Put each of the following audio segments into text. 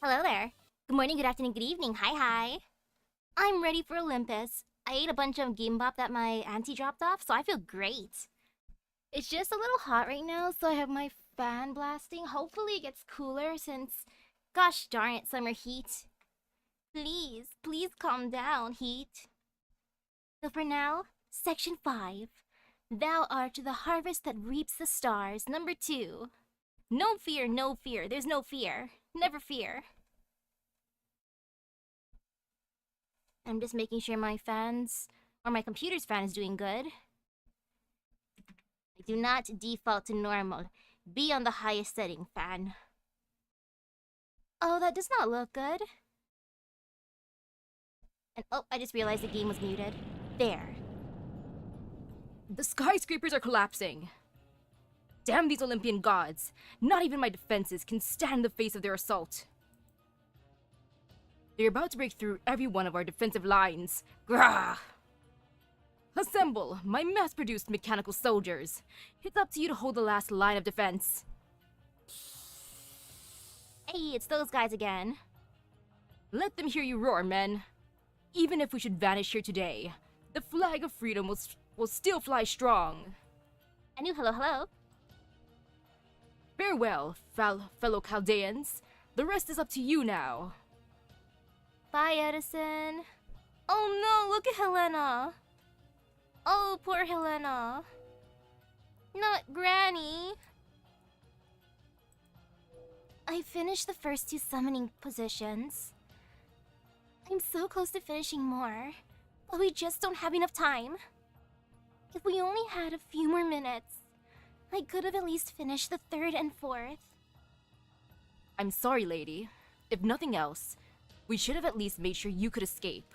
Hello there. Good morning, good afternoon, good evening. Hi. I'm ready for Olympus. I ate a bunch of gimbap that my auntie dropped off, so I feel great. It's just a little hot right now, so I have my fan blasting. Hopefully it gets cooler since, gosh darn it, summer heat. Please calm down, heat. So for now, Section 5. Thou art the harvest that reaps the stars. Number 2. No fear, there's no fear. Never fear. I'm just making sure my computer's fan is doing good. Do not default to normal. Be on the highest setting, fan. Oh, that does not look good. And oh, I just realized the game was muted. There. The skyscrapers are collapsing. Damn these Olympian gods. Not even my defenses can stand the face of their assault. They're about to break through every one of our defensive lines. Grah! Assemble, my mass-produced mechanical soldiers. It's up to you to hold the last line of defense. Hey, it's those guys again. Let them hear you roar, men. Even if we should vanish here today, the flag of freedom will still fly strong. A new hello. Farewell, fellow Chaldeans. The rest is up to you now. Bye, Edison. Oh no, look at Helena. Oh, poor Helena. Not Granny. I finished the first 2 summoning positions. I'm so close to finishing more, but we just don't have enough time. If we only had a few more minutes, I could have at least finished the 3rd and 4th. I'm sorry, lady. If nothing else, we should have at least made sure you could escape.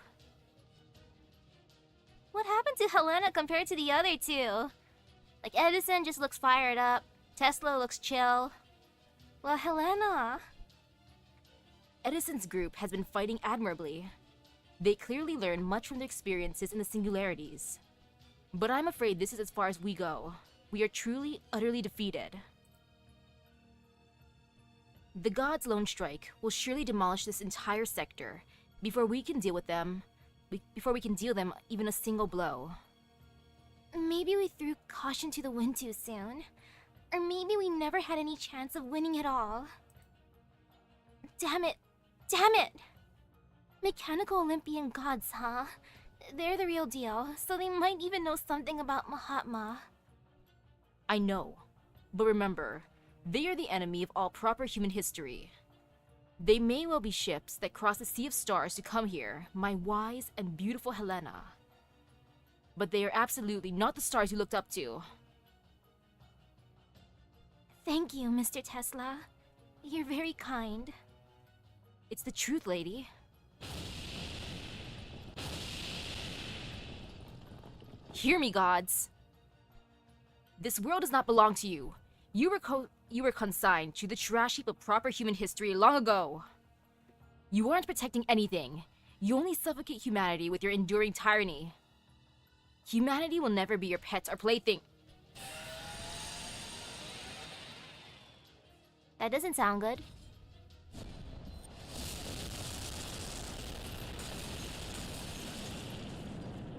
What happened to Helena compared to the other 2? Like, Edison just looks fired up, Tesla looks chill. Well, Helena... Edison's group has been fighting admirably. They clearly learned much from their experiences in the singularities. But I'm afraid this is as far as we go. We are truly, utterly defeated. The gods' lone strike will surely demolish this entire sector before we can deal them even a single blow. Maybe we threw caution to the wind too soon. Or maybe we never had any chance of winning at all. Damn it! Mechanical Olympian gods, huh? They're the real deal, so they might even know something about Mahatma. I know, but remember, they are the enemy of all proper human history. They may well be ships that cross the sea of stars to come here, my wise and beautiful Helena. But they are absolutely not the stars you looked up to. Thank you, Mr. Tesla. You're very kind. It's the truth, lady. Hear me, gods. This world does not belong to you. You were consigned to the trash heap of proper human history long ago. You aren't protecting anything. You only suffocate humanity with your enduring tyranny. Humanity will never be your pet or plaything. That doesn't sound good.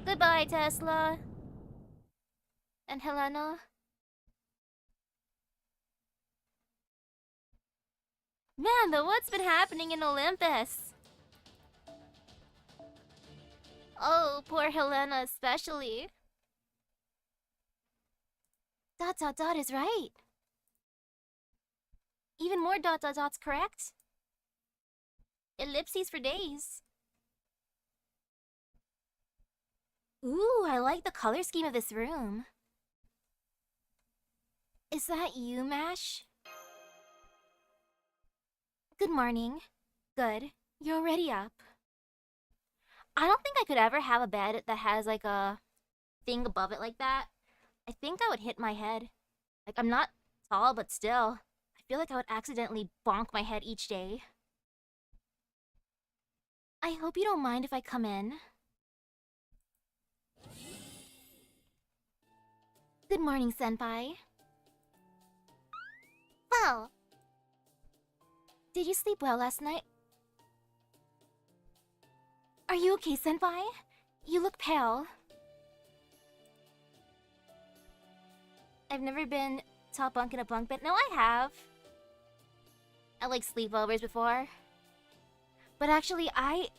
Goodbye, Tesla. And Helena? Man, though, what's been happening in Olympus? Oh, poor Helena especially. ... is right. Even more ... correct? Ellipses for days. Ooh, I like the color scheme of this room. Is that you, Mash? Good morning. Good. You're already up. I don't think I could ever have a bed that has like a thing above it like that. I think I would hit my head. Like, I'm not tall, but still. I feel like I would accidentally bonk my head each day. I hope you don't mind if I come in. Good morning, Senpai. Wow. Did you sleep well last night? Are you okay, senpai? You look pale. I've never been top bunk in a bunk bed. No, I have. I like sleepovers before. But actually, I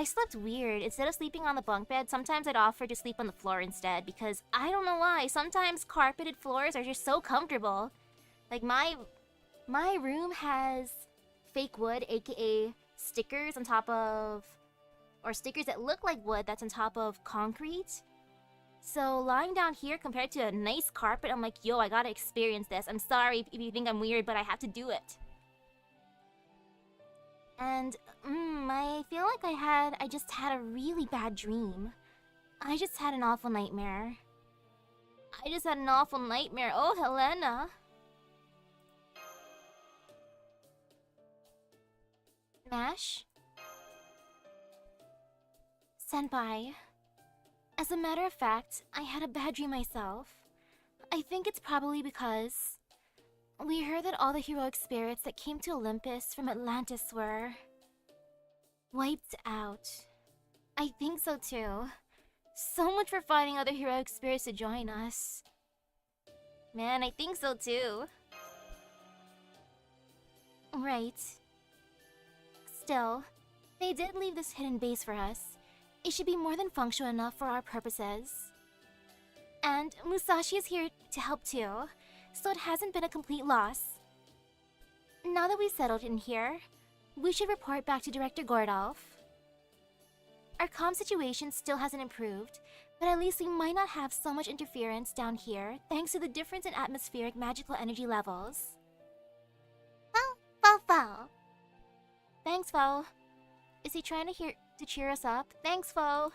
slept weird. Instead of sleeping on the bunk bed, sometimes I'd offer to sleep on the floor instead because I don't know why. Sometimes carpeted floors are just so comfortable. Like my room has fake wood, aka stickers on top of, or stickers that look like wood that's on top of concrete. So lying down here compared to a nice carpet, I'm like, yo, I gotta experience this. I'm sorry if you think I'm weird, but I have to do it. And I feel like I just had a really bad dream. I just had an awful nightmare. Oh, Helena. Mash? Senpai. As a matter of fact, I had a bad dream myself. I think it's probably because we heard that all the heroic spirits that came to Olympus from Atlantis were wiped out. I think so too. So much for finding other heroic spirits to join us. Man, I think so too. Right. Still, they did leave this hidden base for us. It should be more than functional enough for our purposes. And Musashi is here to help too, so it hasn't been a complete loss. Now that we've settled in here, we should report back to Director Gordolf. Our comm situation still hasn't improved, but at least we might not have so much interference down here thanks to the difference in atmospheric magical energy levels. Fow. Thanks, Fow. Is he trying to cheer us up? Thanks, Fow.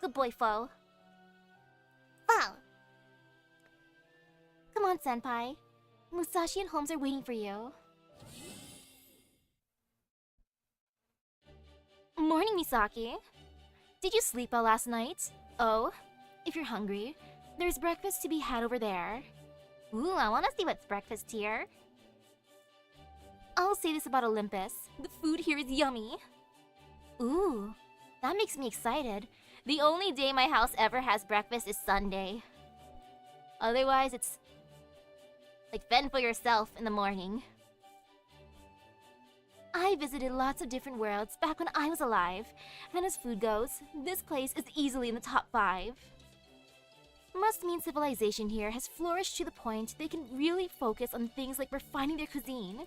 Good boy, Fow. Fow! Come on, Senpai. Musashi and Holmes are waiting for you. Morning, Misaki. Did you sleep well last night? Oh, if you're hungry, there's breakfast to be had over there. Ooh, I wanna see what's breakfast here. I'll say this about Olympus. The food here is yummy. Ooh, that makes me excited. The only day my house ever has breakfast is Sunday. Otherwise, it's like fend for yourself in the morning. I visited lots of different worlds back when I was alive, and as food goes, this place is easily in the top 5. Must mean civilization here has flourished to the point they can really focus on things like refining their cuisine.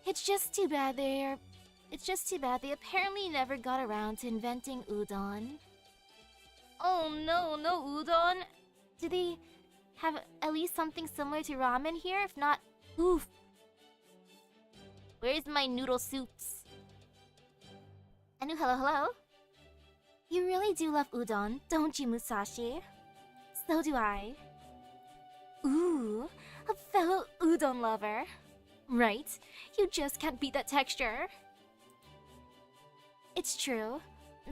It's just too bad they apparently never got around to inventing udon. Oh no, no udon? Do they have at least something similar to ramen here? If not, oof. Where's my noodle soups? Anu, hello? You really do love udon, don't you, Musashi? So do I. Ooh, a fellow udon lover. Right? You just can't beat that texture. It's true.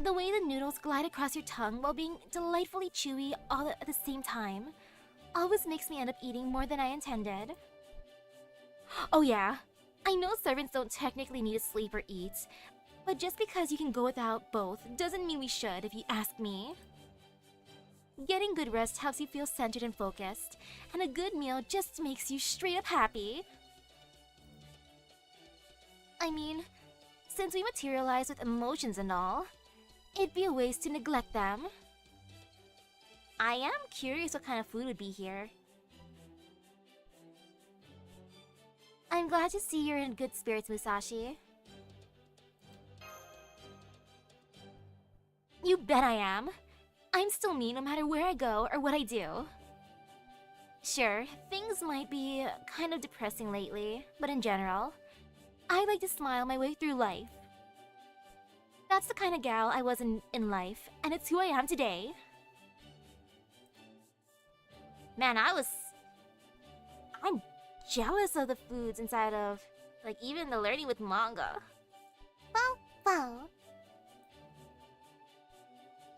The way the noodles glide across your tongue while being delightfully chewy all at the same time always makes me end up eating more than I intended. Oh yeah, I know servants don't technically need to sleep or eat, but just because you can go without both doesn't mean we should, if you ask me. Getting good rest helps you feel centered and focused, and a good meal just makes you straight up happy. I mean, since we materialize with emotions and all, it'd be a waste to neglect them. I am curious what kind of food would be here. I'm glad to see you're in good spirits, Musashi. You bet I am. I'm still me no matter where I go or what I do. Sure, things might be kind of depressing lately, but in general, I like to smile my way through life. That's the kind of gal I was in life, and it's who I am today. Man, I'm jealous of the foods inside of, like, even the learning with manga. Foe.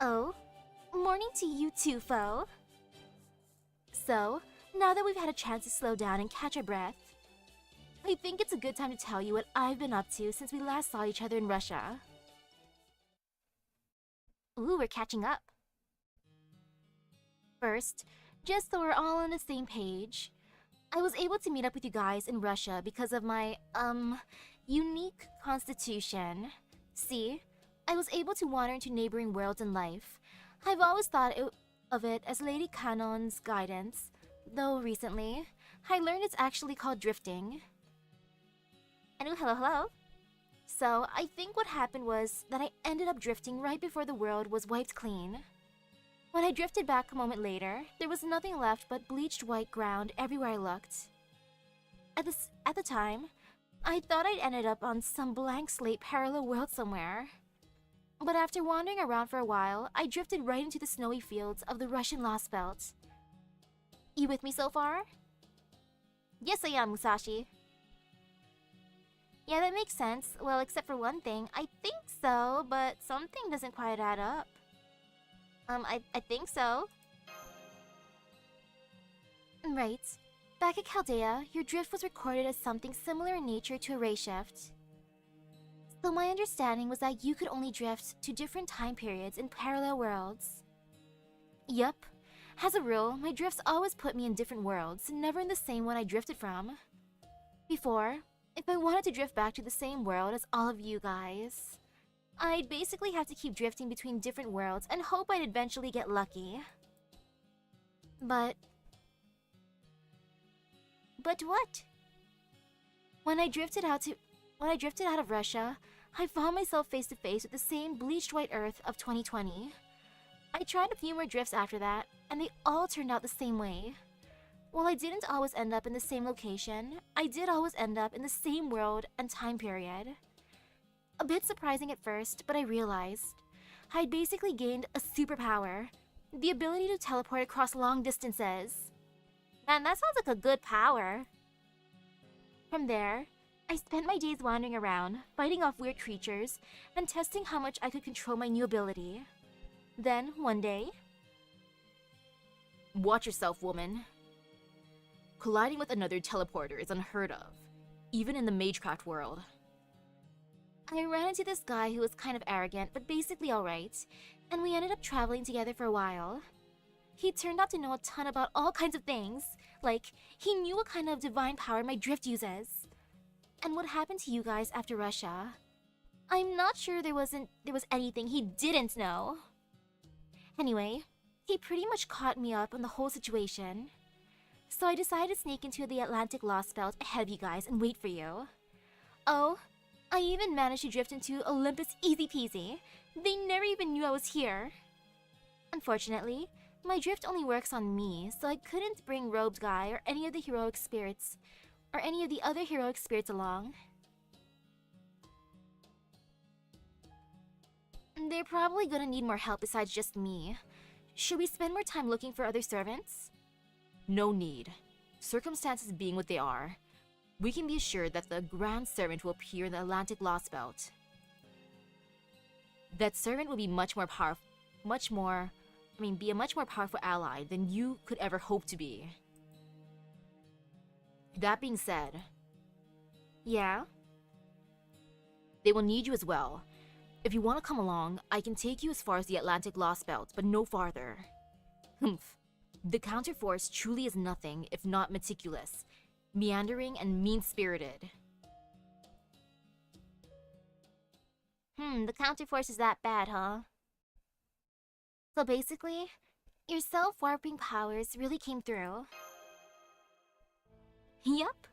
Oh, morning to you too, Foe. So, now that we've had a chance to slow down and catch our breath, I think it's a good time to tell you what I've been up to since we last saw each other in Russia. Ooh, we're catching up. First, just so we're all on the same page, I was able to meet up with you guys in Russia because of my, unique constitution. See, I was able to wander into neighboring worlds in life. I've always of it as Lady Canon's guidance, though recently, I learned it's actually called drifting. And oh, hello, hello. So, I think what happened was that I ended up drifting right before the world was wiped clean. When I drifted back a moment later, there was nothing left but bleached white ground everywhere I looked. At the time, I thought I'd ended up on some blank slate parallel world somewhere. But after wandering around for a while, I drifted right into the snowy fields of the Russian Lost Belt. You with me so far? Yes, I am, Musashi. Yeah, that makes sense. Well, except for one thing. I think so, but something doesn't quite add up. I think so. Right. Back at Chaldea, your drift was recorded as something similar in nature to a ray shift. So my understanding was that you could only drift to different time periods in parallel worlds. Yup. As a rule, my drifts always put me in different worlds, never in the same one I drifted from. Before, if I wanted to drift back to the same world as all of you guys, I'd basically have to keep drifting between different worlds and hope I'd eventually get lucky. But what? When I drifted out of Russia, I found myself face to face with the same bleached white earth of 2020. I tried a few more drifts after that, and they all turned out the same way. While I didn't always end up in the same location, I did always end up in the same world and time period. A bit surprising at first, but I realized I'd basically gained a superpower, the ability to teleport across long distances. Man, that sounds like a good power. From there, I spent my days wandering around, fighting off weird creatures, and testing how much I could control my new ability. Then, one day... Watch yourself, woman. Colliding with another teleporter is unheard of, even in the Magecraft world. I ran into this guy who was kind of arrogant, but basically alright, and we ended up traveling together for a while. He turned out to know a ton about all kinds of things, like, he knew what kind of divine power my drift uses. And what happened to you guys after Russia? I'm not sure there was anything he didn't know. Anyway, he pretty much caught me up on the whole situation. So I decided to sneak into the Atlantic Lost Belt ahead of you guys and wait for you. Oh, I even managed to drift into Olympus easy peasy. They never even knew I was here. Unfortunately, my drift only works on me, so I couldn't bring Robed Guy or any of the other heroic spirits along. They're probably gonna need more help besides just me. Should we spend more time looking for other servants? No need. Circumstances being what they are, we can be assured that the Grand Servant will appear in the Atlantic Lost Belt. That servant will be be a much more powerful ally than you could ever hope to be. That being said, Yeah? they will need you as well. If you want to come along, I can take you as far as the Atlantic Lost Belt, but no farther. Humph. The counterforce truly is nothing if not meticulous, meandering, and mean-spirited. The counterforce is that bad, huh? So basically, your self-warping powers really came through. Yup.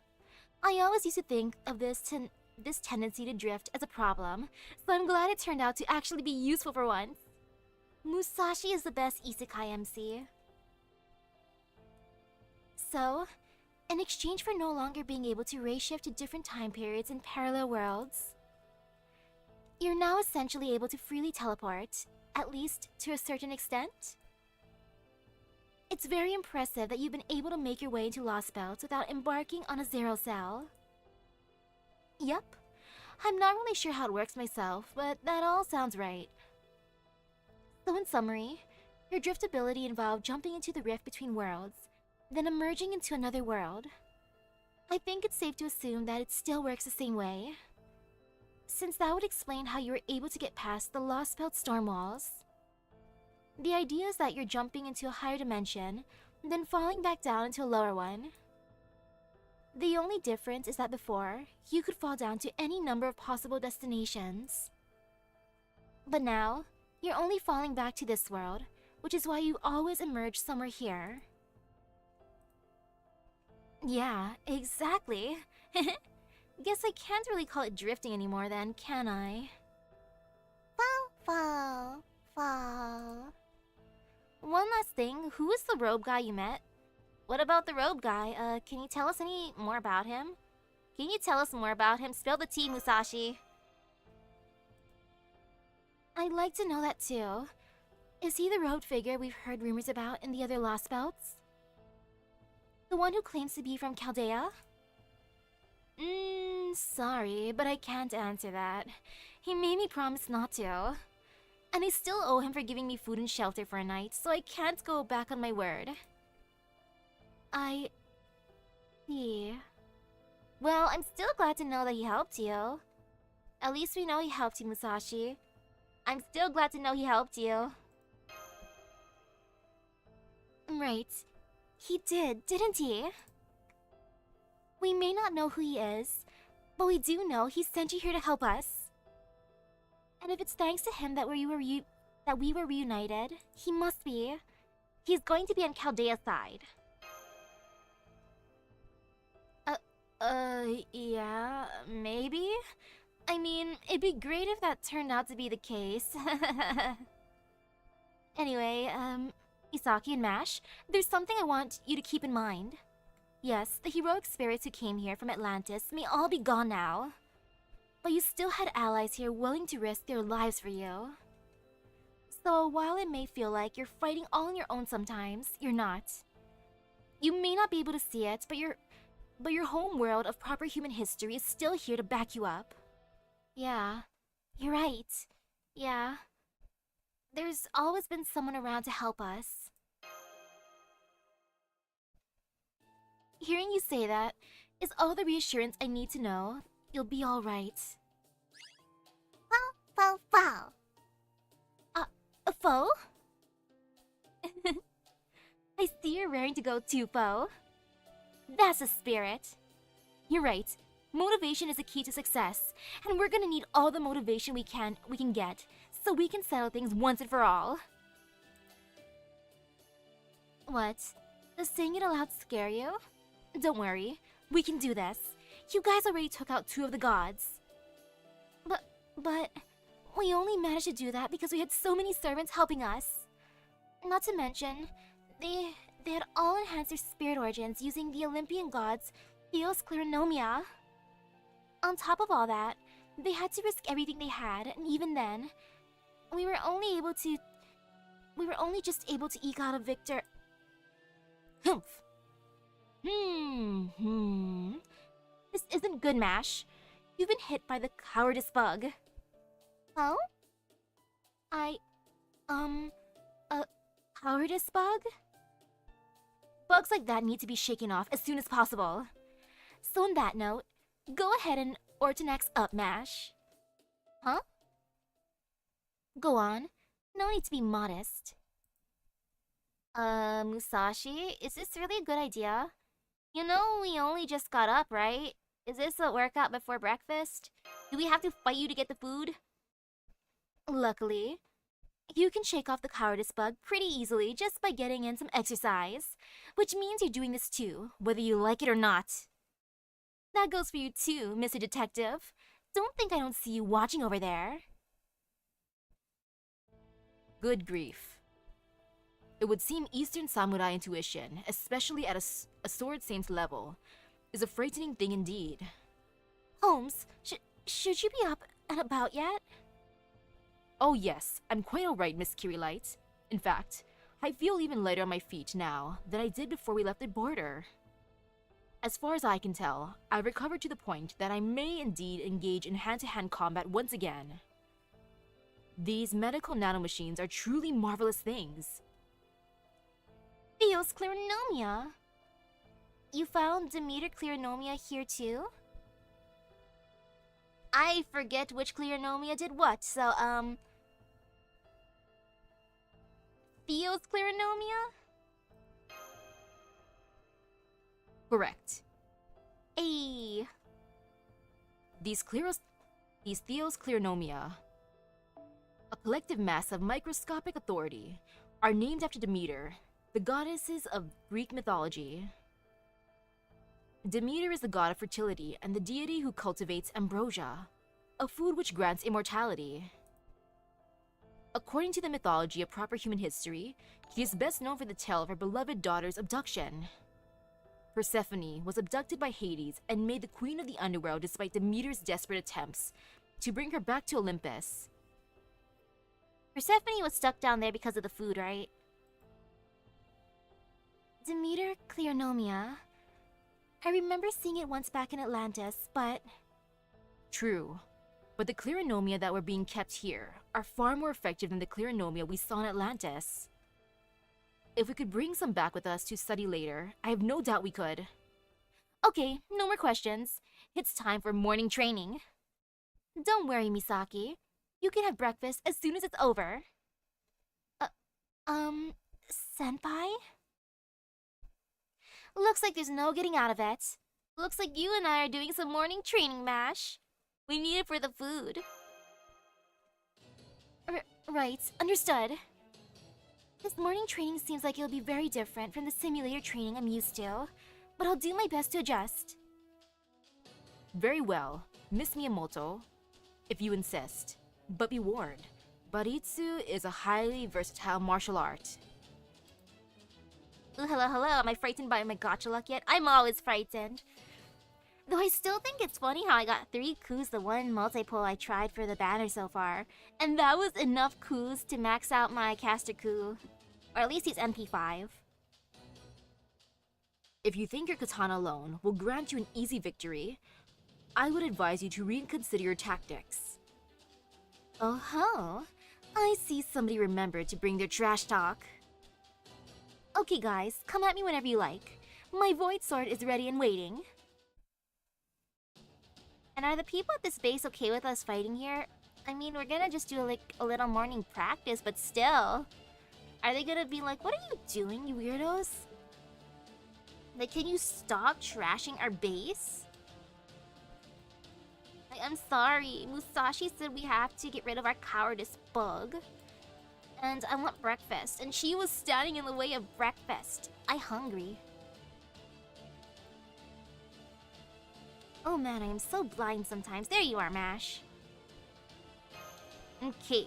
I always used to think of this tendency to drift as a problem, so I'm glad it turned out to actually be useful for once. Musashi is the best isekai MC. So, in exchange for no longer being able to ray shift to different time periods in parallel worlds, you're now essentially able to freely teleport, at least to a certain extent. It's very impressive that you've been able to make your way into Lost Belts without embarking on a zero cell. Yup. I'm not really sure how it works myself, but that all sounds right. So in summary, your drift ability involved jumping into the rift between worlds, then emerging into another world. I think it's safe to assume that it still works the same way, since that would explain how you were able to get past the Lost Belt storm walls. The idea is that you're jumping into a higher dimension, then falling back down into a lower one. The only difference is that before, you could fall down to any number of possible destinations. But now, you're only falling back to this world, which is why you always emerge somewhere here. Yeah, exactly. Guess I can't really call it drifting anymore then, can I? Fall. One last thing, who is the robe guy you met? What about the robe guy? Can you tell us any more about him? Can you tell us more about him? Spill the tea, Musashi. I'd like to know that too. Is he the robed figure we've heard rumors about in the other Lost Belts? The one who claims to be from Chaldea? Sorry, but I can't answer that. He made me promise not to. And I still owe him for giving me food and shelter for a night, so I can't go back on my word. I see. Well, I'm still glad to know that he helped you. At least we know he helped you, Musashi. I'm still glad to know he helped you. Right. He did, didn't he? We may not know who he is, but we do know he sent you here to help us. And if it's thanks to him that we were reunited, he must be. He's going to be on Chaldea's side. Yeah, maybe? I mean, it'd be great if that turned out to be the case. Anyway, Misaki and Mash, there's something I want you to keep in mind. Yes, the heroic spirits who came here from Atlantis may all be gone now. But you still had allies here willing to risk their lives for you. So while it may feel like you're fighting all on your own sometimes, you're not. You may not be able to see it, but your home world of proper human history is still here to back you up. Yeah, you're right. Yeah. There's always been someone around to help us. Hearing you say that is all the reassurance I need to know you'll be alright. Foe. A foe? I see you're raring to go too, foe. That's a spirit. You're right. Motivation is the key to success, and we're gonna need all the motivation we can get, so we can settle things once and for all. What? Does saying it aloud scare you? Don't worry, we can do this. You guys already took out 2 of the gods. But we only managed to do that because we had so many servants helping us. Not to mention, they had all enhanced their spirit origins using the Olympian gods Theos Clarinomia. On top of all that, they had to risk everything they had, and even then, we were only just able to eke out a victor. Humph. This isn't good, Mash. You've been hit by the cowardice bug. Oh? A cowardice bug? Bugs like that need to be shaken off as soon as possible. So on that note, go ahead and Ortonax up, Mash. Huh? Go on. No need to be modest. Musashi, is this really a good idea? You know, we only just got up, right? Is this a workout before breakfast? Do we have to fight you to get the food? Luckily, you can shake off the cowardice bug pretty easily just by getting in some exercise. Which means you're doing this too, whether you like it or not. That goes for you too, Mr. Detective. Don't think I don't see you watching over there. Good grief. It would seem Eastern Samurai intuition, especially at a Sword Saint's level, is a frightening thing indeed. Holmes, should you be up and about yet? Oh yes, I'm quite alright, Miss Kirilight. In fact, I feel even lighter on my feet now than I did before we left the border. As far as I can tell, I've recovered to the point that I may indeed engage in hand-to-hand combat once again. These medical nanomachines are truly marvelous things. Theos Clarinomia. You found Demeter Clarinomia here too? I forget which Clarinomia did what, so, Theo's Clarinomia? Correct. Ayy. These Theos Clarinomia, a collective mass of microscopic authority, are named after Demeter, the goddesses of Greek mythology. Demeter is the god of fertility and the deity who cultivates ambrosia, a food which grants immortality. According to the mythology of proper human history, she is best known for the tale of her beloved daughter's abduction. Persephone was abducted by Hades and made the queen of the underworld despite Demeter's desperate attempts to bring her back to Olympus. Persephone was stuck down there because of the food, right? Demeter Clarinomia. I remember seeing it once back in Atlantis, but... True, but the Clarinomia that were being kept here are far more effective than the Clarinomia we saw in Atlantis. If we could bring some back with us to study later, I have no doubt we could. Okay, no more questions. It's time for morning training. Don't worry, Misaki. You can have breakfast as soon as it's over. Senpai? Looks like there's no getting out of it. Looks like you and I are doing some morning training, Mash. We need it for the food. Right, understood. This morning training seems like it'll be very different from the simulator training I'm used to, but I'll do my best to adjust. Very well, Miss Miyamoto, if you insist. But be warned, Baritsu is a highly versatile martial art. Ooh, hello. Am I frightened by my gacha luck yet? I'm always frightened. Though I still think it's funny how I got 3 coups the one multi-pull I tried for the banner so far. And that was enough coups to max out my caster coup. Or at least he's MP5. If you think your katana alone will grant you an easy victory, I would advise you to reconsider your tactics. Oh ho! I see somebody remembered to bring their trash talk. Okay guys, come at me whenever you like. My void sword is ready and waiting. And are the people at this base okay with us fighting here? I mean, we're gonna just do like a little morning practice, but still. Are they gonna be like, what are you doing, you weirdos? Like, can you stop trashing our base? Like, I'm sorry, Musashi said we have to get rid of our cowardice bug. And I want breakfast, and she was standing in the way of breakfast. I hungry. Oh man, I am so blind sometimes. There you are, Mash. Okay.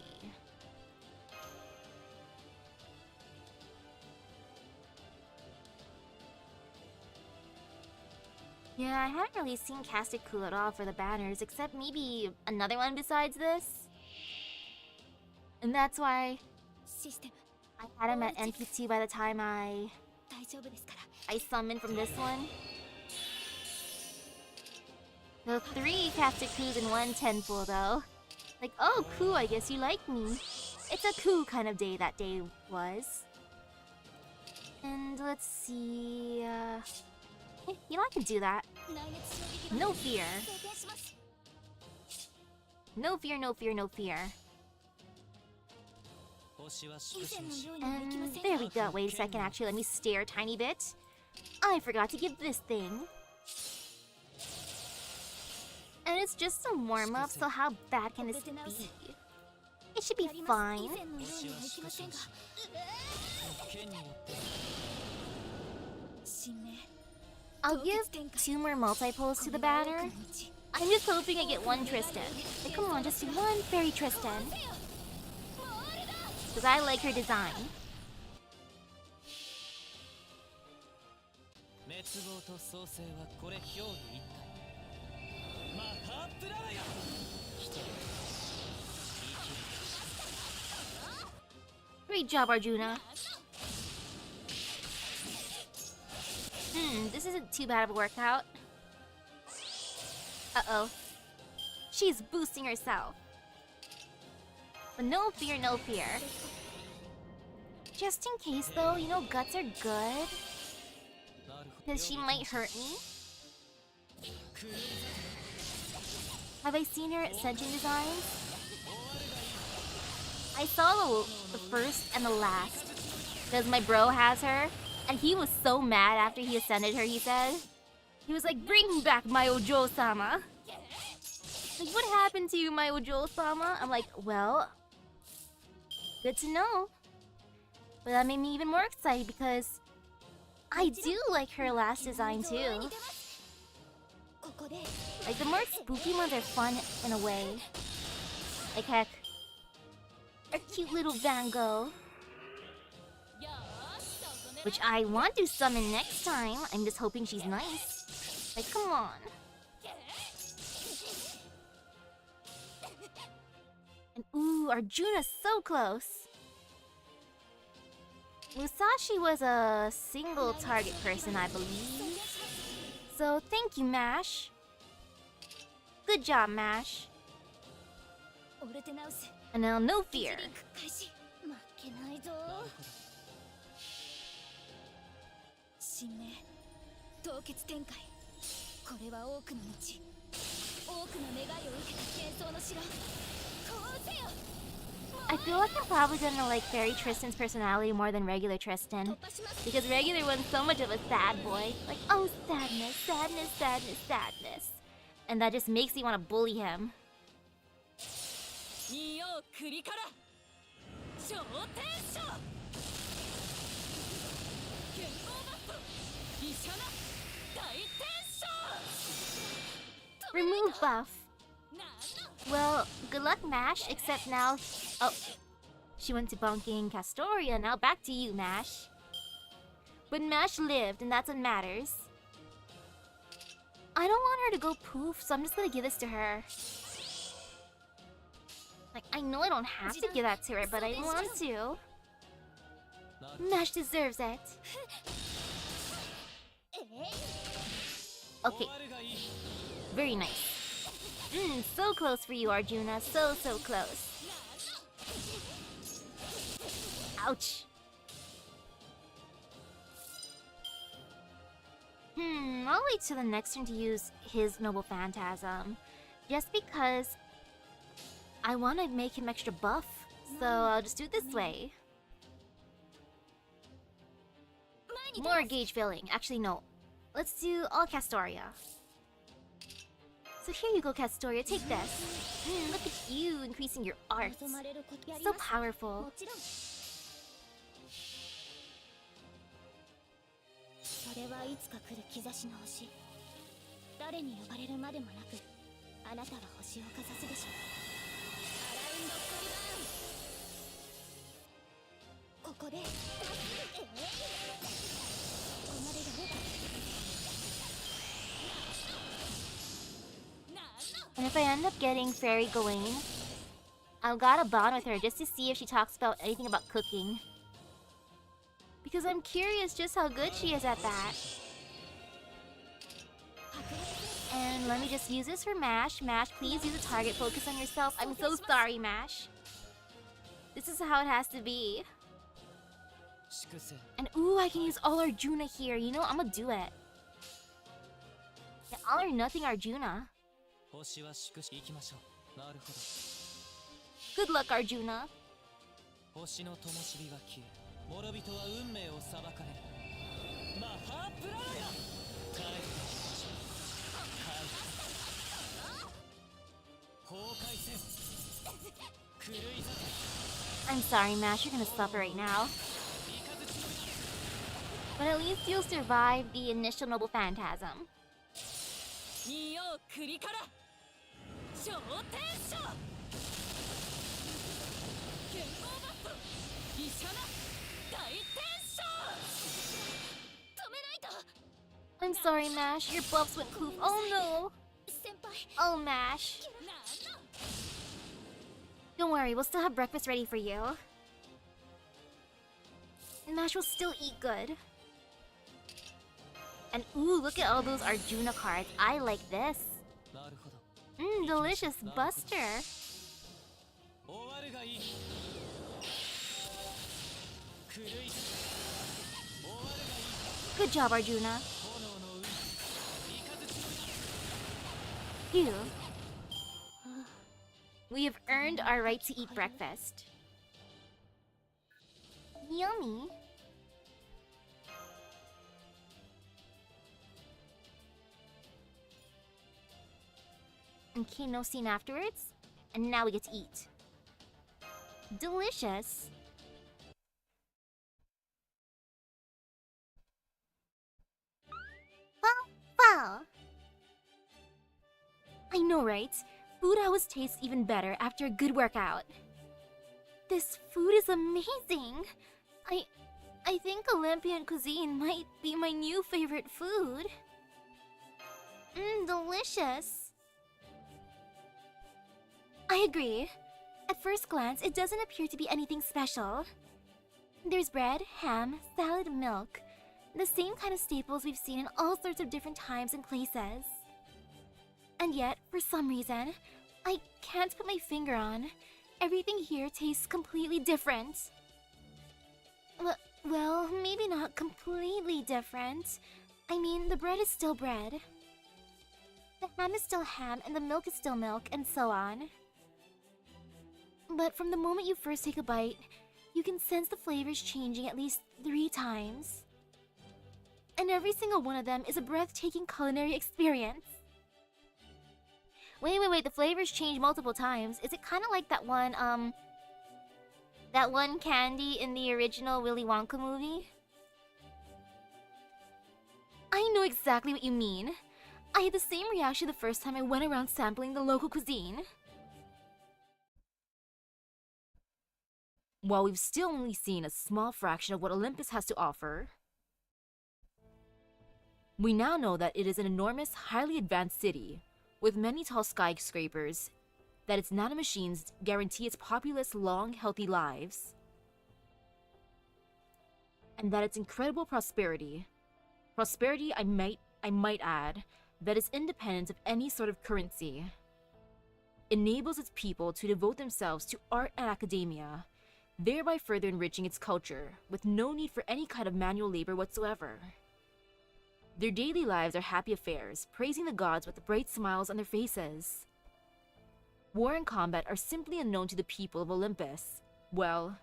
Yeah, I haven't really seen casted Coup at all for the banners, except maybe another one besides this. And that's why I had him at NP2 by the time I summoned from this one. The 3 casted coups and 1 10-pull though. Like, oh, Coup, I guess you like me. It's a Coup kind of day that day was. And let's see, you know, I can do that. No fear. No fear, no fear, no fear. And there we go. Wait a second, actually, let me stare a tiny bit. I forgot to give this thing. And it's just some warm-up, so how bad can this be? It should be fine. I'll give 2 more multi-pulls to the banner. I'm just hoping I get 1 Tristan. Like, come on, just do 1 Fairy Tristan. Because I like her design. Great job, Arjuna. This isn't too bad of a workout. Uh-oh. She's boosting herself. But no fear, no fear. Just in case though, you know, guts are good. Because she might hurt me. Have I seen her Senshin designs? I saw the first and the last. Because my bro has her. And he was so mad after he ascended her, he said. He was like, bring back my Ojo-sama. Like, what happened to you, my Ojo-sama? I'm like, well, good to know. But that made me even more excited because I do like her last design too. Like, the more spooky ones are fun in a way. Like, heck, a cute little Van Gogh. Which I want to summon next time. I'm just hoping she's nice. Like, come on. And ooh, Arjuna's so close. Musashi was a single target person, I believe. So thank you, Mash. Good job, Mash. And now no fear. I feel like I'm probably gonna like Fairy Tristan's personality more than regular Tristan. Because regular one's so much of a sad boy. Like, oh, sadness, sadness, sadness, sadness. And that just makes me want to bully him. Remove buff. Well, good luck, Mash, except now... Oh, she went to bonking Castoria, now back to you, Mash. But Mash lived, and that's what matters. I don't want her to go poof, so I'm just gonna give this to her. Like, I know I don't have to give that to her, but I want to. Mash deserves it. Okay. Very nice. So close for you, Arjuna. So close. Ouch. I'll wait till the next turn to use his Noble Phantasm. Just because I want to make him extra buff. So I'll just do it this way. More gauge filling. Actually, no. Let's do all Castoria. So here you go, Castoria. Take this. Look at you increasing your art. So powerful. And if I end up getting Fairy Gawain, I've got to bond with her just to see if she talks about anything about cooking. Because I'm curious just how good she is at that. And let me just use this for Mash. Mash, please use a target focus on yourself. I'm so sorry, Mash. This is how it has to be. And ooh, I can use all Arjuna here. You know, I'm gonna do it. Yeah, all or nothing Arjuna. Good luck, Arjuna. I'm sorry, Mash, you're gonna suffer right now. But at least you'll survive the initial Noble Phantasm. I'm sorry, Mash, your buffs went poof. Oh no! Oh, Mash. Don't worry, we'll still have breakfast ready for you. Mash will still eat good. And ooh, look at all those Arjuna cards. I like this. Delicious Buster. Good job, Arjuna. Phew. We have earned our right to eat breakfast. Yummy. Okay, no scene afterwards. And now we get to eat. Delicious. Wow. I know, right? Food always tastes even better after a good workout. This food is amazing. I think Olympian cuisine might be my new favorite food. Delicious. I agree. At first glance, it doesn't appear to be anything special. There's bread, ham, salad, milk. The same kind of staples we've seen in all sorts of different times and places. And yet, for some reason, I can't put my finger on. Everything here tastes completely different. Well, maybe not completely different. I mean, the bread is still bread. The ham is still ham, and the milk is still milk, and so on. But from the moment you first take a bite, you can sense the flavors changing at least 3 times. And every single one of them is a breathtaking culinary experience. Wait, the flavors change multiple times. Is it kind of like that one candy in the original Willy Wonka movie? I know exactly what you mean. I had the same reaction the first time I went around sampling the local cuisine. While we've still only seen a small fraction of what Olympus has to offer, we now know that it is an enormous, highly advanced city with many tall skyscrapers, that its nanomachines guarantee its populace long, healthy lives, and that its incredible prosperity, I might add, that is independent of any sort of currency, enables its people to devote themselves to art and academia, thereby further enriching its culture, with no need for any kind of manual labor whatsoever. Their daily lives are happy affairs, praising the gods with bright smiles on their faces. War and combat are simply unknown to the people of Olympus. Well,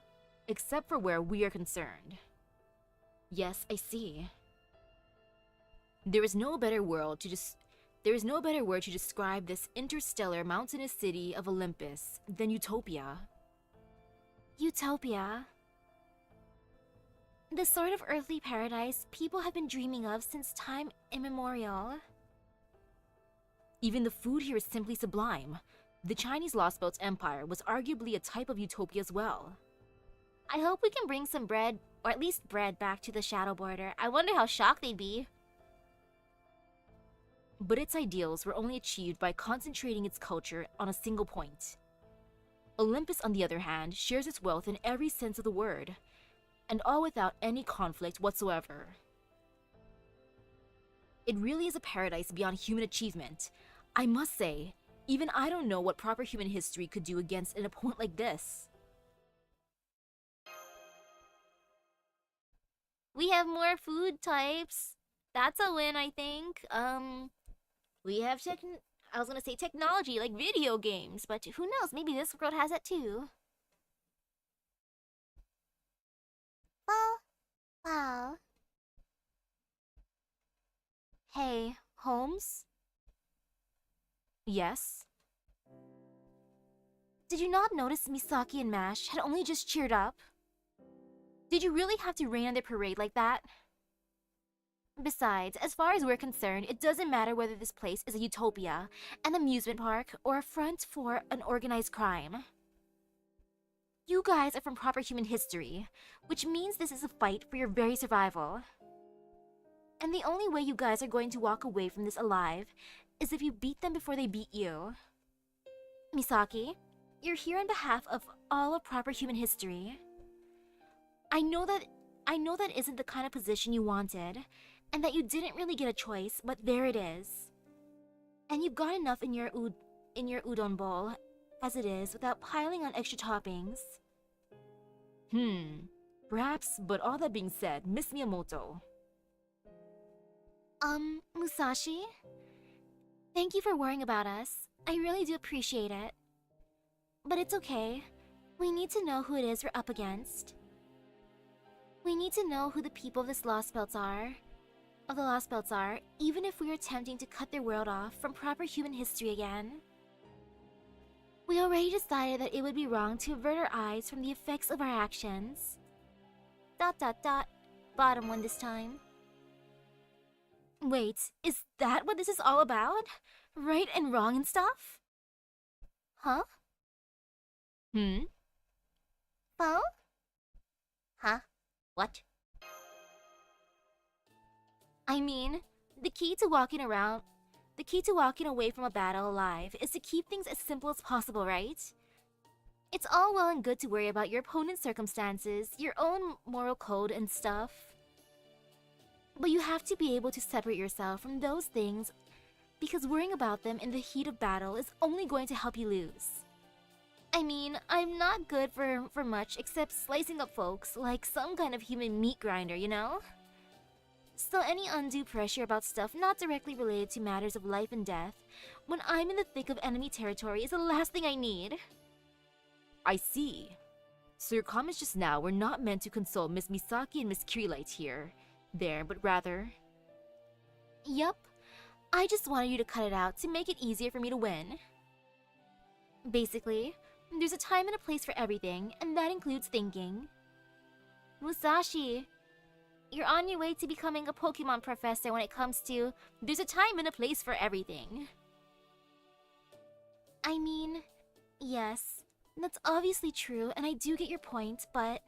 except for where we are concerned. Yes, I see. There is no better word to describe this interstellar mountainous city of Olympus than utopia. Utopia. The sort of earthly paradise people have been dreaming of since time immemorial. Even the food here is simply sublime. The Chinese Lost Belts Empire was arguably a type of utopia as well. I hope we can bring some bread, or at least bread, back to the Shadow Border. I wonder how shocked they'd be. But its ideals were only achieved by concentrating its culture on a single point. Olympus, on the other hand, shares its wealth in every sense of the word, and all without any conflict whatsoever. It really is a paradise beyond human achievement. I must say, even I don't know what proper human history could do against an opponent like this. We have more food types. That's a win, I think. We have I was gonna say technology, like video games, but who knows? Maybe this world has it too. Wow. Hey, Holmes? Yes? Did you not notice Misaki and Mash had only just cheered up? Did you really have to rain on their parade like that? Besides, as far as we're concerned, it doesn't matter whether this place is a utopia, an amusement park, or a front for an organized crime. You guys are from proper human history, which means this is a fight for your very survival. And the only way you guys are going to walk away from this alive is if you beat them before they beat you. Misaki, you're here on behalf of all of proper human history. I know that isn't the kind of position you wanted, and that you didn't really get a choice, but there it is. And you've got enough in your udon bowl as it is without piling on extra toppings. Perhaps, but all that being said, Miss Miyamoto. Musashi? Thank you for worrying about us. I really do appreciate it. But it's okay. We need to know who it is we're up against. We need to know who the people of the Lost Belts are, even if we are attempting to cut their world off from proper human history again. We already decided that it would be wrong to avert our eyes from the effects of our actions. ... Bottom one this time. Wait, is that what this is all about? Right and wrong and stuff? Huh? Hmm? Phone? Huh? What? I mean, the key to walking away from a battle alive is to keep things as simple as possible, right? It's all well and good to worry about your opponent's circumstances, your own moral code and stuff. But you have to be able to separate yourself from those things, because worrying about them in the heat of battle is only going to help you lose. I mean, I'm not good for much except slicing up folks like some kind of human meat grinder, you know? So any undue pressure about stuff not directly related to matters of life and death, when I'm in the thick of enemy territory, is the last thing I need. I see. So your comments just now were not meant to console Miss Misaki and Miss Kirilight here, but rather... Yup. I just wanted you to cut it out to make it easier for me to win. Basically, there's a time and a place for everything, and that includes thinking. Musashi, you're on your way to becoming a Pokemon professor when it comes to there's a time and a place for everything. I mean, yes, that's obviously true, and I do get your point, but...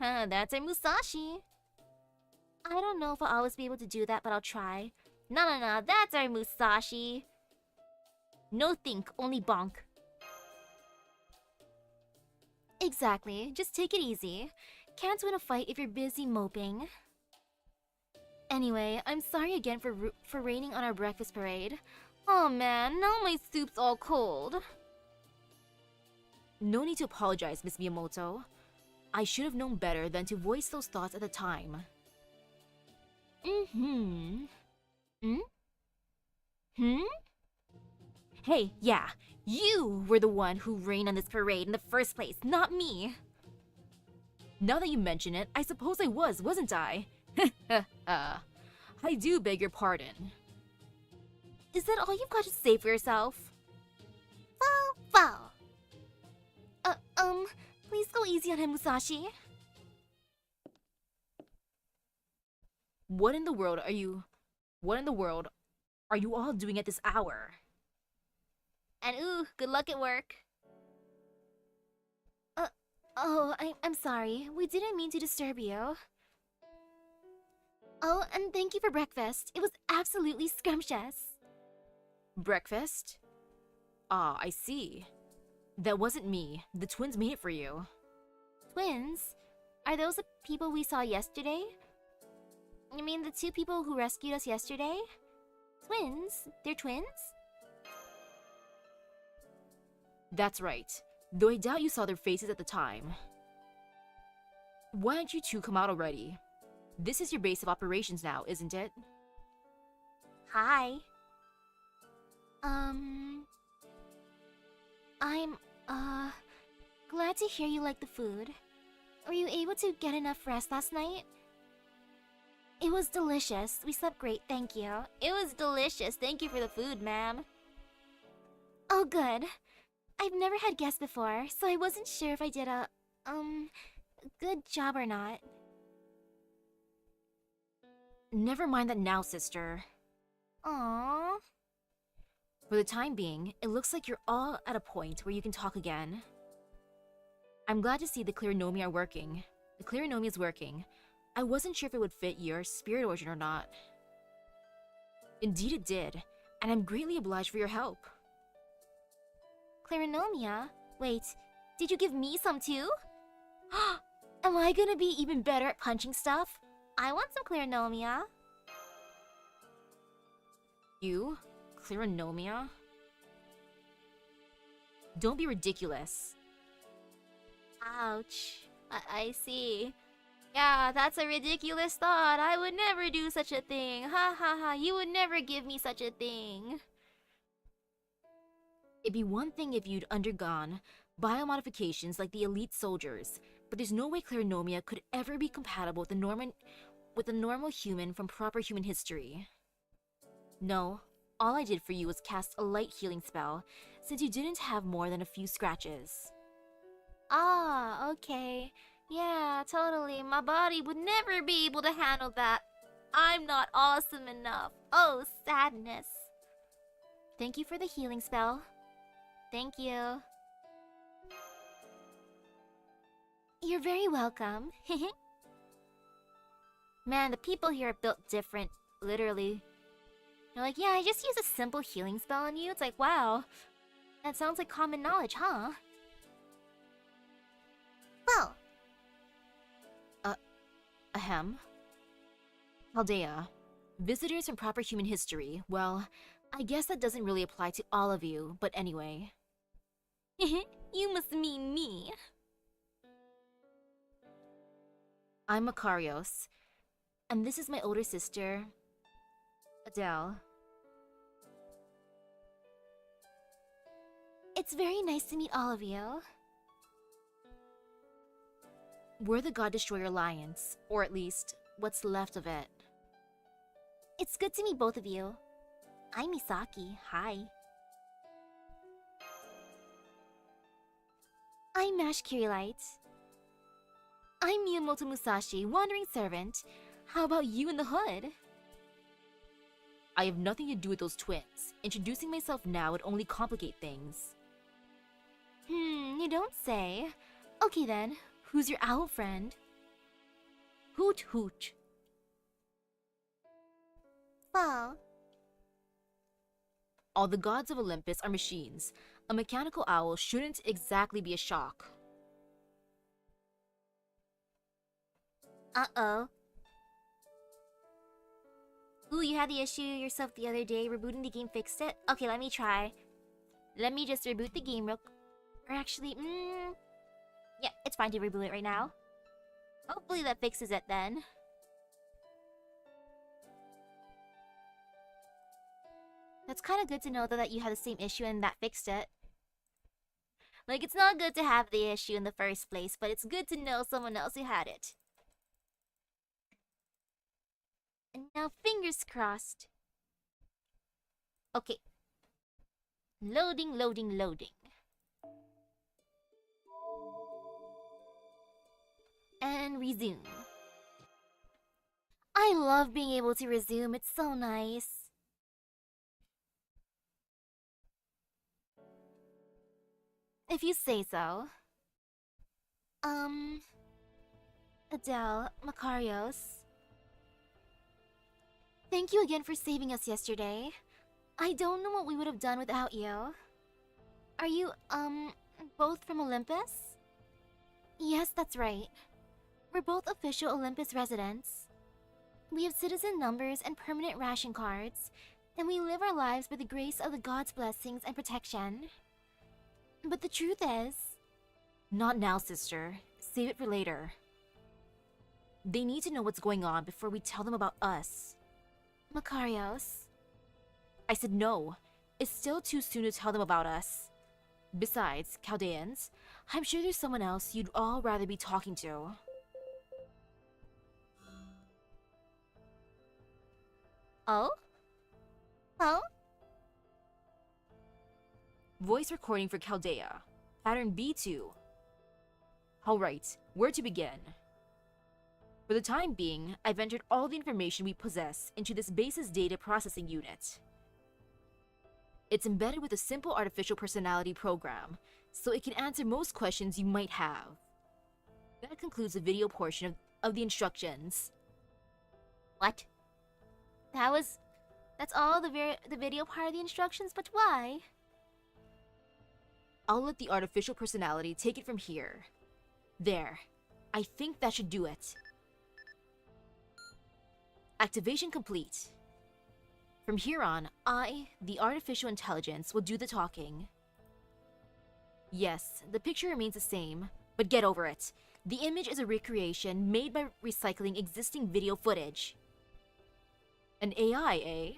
That's our Musashi. I don't know if I'll always be able to do that, but I'll try. No, that's our Musashi. No think, only bonk. Exactly, just take it easy. Can't win a fight if you're busy moping. Anyway, I'm sorry again for raining on our breakfast parade. Oh man, now my soup's all cold. No need to apologize, Miss Miyamoto. I should have known better than to voice those thoughts at the time. Hmm? Hey, yeah, you were the one who rained on this parade in the first place, not me. Now that you mention it, I suppose I wasn't I? I do beg your pardon. Is that all you've got to say for yourself? Foul. Please go easy on him, Musashi. What in the world are you all doing at this hour? And ooh, good luck at work. I'm sorry. We didn't mean to disturb you. Oh, and thank you for breakfast. It was absolutely scrumptious. Breakfast? Ah, I see. That wasn't me. The twins made it for you. Twins? Are those the people we saw yesterday? You mean the two people who rescued us yesterday? Twins? They're twins? That's right. Though I doubt you saw their faces at the time. Why don't you two come out already? This is your base of operations now, isn't it? Hi. I'm, glad to hear you like the food. Were you able to get enough rest last night? It was delicious. We slept great, thank you. It was delicious. Thank you for the food, ma'am. Oh, good. I've never had guests before, so I wasn't sure if I did a, good job or not. Never mind that now, sister. Aww. For the time being, it looks like you're all at a point where you can talk again. I'm glad to see the Clearonomia are working. The Clearonomia is working. I wasn't sure if it would fit your spirit origin or not. Indeed it did, and I'm greatly obliged for your help. Clearonomia? Wait, did you give me some too? Am I gonna be even better at punching stuff? I want some Clearonomia. You? Clearonomia? Don't be ridiculous. Ouch. I see. Yeah, that's a ridiculous thought. I would never do such a thing. Ha ha ha, you would never give me such a thing. It'd be one thing if you'd undergone biomodifications like the elite soldiers, but there's no way Clearonomia could ever be compatible with a normal human from proper human history. No, All I did for you was cast a light healing spell, since you didn't have more than a few scratches. Ah, okay. Yeah, totally. My body would never be able to handle that. I'm not awesome enough. Oh, sadness. Thank you for the healing spell. Thank you. You're very welcome. Man, the people here are built different, literally. They're like, yeah, I just used a simple healing spell on you. It's like, wow. That sounds like common knowledge, huh? Well. Ahem. Chaldea. Visitors from proper human history. Well, I guess that doesn't really apply to all of you, but anyway. You must mean me. I'm Makarios, and this is my older sister, Adele. It's very nice to meet all of you. We're the God Destroyer Alliance, or at least, what's left of it. It's good to meet both of you. I'm Misaki. Hi. I'm Mash Kirilight. I'm Miyamoto Musashi, Wandering Servant. How about you in the hood? I have nothing to do with those twins. Introducing myself now would only complicate things. You don't say. Okay then, who's your owl friend? Hoot hoot. Well. All the gods of Olympus are machines. A mechanical owl shouldn't exactly be a shock. Uh-oh. Ooh, you had the issue yourself the other day. Rebooting the game fixed it? Okay, let me try. Let me just reboot the game real... Or actually, yeah, it's fine to reboot it right now. Hopefully that fixes it then. That's kind of good to know though that you had the same issue and that fixed it. Like, it's not good to have the issue in the first place, but it's good to know someone else who had it. And now, fingers crossed. Okay. Loading, loading, loading. And resume. I love being able to resume, it's so nice. If you say so. Adele, Makarios. Thank you again for saving us yesterday. I don't know what we would have done without you. Are you, both from Olympus? Yes, that's right. We're both official Olympus residents. We have citizen numbers and permanent ration cards, and we live our lives by the grace of the gods' blessings and protection. But the truth is... Not now, sister. Save it for later. They need to know what's going on before we tell them about us. Makarios. I said no. It's still too soon to tell them about us. Besides, Chaldeans, I'm sure there's someone else you'd all rather be talking to. Oh? Oh? Voice recording for Chaldea. Pattern B2. Alright, where to begin? For the time being, I've entered all the information we possess into this base's data processing unit. It's embedded with a simple artificial personality program, so it can answer most questions you might have. That concludes the video portion of the instructions. What? That's all the video part of the instructions, but why? I'll let the artificial personality take it from here. There. I think that should do it. Activation complete. From here on, I, the artificial intelligence, will do the talking. Yes, the picture remains the same, but get over it. The image is a recreation made by recycling existing video footage. An AI, eh?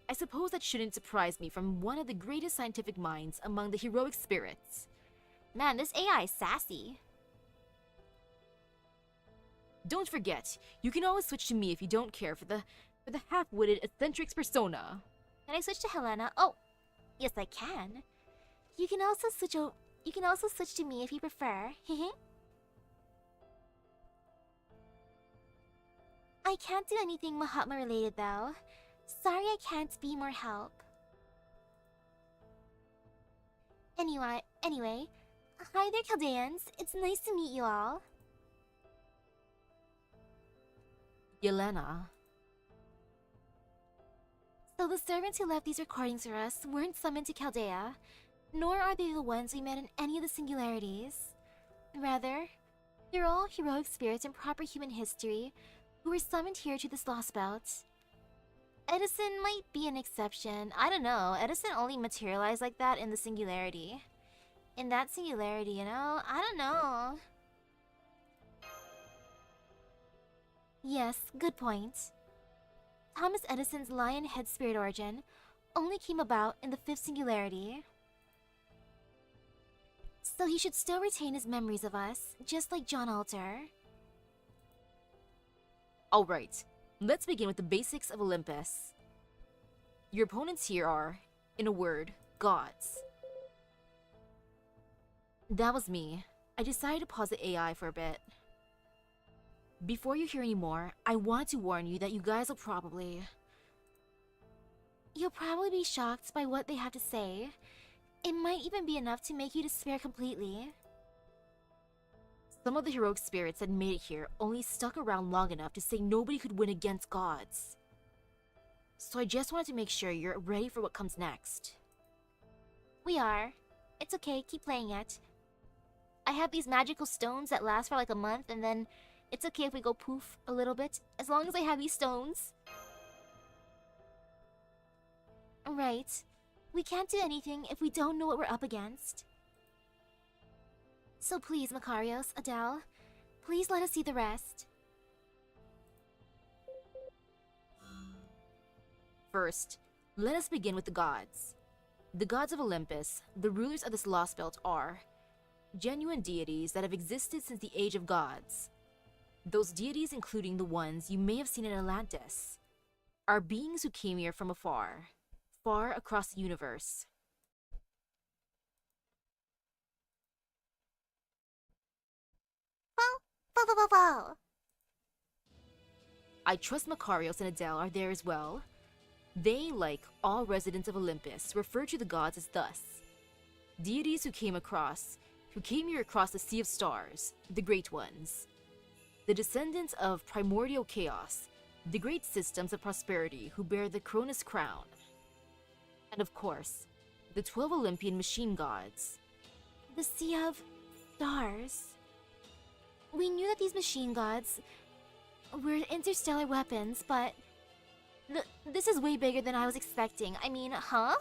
I suppose that shouldn't surprise me from one of the greatest scientific minds among the heroic spirits. Man, this AI is sassy. Don't forget, you can always switch to me if you don't care for the half-witted eccentric's persona. Can I switch to Helena? Oh, yes, I can. You can also switch. You can also switch to me if you prefer. I can't do anything Mahatma related though. Sorry, I can't be more help. Anyway, hi there, Chaldeans. It's nice to meet you all. Yelena. So the servants who left these recordings for us weren't summoned to Chaldea, nor are they the ones we met in any of the singularities. Rather, they're all heroic spirits in proper human history who were summoned here to this lost belt. Edison might be an exception. I don't know. Edison only materialized like that in the singularity. In that singularity, you know? I don't know. Yes, good point. Thomas Edison's lion head spirit origin only came about in the fifth singularity. So he should still retain his memories of us, just like John Alter. Alright, let's begin with the basics of Olympus. Your opponents here are, in a word, gods. That was me. I decided to pause the AI for a bit. Before you hear any more, I want to warn you that you guys will probably... You'll probably be shocked by what they have to say. It might even be enough to make you despair completely. Some of the heroic spirits that made it here only stuck around long enough to say nobody could win against gods. So I just wanted to make sure you're ready for what comes next. We are. It's okay, keep playing it. I have these magical stones that last for like a month, and then it's okay if we go poof a little bit, as long as I have these stones. Right. We can't do anything if we don't know what we're up against. So please, Makarios, Adele, please let us see the rest. First, let us begin with the gods. The gods of Olympus, the rulers of this lost belt, are genuine deities that have existed since the age of gods. Those deities, including the ones you may have seen in Atlantis, are beings who came here from afar, far across the universe. Wow. I trust Makarios and Adele are there as well. They, like all residents of Olympus, refer to the gods as thus: deities who came here across the sea of stars, the Great Ones. The descendants of primordial chaos, the great systems of prosperity who bear the Cronus crown. And of course, the 12 Olympian machine gods. The Sea of Stars. We knew that these machine gods were interstellar weapons, but this is way bigger than I was expecting. I mean, huh?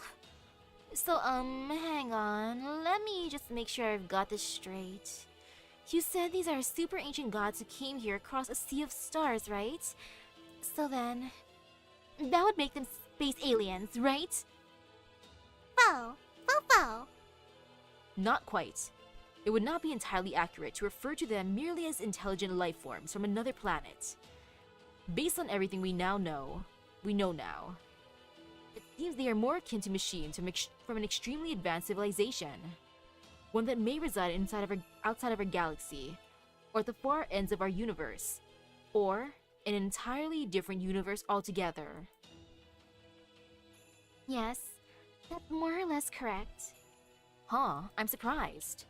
So, hang on. Let me just make sure I've got this straight. You said these are super ancient gods who came here across a sea of stars, right? So then, that would make them space aliens, right? Wow. Not quite. It would not be entirely accurate to refer to them merely as intelligent life forms from another planet. Based on everything we know now, it seems they are more akin to machines from an extremely advanced civilization. One that may reside outside of our galaxy, or at the far ends of our universe, or in an entirely different universe altogether. Yes, that's more or less correct. Huh, I'm surprised.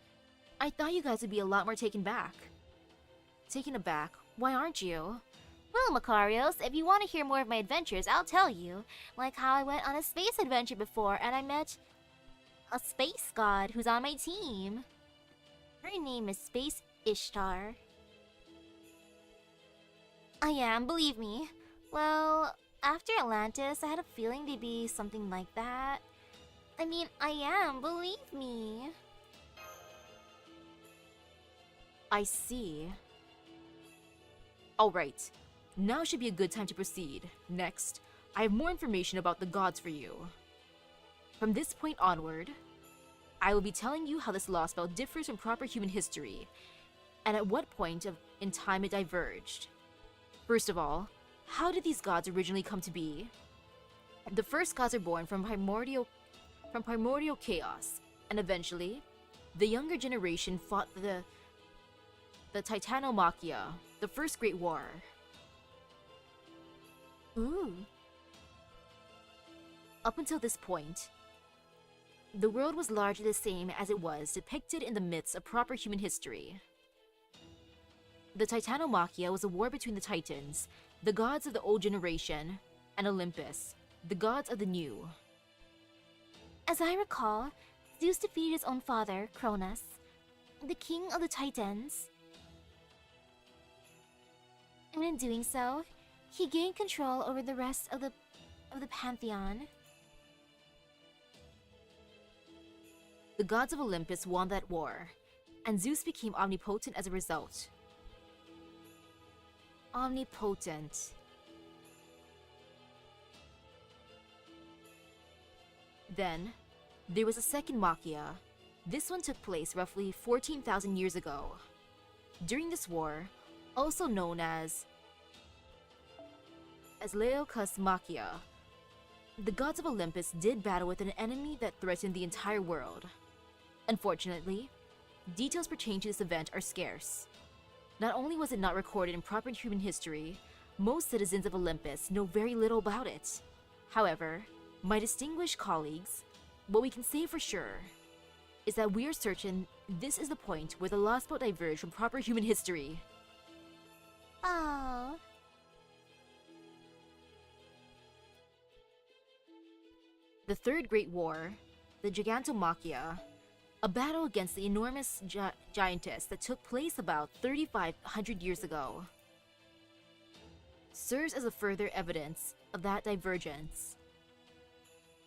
I thought you guys would be a lot more taken aback. Taken aback? Why aren't you? Well, Makarios, if you want to hear more of my adventures, I'll tell you. Like how I went on a space adventure before and I met a space god who's on my team. Her name is Space Ishtar. I am, believe me. Well, after Atlantis, I had a feeling they'd be something like that. I mean, I am, believe me. I see. Alright, now should be a good time to proceed. Next, I have more information about the gods for you. From this point onward, I will be telling you how this lost belt differs from proper human history, and at what point in time it diverged. First of all, how did these gods originally come to be? The first gods are born from primordial chaos, and eventually, the younger generation fought the Titanomachia, the first great war. Ooh. Up until this point, the world was largely the same as it was depicted in the myths of proper human history. The Titanomachia was a war between the Titans, the gods of the old generation, and Olympus, the gods of the new. As I recall, Zeus defeated his own father, Cronus, the king of the Titans. And in doing so, he gained control over the rest of the pantheon. The gods of Olympus won that war, and Zeus became omnipotent as a result. Omnipotent. Then, there was a second Machia. This one took place roughly 14,000 years ago. During this war, also known as Laocoon's Machia, the gods of Olympus did battle with an enemy that threatened the entire world. Unfortunately, details pertaining to this event are scarce. Not only was it not recorded in proper human history, most citizens of Olympus know very little about it. However, my distinguished colleagues, what we can say for sure is that we are certain this is the point where the Lost Boat diverged from proper human history. Oh. The Third Great War, the Gigantomachia, a battle against the enormous giantess that took place about 3,500 years ago, serves as a further evidence of that divergence.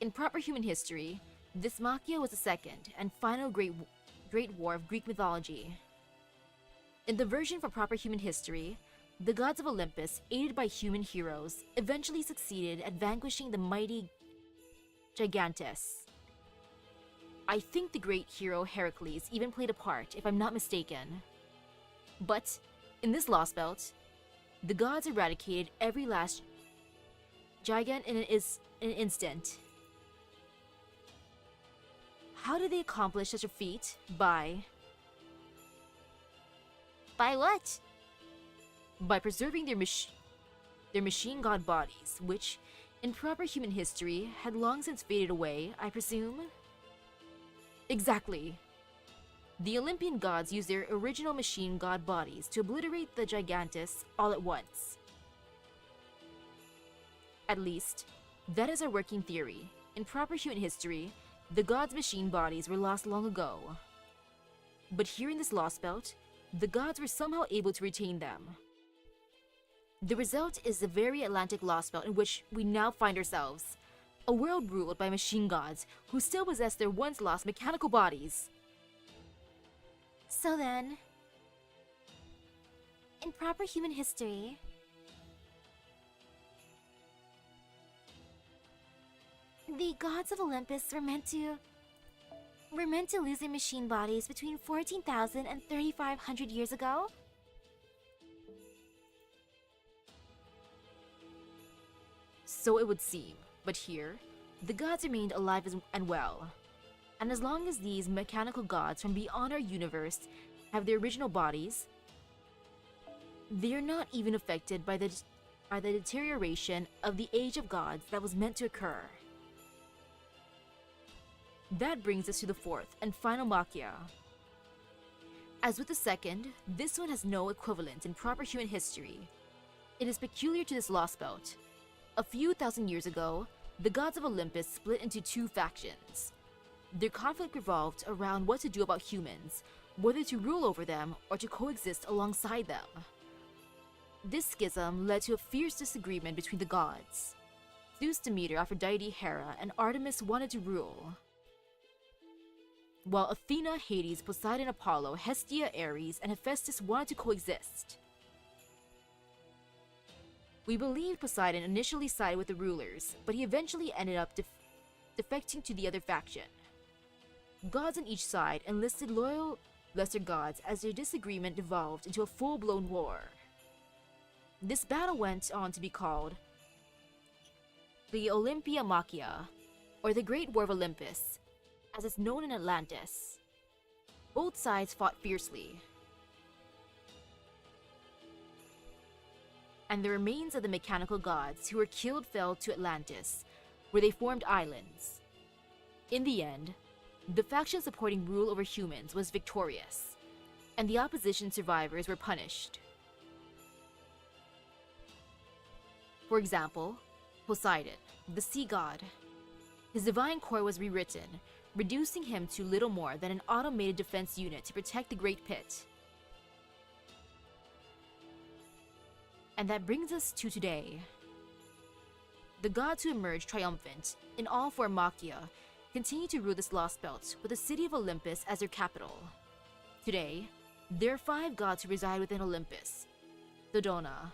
In proper human history, this Machia was the second and final great war of Greek mythology. In the version from proper human history, the gods of Olympus, aided by human heroes, eventually succeeded at vanquishing the mighty Gigantes. I think the great hero Heracles even played a part, if I'm not mistaken. But, in this Lost Belt, the gods eradicated every last gigant in an instant. How did they accomplish such a feat? By what? By preserving their machine god bodies, which, in proper human history, had long since faded away, I presume? Exactly. The Olympian gods used their original machine god bodies to obliterate the Gigantes all at once. At least, that is our working theory. In proper human history, the gods' machine bodies were lost long ago. But here in this Lost Belt, the gods were somehow able to retain them. The result is the very Atlantic Lost Belt in which we now find ourselves. A world ruled by machine gods who still possess their once lost mechanical bodies. So then, in proper human history, the gods of Olympus were meant to lose their machine bodies between 14,000 and 3,500 years ago? So it would seem, but here, the gods remained alive and well. And as long as these mechanical gods from beyond our universe have their original bodies, they are not even affected by the deterioration of the age of gods that was meant to occur. That brings us to the fourth and final Machia. As with the second, this one has no equivalent in proper human history. It is peculiar to this Lost Belt. A few thousand years ago, the gods of Olympus split into two factions. Their conflict revolved around what to do about humans, whether to rule over them or to coexist alongside them. This schism led to a fierce disagreement between the gods. Zeus, Demeter, Aphrodite, Hera, and Artemis wanted to rule, while Athena, Hades, Poseidon, Apollo, Hestia, Ares, and Hephaestus wanted to coexist. We believe Poseidon initially sided with the rulers, but he eventually ended up defecting to the other faction. Gods on each side enlisted loyal lesser gods as their disagreement devolved into a full-blown war. This battle went on to be called the Olympia Machia, or the Great War of Olympus, as it's known in Atlantis. Both sides fought fiercely, and the remains of the mechanical gods who were killed fell to Atlantis, where they formed islands. In the end, the faction supporting rule over humans was victorious, and the opposition survivors were punished. For example, Poseidon, the sea god. His divine core was rewritten, reducing him to little more than an automated defense unit to protect the Great Pit. And that brings us to today. The gods who emerged triumphant in all four Machia continue to rule this lost belt, with the city of Olympus as their capital. Today, there are 5 gods who reside within Olympus. Dodona,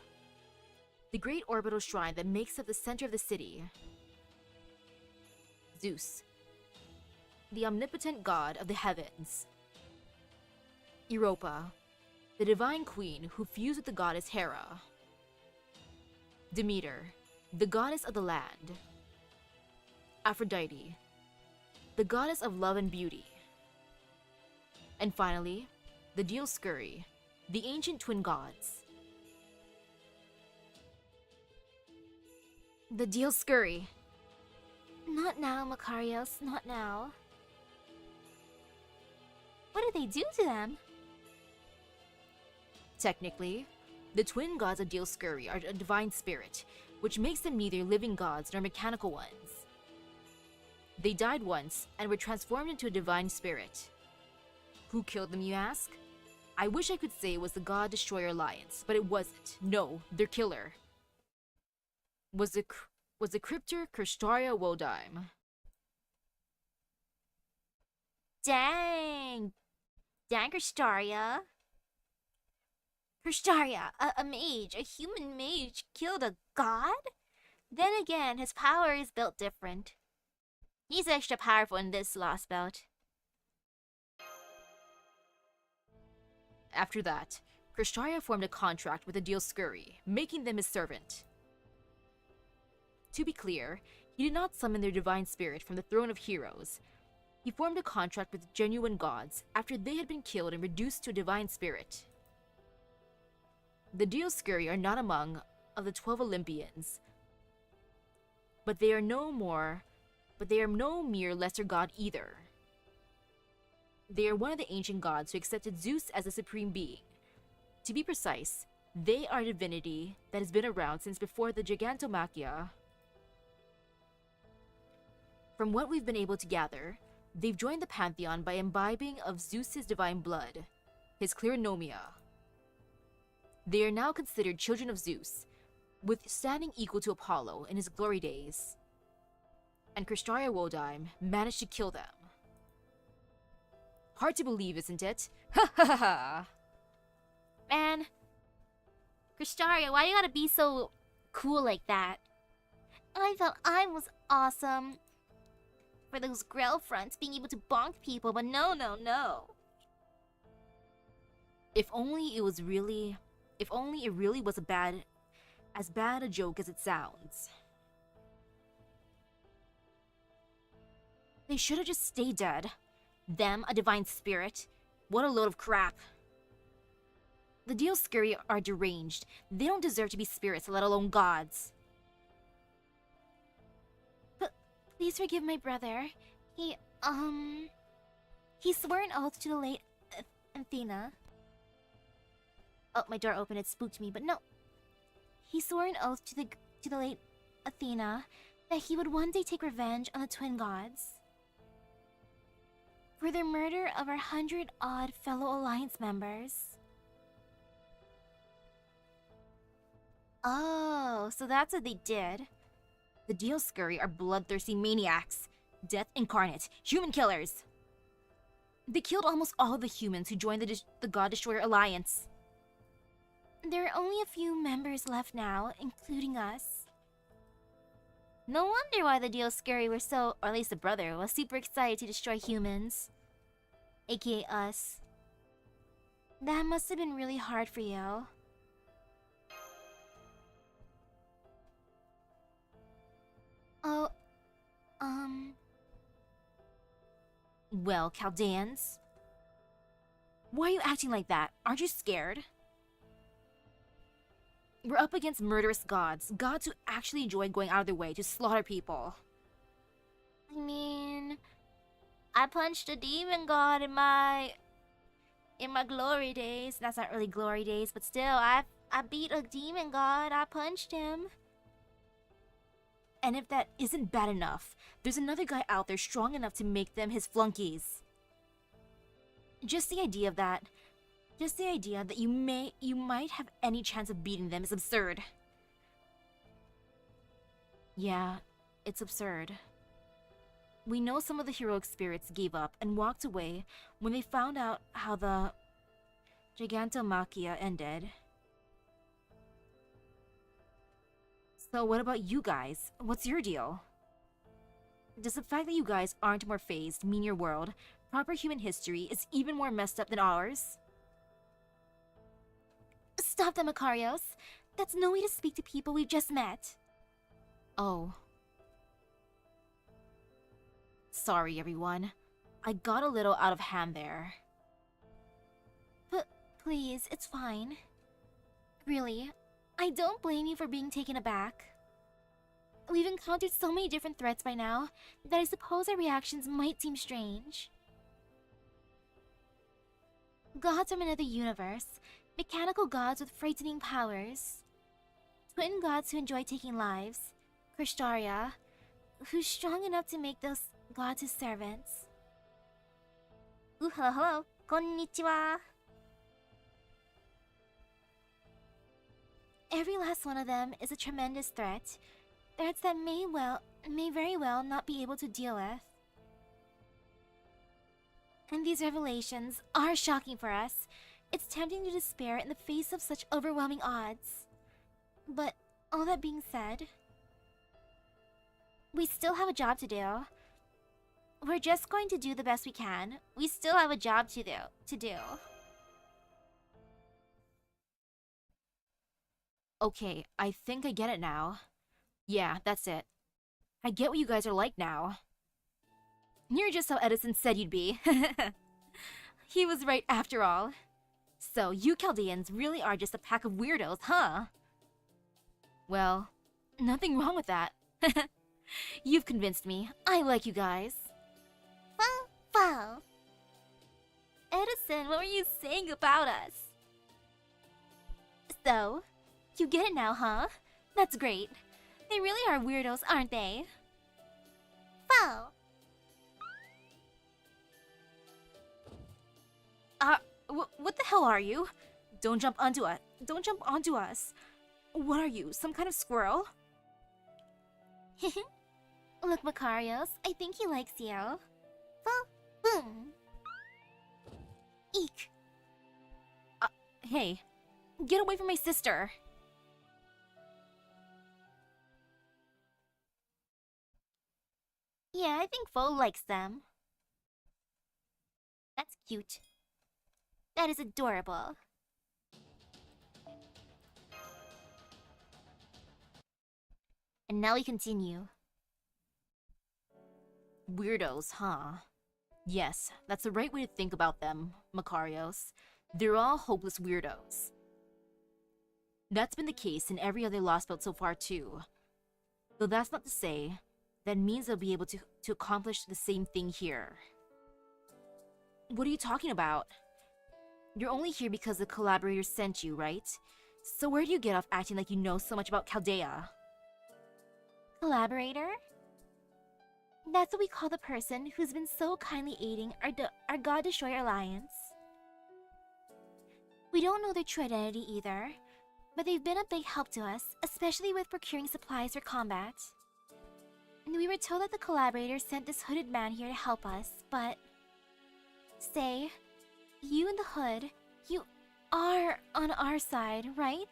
the great orbital shrine that makes up the center of the city. Zeus, the omnipotent god of the heavens. Europa, the divine queen who fused with the goddess Hera. Demeter, the goddess of the land. Aphrodite, the goddess of love and beauty. And finally, the Dioscuri, the ancient twin gods. The Dioscuri. Not now, Makarios, not now. What did they do to them? Technically, the twin gods of Dioscuri are a divine spirit, which makes them neither living gods nor mechanical ones. They died once and were transformed into a divine spirit. Who killed them, you ask? I wish I could say it was the God Destroyer Alliance, but it wasn't. No, their killer was the Cryptor Cristaria Wodime. Dang! Dang, Cristaria. Cristaria, a mage, a human mage, killed a god? Then again, his power is built different. He's extra powerful in this lost belt. After that, Cristaria formed a contract with the Dioscuri, making them his servant. To be clear, he did not summon their divine spirit from the throne of heroes. He formed a contract with genuine gods after they had been killed and reduced to a divine spirit. The Dioscuri are not among of the 12 Olympians, but they are no mere lesser god either. They are one of the ancient gods who accepted Zeus as a supreme being. To be precise, they are a divinity that has been around since before the Gigantomachia. From what we've been able to gather, they've joined the pantheon by imbibing of Zeus's divine blood, his Kleronomia. They are now considered children of Zeus, with standing equal to Apollo in his glory days. And Cristaria Wodime managed to kill them. Hard to believe, isn't it? Ha ha ha ha! Man, Cristaria, why you gotta be so cool like that? I thought I was awesome for those grill fronts being able to bonk people, but no, no, no. If only it really was as bad a joke as it sounds. They should have just stayed dead. Them, a divine spirit. What a load of crap. The Dioscuri are deranged. They don't deserve to be spirits, let alone gods. Please forgive my brother. He swore an oath to the late Athena. Oh, my door opened, it spooked me, but no. He swore an oath to the late Athena that he would one day take revenge on the twin gods for their murder of our 100-odd fellow Alliance members. Oh, so that's what they did. The Dioscuri are bloodthirsty maniacs. Death incarnate. Human killers. They killed almost all the humans who joined the God Destroyer Alliance. There are only a few members left now, including us. No wonder why the Dioscuri were so, or at least the brother, was super excited to destroy humans. AKA us. That must have been really hard for you. Oh, Well, Chaldeans, why are you acting like that? Aren't you scared? We're up against murderous gods, gods who actually enjoy going out of their way to slaughter people. I mean, I punched a demon god in my glory days. That's not really glory days, but still, I beat a demon god. I punched him. And if that isn't bad enough, there's another guy out there strong enough to make them his flunkies. Just the idea that you might have any chance of beating them is absurd. Yeah, it's absurd. We know some of the heroic spirits gave up and walked away when they found out how the Gigantomachia ended. So what about you guys? What's your deal? Does the fact that you guys aren't more phased mean your world, proper human history, is even more messed up than ours? Stop them, Macarios. That's no way to speak to people we've just met. Oh. Sorry, everyone. I got a little out of hand there. But please, it's fine. Really, I don't blame you for being taken aback. We've encountered so many different threats by now that I suppose our reactions might seem strange. Gods from another universe, mechanical gods with frightening powers, twin gods who enjoy taking lives, Krishtaria, who's strong enough to make those gods his servants. Ooh, hello, hello, konnichiwa. Every last one of them is a tremendous threat. Threats that may very well not be able to deal with. And these revelations are shocking for us. It's tempting to despair in the face of such overwhelming odds. But all that being said, we still have a job to do. We're just going to do the best we can. We still have a job to do. Okay, I think I get it now. Yeah, that's it. I get what you guys are like now. You're just how Edison said you'd be. He was right after all. So, you Chaldeans really are just a pack of weirdos, huh? Well, nothing wrong with that. You've convinced me. I like you guys. Wow. Edison, what were you saying about us? So, you get it now, huh? That's great. They really are weirdos, aren't they? Wow. What the hell are you? Don't jump onto us. Don't jump onto us. What are you, some kind of squirrel? Look, Macarios, I think he likes you. Boom. Eek. Hey, get away from my sister. Yeah, I think Fo likes them. That's cute. That is adorable. And now we continue. Weirdos, huh? Yes, that's the right way to think about them, Macarios. They're all hopeless weirdos. That's been the case in every other Lost Belt so far too. Though that's not to say, that means they'll be able to accomplish the same thing here. What are you talking about? You're only here because the collaborators sent you, right? So where do you get off acting like you know so much about Chaldea? Collaborator? That's what we call the person who's been so kindly aiding our God Destroyer alliance. We don't know their true identity either, but they've been a big help to us, especially with procuring supplies for combat. And we were told that the collaborators sent this hooded man here to help us, but... Say, you in the hood, you are on our side, right?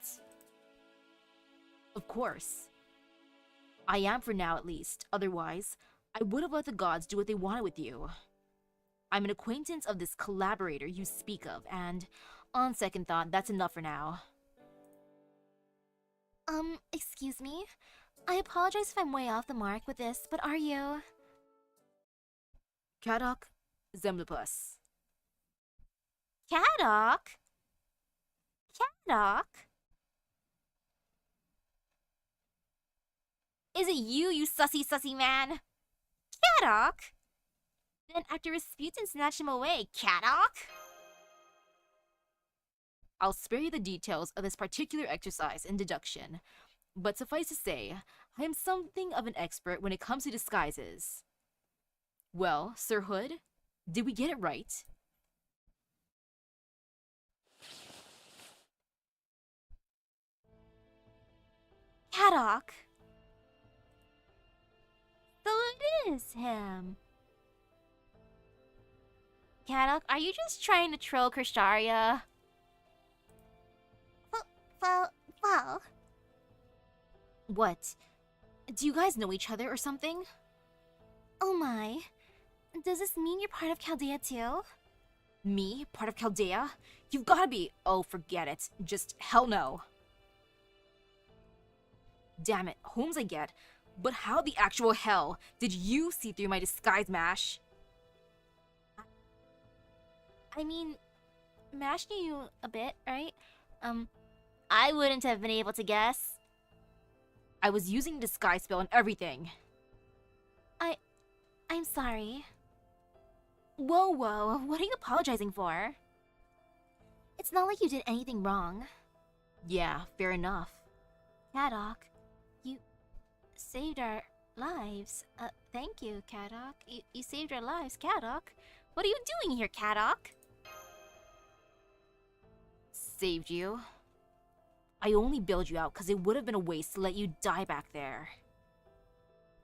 Of course. I am for now at least, otherwise, I would have let the gods do what they wanted with you. I'm an acquaintance of this collaborator you speak of, and on second thought, that's enough for now. Excuse me? I apologize if I'm way off the mark with this, but are you? Kadok Zemlipus. Kadok? Kadok? Is it you sussy man? Kadok? Then after Rasputin snatched him away, Kadok? I'll spare you the details of this particular exercise in deduction, but suffice to say, I am something of an expert when it comes to disguises. Well, Sir Hood, did we get it right? Kadok? So it is him. Kadok, are you just trying to troll Krisharia? Well. What? Do you guys know each other or something? Oh my. Does this mean you're part of Chaldea too? Me? Part of Chaldea? You've gotta be. Oh, forget it. Just hell no. Damn it, Holmes I get. But how the actual hell did you see through my disguise, Mash? I mean, Mash knew you a bit, right? I wouldn't have been able to guess. I was using disguise spell and everything. I'm sorry. Whoa, what are you apologizing for? It's not like you did anything wrong. Yeah, fair enough. Kadok, you saved our lives. Thank you, Kadok. You saved our lives, Kadok. What are you doing here, Kadok? Saved you? I only bailed you out because it would have been a waste to let you die back there.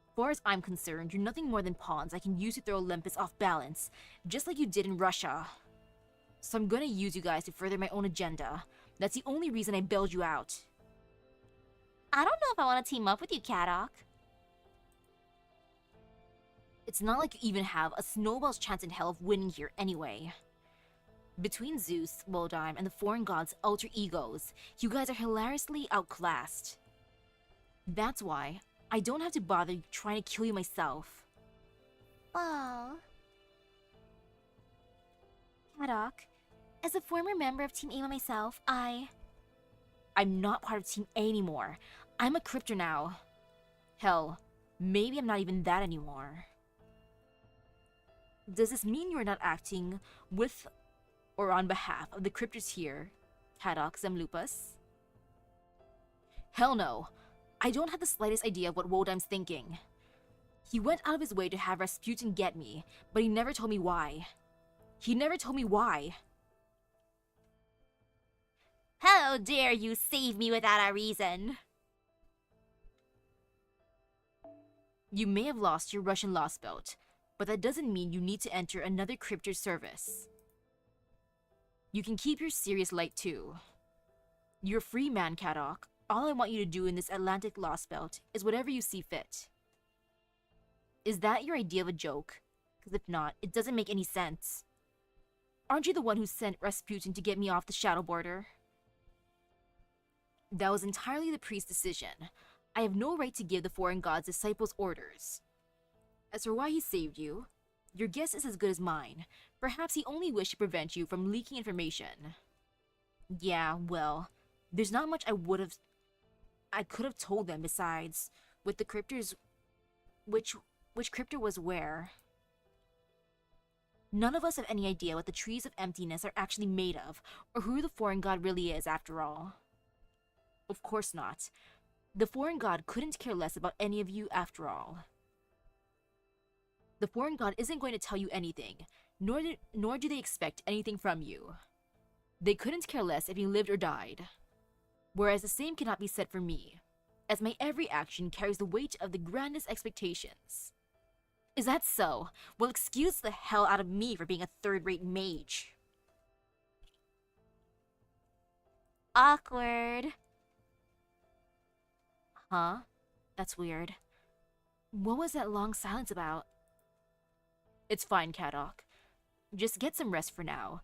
As far as I'm concerned, you're nothing more than pawns I can use to throw Olympus off balance, just like you did in Russia. So I'm gonna use you guys to further my own agenda. That's the only reason I bailed you out. I don't know if I want to team up with you, Kadok. It's not like you even have a snowball's chance in hell of winning here anyway. Between Zeus, Woldheim, and the foreign gods' alter egos, you guys are hilariously outclassed. That's why I don't have to bother trying to kill you myself. Wow. Kadok, as a former member of Team Ava myself, I'm not part of Team A anymore. I'm a cryptor now. Hell, maybe I'm not even that anymore. Does this mean you are not acting with or on behalf of the cryptors here, Kadok Zemlupus? Hell no. I don't have the slightest idea of what Woldheim's thinking. He went out of his way to have Rasputin get me, but he never told me why. How dare you save me without a reason? You may have lost your Russian lost belt, but that doesn't mean you need to enter another cryptor's service. You can keep your serious light too. You're a free man, Kadok. All I want you to do in this Atlantic lost belt is whatever you see fit. Is that your idea of a joke? Because if not, it doesn't make any sense. Aren't you the one who sent Rasputin to get me off the shadow border? That was entirely the priest's decision. I have no right to give the foreign god's disciples orders. As for why he saved you, your guess is as good as mine. Perhaps he only wished to prevent you from leaking information. Yeah, well, there's not much I could have told them besides, with the cryptors, which cryptor was where. None of us have any idea what the trees of emptiness are actually made of, or who the foreign god really is after all. Of course not. The foreign god couldn't care less about any of you after all. The foreign god isn't going to tell you anything, nor do they expect anything from you. They couldn't care less if you lived or died. Whereas the same cannot be said for me, as my every action carries the weight of the grandest expectations. Is that so? Well, excuse the hell out of me for being a third-rate mage. Awkward. Huh? That's weird. What was that long silence about? It's fine, Kadok. Just get some rest for now.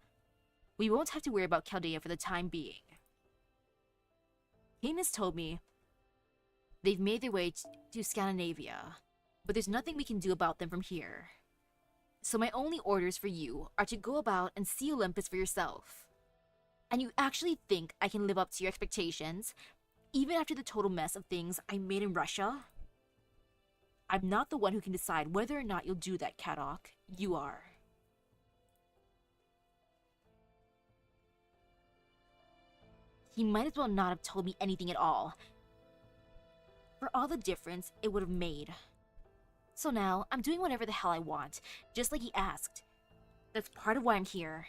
We won't have to worry about Chaldea for the time being. Canis told me They've made their way to Scandinavia, but there's nothing we can do about them from here. So my only orders for you are to go about and see Olympus for yourself. And you actually think I can live up to your expectations, even after the total mess of things I made in Russia? I'm not the one who can decide whether or not you'll do that, Kadok. You are. He might as well not have told me anything at all, for all the difference it would have made. So now, I'm doing whatever the hell I want, just like he asked. That's part of why I'm here.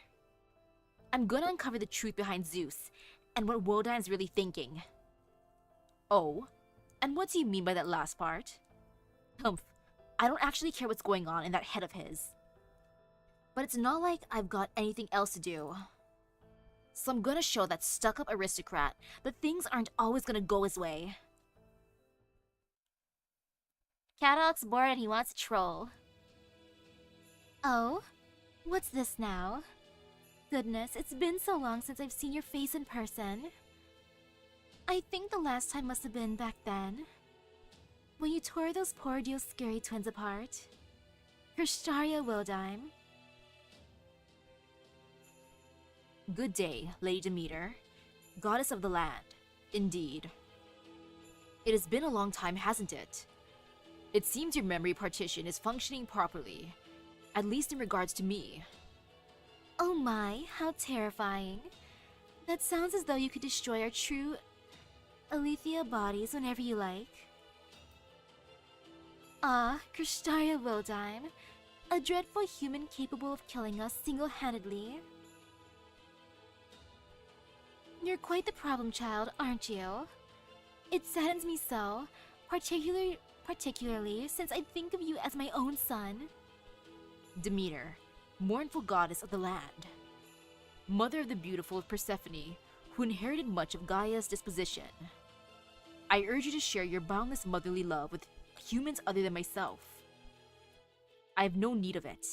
I'm gonna uncover the truth behind Zeus, and what Wodan's really thinking. Oh? And what do you mean by that last part? Humph, I don't actually care what's going on in that head of his. But it's not like I've got anything else to do. So I'm gonna show that stuck-up aristocrat that things aren't always gonna go his way. Kadok's bored and he wants to troll. Oh? What's this now? Goodness, it's been so long since I've seen your face in person. I think the last time must have been back then, when you tore those poor Dioscuri twins apart. Krishtaria Wildime. Good day, Lady Demeter, goddess of the land. Indeed. It has been a long time, hasn't it? It seems your memory partition is functioning properly, at least in regards to me. Oh my, how terrifying. That sounds as though you could destroy our true Alethea bodies whenever you like. Ah, Krishtaria Wildime, a dreadful human capable of killing us single-handedly. You're quite the problem child, aren't you? It saddens me so, particularly since I think of you as my own son. Demeter, mournful goddess of the land. Mother of the beautiful Persephone, who inherited much of Gaia's disposition. I urge you to share your boundless motherly love with humans other than myself. I have no need of it.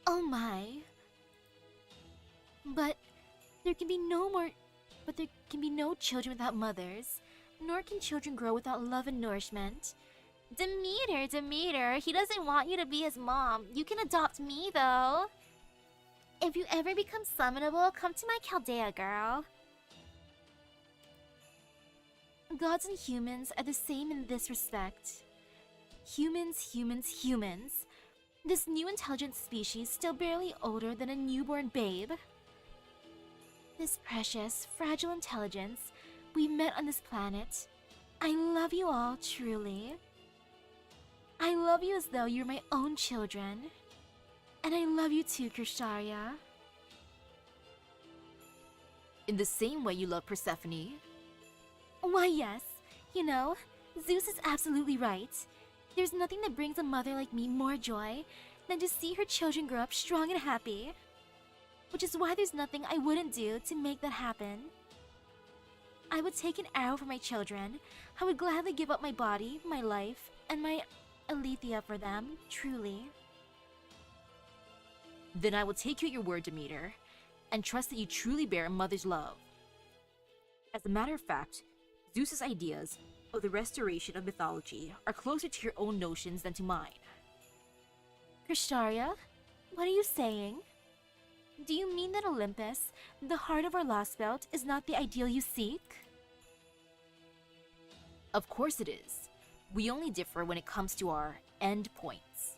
Oh my. But there can be no children without mothers, nor can children grow without love and nourishment. Demeter, he doesn't want you to be his mom. You can adopt me, though. If you ever become summonable, come to my Chaldea, girl. Gods and humans are the same in this respect. Humans. This new intelligent species still barely older than a newborn babe. This precious, fragile intelligence we met on this planet. I love you all, truly. I love you as though you're my own children. And I love you too, Krishtaria. In the same way you love Persephone? Why, yes. You know, Zeus is absolutely right. There's nothing that brings a mother like me more joy than to see her children grow up strong and happy. Which is why there's nothing I wouldn't do to make that happen. I would take an arrow for my children. I would gladly give up my body, my life, and my Alethea for them, truly. Then I will take you at your word, Demeter, and trust that you truly bear a mother's love. As a matter of fact, Zeus's ideas of the restoration of mythology are closer to your own notions than to mine. Krishtaria, what are you saying? Do you mean that Olympus, the heart of our lost belt, is not the ideal you seek? Of course it is. We only differ when it comes to our end points.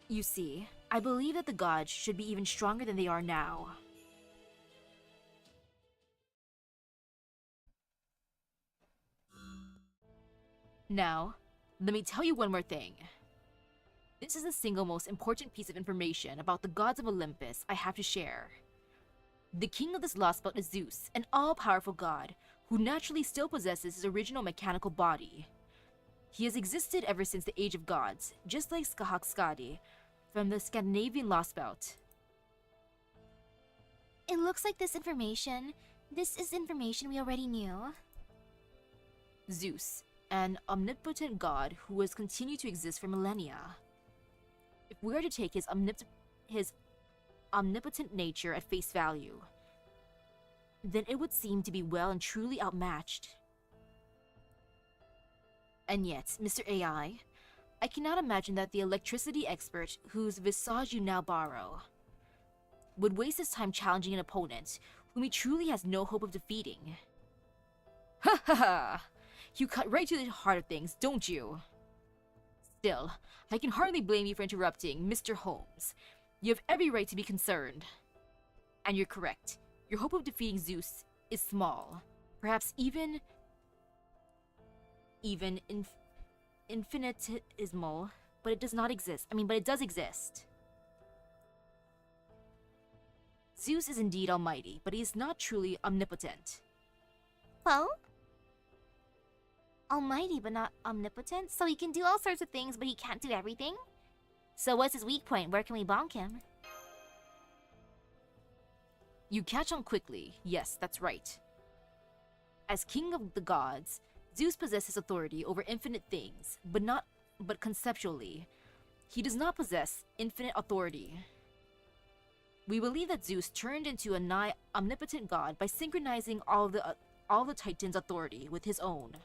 You see, I believe that the gods should be even stronger than they are now. Now, let me tell you one more thing. This is the single most important piece of information about the gods of Olympus I have to share. The king of this lost belt is Zeus, an all-powerful god, who naturally still possesses his original mechanical body. He has existed ever since the Age of Gods, just like Skahak from the Scandinavian lost belt. It looks like this is information we already knew. Zeus, an omnipotent god who has continued to exist for millennia. If we are to take his omnipotent nature at face value, then it would seem to be well and truly outmatched. And yet, Mr. I cannot imagine that the electricity expert whose visage you now borrow would waste his time challenging an opponent whom he truly has no hope of defeating. Ha ha ha! You cut right to the heart of things, don't you? Still, I can hardly blame you for interrupting, Mr. Holmes. You have every right to be concerned. And you're correct. Your hope of defeating Zeus is small. Perhaps even infinitesimal, but it does not exist. But it does exist. Zeus is indeed almighty, but he is not truly omnipotent. Well? Almighty but not omnipotent? So he can do all sorts of things, but he can't do everything? So what's his weak point? Where can we bonk him? You catch on quickly. Yes, that's right. As king of the gods, Zeus possesses authority over infinite things, but conceptually, he does not possess infinite authority. We believe that Zeus turned into a nigh omnipotent god by synchronizing all the Titans' authority with his own,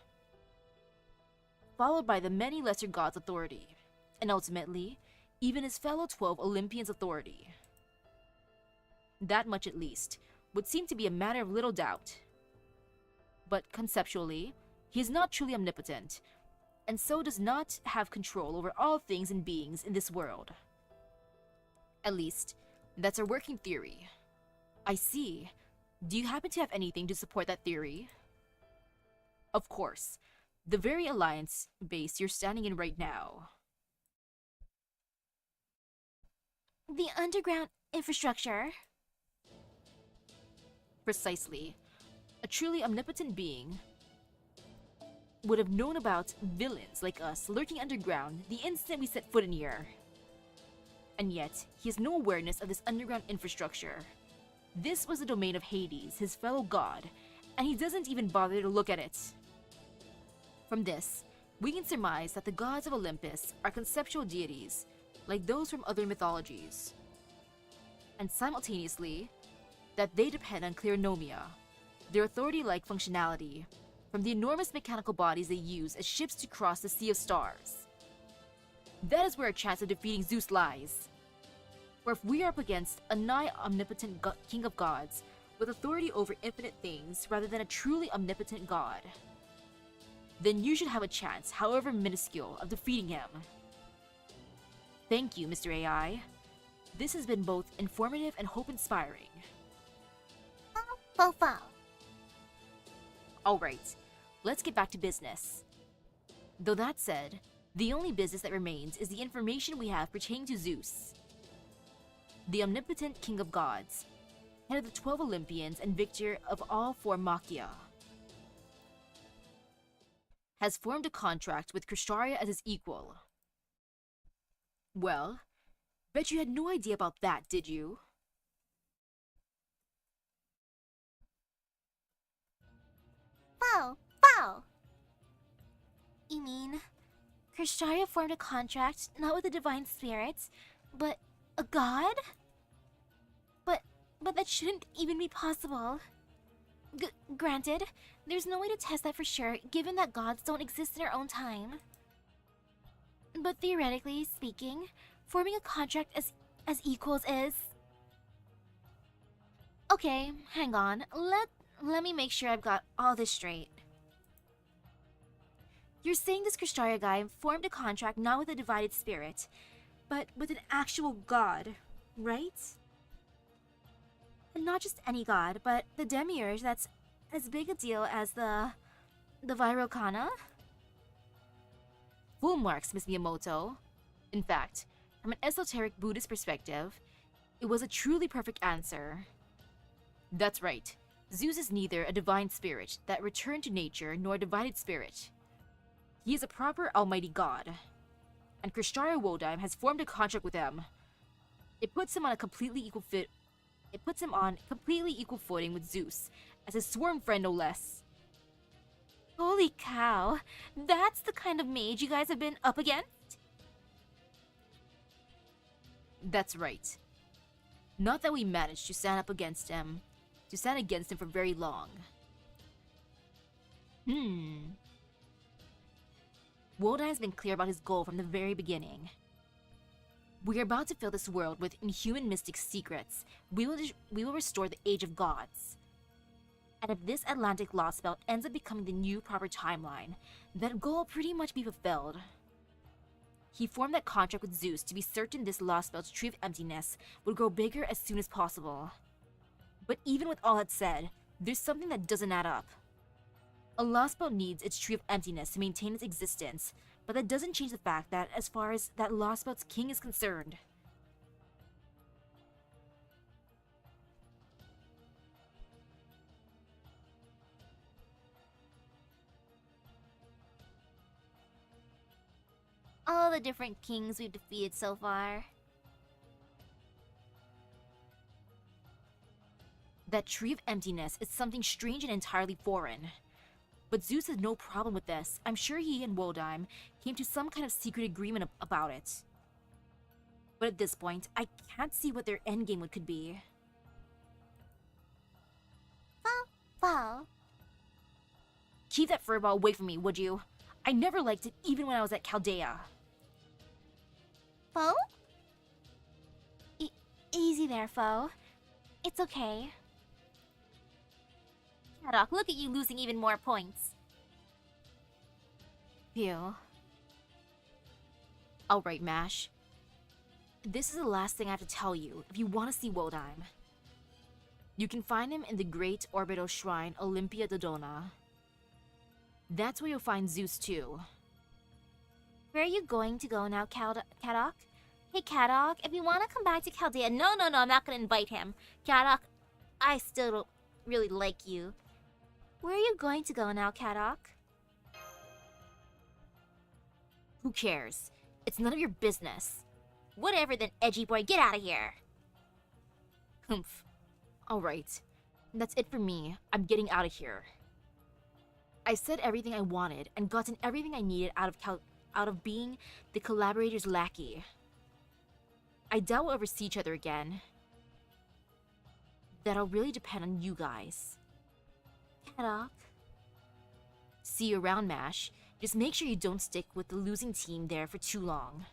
followed by the many lesser gods' authority, and ultimately, even his fellow 12 Olympians' authority. That much at least would seem to be a matter of little doubt. But conceptually, he is not truly omnipotent, and so does not have control over all things and beings in this world. At least, that's our working theory. I see. Do you happen to have anything to support that theory? Of course. The very alliance base you're standing in right now. The underground infrastructure. Precisely. A truly omnipotent being would have known about villains like us lurking underground the instant we set foot in here. And yet, he has no awareness of this underground infrastructure. This was the domain of Hades, his fellow god, and he doesn't even bother to look at it. From this, we can surmise that the gods of Olympus are conceptual deities, like those from other mythologies. And simultaneously, that they depend on kleronomia, their authority-like functionality, from the enormous mechanical bodies they use as ships to cross the Sea of Stars. That is where our chance of defeating Zeus lies. For if we are up against a nigh omnipotent king of gods with authority over infinite things rather than a truly omnipotent god, then you should have a chance, however minuscule, of defeating him. Thank you, Mr. This has been both informative and hope-inspiring. Fofo. Alright, let's get back to business. Though that said, the only business that remains is the information we have pertaining to Zeus, the omnipotent king of gods, head of the 12 Olympians and victor of all 4 Machia, has formed a contract with Kristaria as his equal. Well, bet you had no idea about that, did you? Fow. You mean, Kristaria formed a contract not with the divine spirits, but a god? But that shouldn't even be possible. Granted, there's no way to test that for sure, given that gods don't exist in our own time. But theoretically speaking, forming a contract as equals is... Okay, hang on. Let me make sure I've got all this straight. You're saying this Kristaria guy formed a contract not with a divided spirit, but with an actual god, right? And not just any god, but the demiurge that's as big a deal as the Vairocana? Full marks, Miss Miyamoto. In fact, from an esoteric Buddhist perspective, it was a truly perfect answer. That's right. Zeus is neither a divine spirit that returned to nature nor a divided spirit. He is a proper almighty god. And Kristaria Wodime has formed a contract with him. It puts him on completely equal footing with Zeus, as his sworn friend no less. Holy cow, that's the kind of mage you guys have been up against? That's right. Not that we managed to stand up against him, to stand against him for very long. Woldheim's been clear about his goal from the very beginning. We are about to fill this world with inhuman mystic secrets. We will restore the Age of Gods. And if this Atlantic Lost Belt ends up becoming the new proper timeline, that goal will pretty much be fulfilled. He formed that contract with Zeus to be certain this Lost Belt's tree of emptiness would grow bigger as soon as possible. But even with all that said, there's something that doesn't add up. A Lost Belt needs its tree of emptiness to maintain its existence, but that doesn't change the fact that as far as that Lost Belt's king is concerned, All the different kings we've defeated so far. that tree of emptiness is something strange and entirely foreign. But Zeus has no problem with this. I'm sure he and Woldheim came to some kind of secret agreement about it. But at this point, I can't see what their endgame could be. Well, Keep that furball away from me, would you? I never liked it even when I was at Chaldea. Foe? Easy there, Foe. It's okay. Haddock, look at you losing even more points. Phew. Alright, Mash. This is the last thing I have to tell you if you want to see Woldheim. You can find him in the Great Orbital Shrine Olympia Dodona. That's where you'll find Zeus too. Where are you going to go now, Kadok? Hey, Kadok, if you want to come back to Chaldea... No, I'm not going to invite him. Kadok, I still don't really like you. Where are you going to go now, Kadok? Who cares? It's none of your business. Whatever then, edgy boy, get out of here. Humph. Alright. That's it for me. I'm getting out of here. I said everything I wanted and gotten everything I needed out of being the collaborator's lackey. I doubt we'll ever see each other again. That'll really depend on you guys. Kadok. See you around, Mash. Just make sure you don't stick with the losing team there for too long.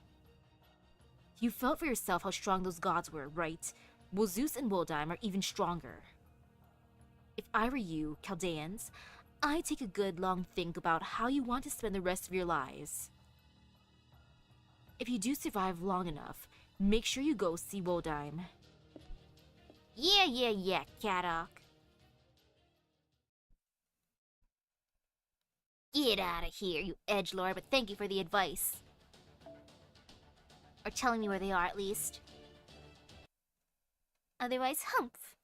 You felt for yourself how strong those gods were, right? Well, Zeus and Woldheim are even stronger. If I were you, Chaldeans, I'd take a good long think about how you want to spend the rest of your lives. If you do survive long enough, make sure you go see Woldheim. Yeah, Kadok. Get out of here, you edgelord, but thank you for the advice. Or telling me where they are, at least. Otherwise, humph.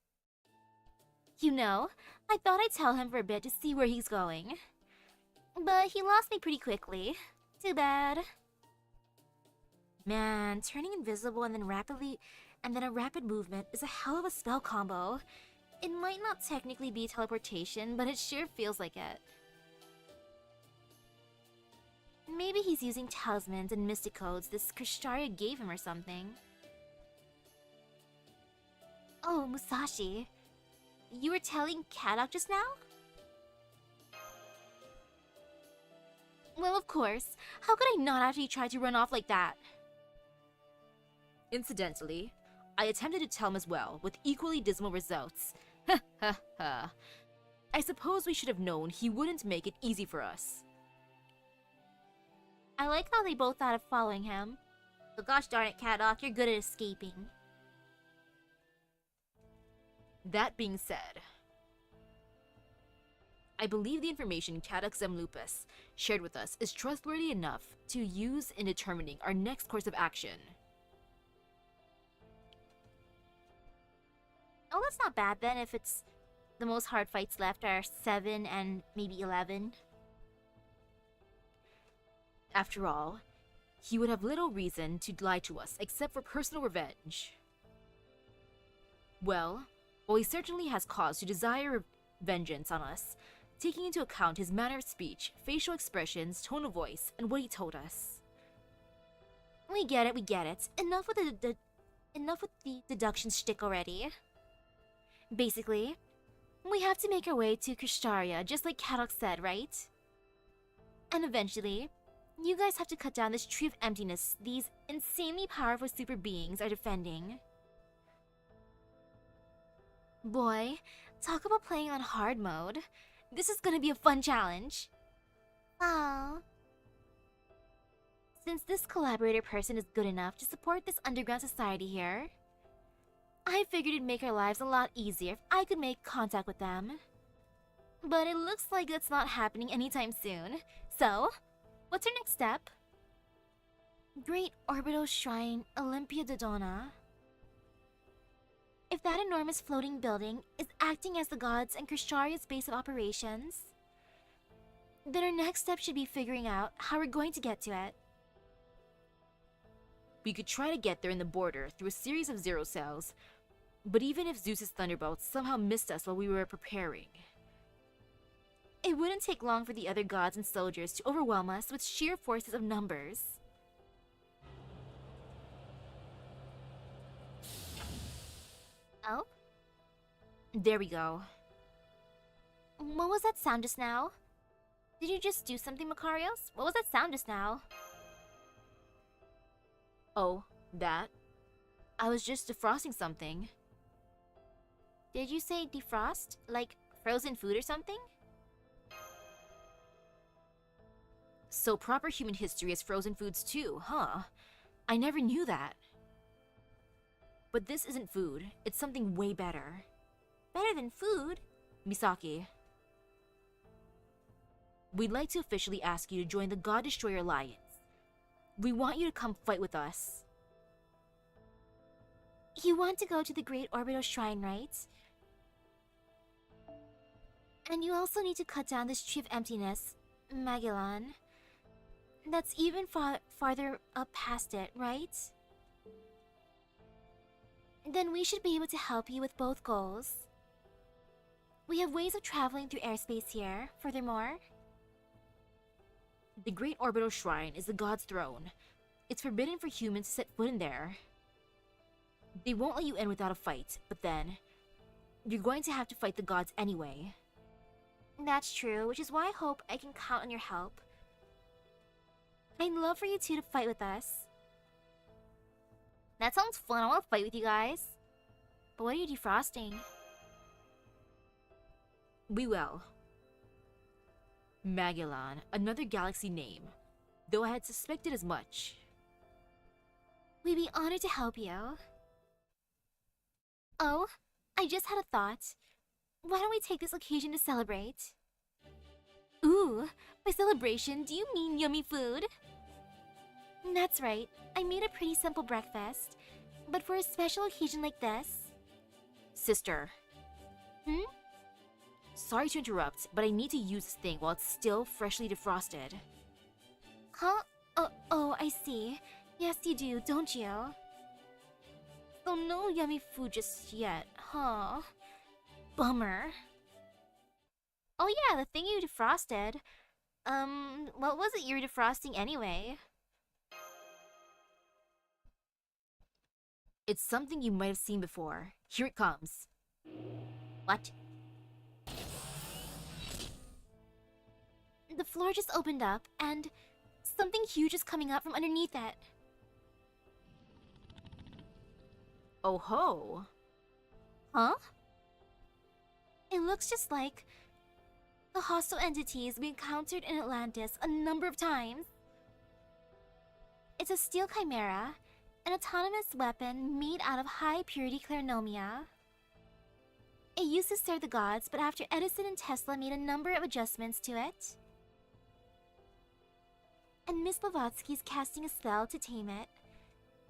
You know, I thought I'd tell him for a bit to see where he's going. But he lost me pretty quickly. Too bad. Man, turning invisible and then a rapid movement is a hell of a spell combo. It might not technically be teleportation, but it sure feels like it. Maybe he's using talismans and mystic codes this Krishtaria gave him or something. Oh, Musashi. You were telling Kadok just now? Well, of course. How could I not after you tried to run off like that? Incidentally, I attempted to tell him as well, with equally dismal results. Ha ha ha. I suppose we should have known he wouldn't make it easy for us. I like how they both thought of following him. But gosh darn it, Kadok, you're good at escaping. That being said, I believe the information Kadok Zemlupus shared with us is trustworthy enough to use in determining our next course of action. Oh, that's not bad then if it's the most hard fights left are 7 and maybe 11. After all, he would have little reason to lie to us except for personal revenge. Well, while he certainly has cause to desire vengeance on us, taking into account his manner of speech, facial expressions, tone of voice, and what he told us. We get it. Enough with the deduction shtick already. Basically, We have to make our way to Krishtaria, just like Kadok said, right? And eventually, you guys have to cut down this tree of emptiness these insanely powerful super beings are defending. Boy, talk about playing on hard mode. This is gonna be a fun challenge. Aww. Since this collaborator person is good enough to support this underground society here, I figured it'd make our lives a lot easier if I could make contact with them. But it looks like that's not happening anytime soon. So, what's our next step? Great Orbital Shrine, Olympia Dodona. If that enormous floating building is acting as the gods and Krisharia's base of operations, then our next step should be figuring out how we're going to get to it. We could try to get there in the border through a series of zero cells, but even if Zeus's thunderbolts somehow missed us while we were preparing, it wouldn't take long for the other gods and soldiers to overwhelm us with sheer forces of numbers. Oh? There we go. What was that sound just now? Did you just do something, Makarios? What was that sound just now? Oh, that? I was just defrosting something. Did you say defrost? Like frozen food or something? So proper human history is frozen foods too, huh? I never knew that. But this isn't food, it's something way better. Better than food? Misaki, we'd like to officially ask you to join the God Destroyer Alliance. We want you to come fight with us. You want to go to the Great Orbital Shrine, right? And you also need to cut down this tree of emptiness, Magellan. That's even farther up past it, right? Then we should be able to help you with both goals. We have ways of traveling through airspace here, furthermore. The Great Orbital Shrine is the God's throne. It's forbidden for humans to set foot in there. They won't let you in without a fight, but then, you're going to have to fight the gods anyway. That's true, which is why I hope I can count on your help. I'd love for you two to fight with us. That sounds fun, I want to fight with you guys. But what are you defrosting? We will. Magellan, another galaxy name, though I had suspected as much. We'd be honored to help you. Oh, I just had a thought. Why don't we take this occasion to celebrate? Ooh, by celebration, do you mean yummy food? That's right, I made a pretty simple breakfast. But for a special occasion like this... Sister. Sorry to interrupt, but I need to use this thing while it's still freshly defrosted. Huh? Oh, I see. Yes, you do, don't you? So no yummy food just yet, huh? Bummer. Oh yeah, the thing you defrosted. What was it you were defrosting anyway? It's something you might have seen before. Here it comes. What? The floor just opened up, and something huge is coming up from underneath it. Oh ho! Huh? It looks just like the hostile entities we encountered in Atlantis a number of times. It's a steel chimera, an autonomous weapon made out of high-purity clarinomia. It used to serve the gods, but after Edison and Tesla made a number of adjustments to it, and Miss Blavatsky's casting a spell to tame it,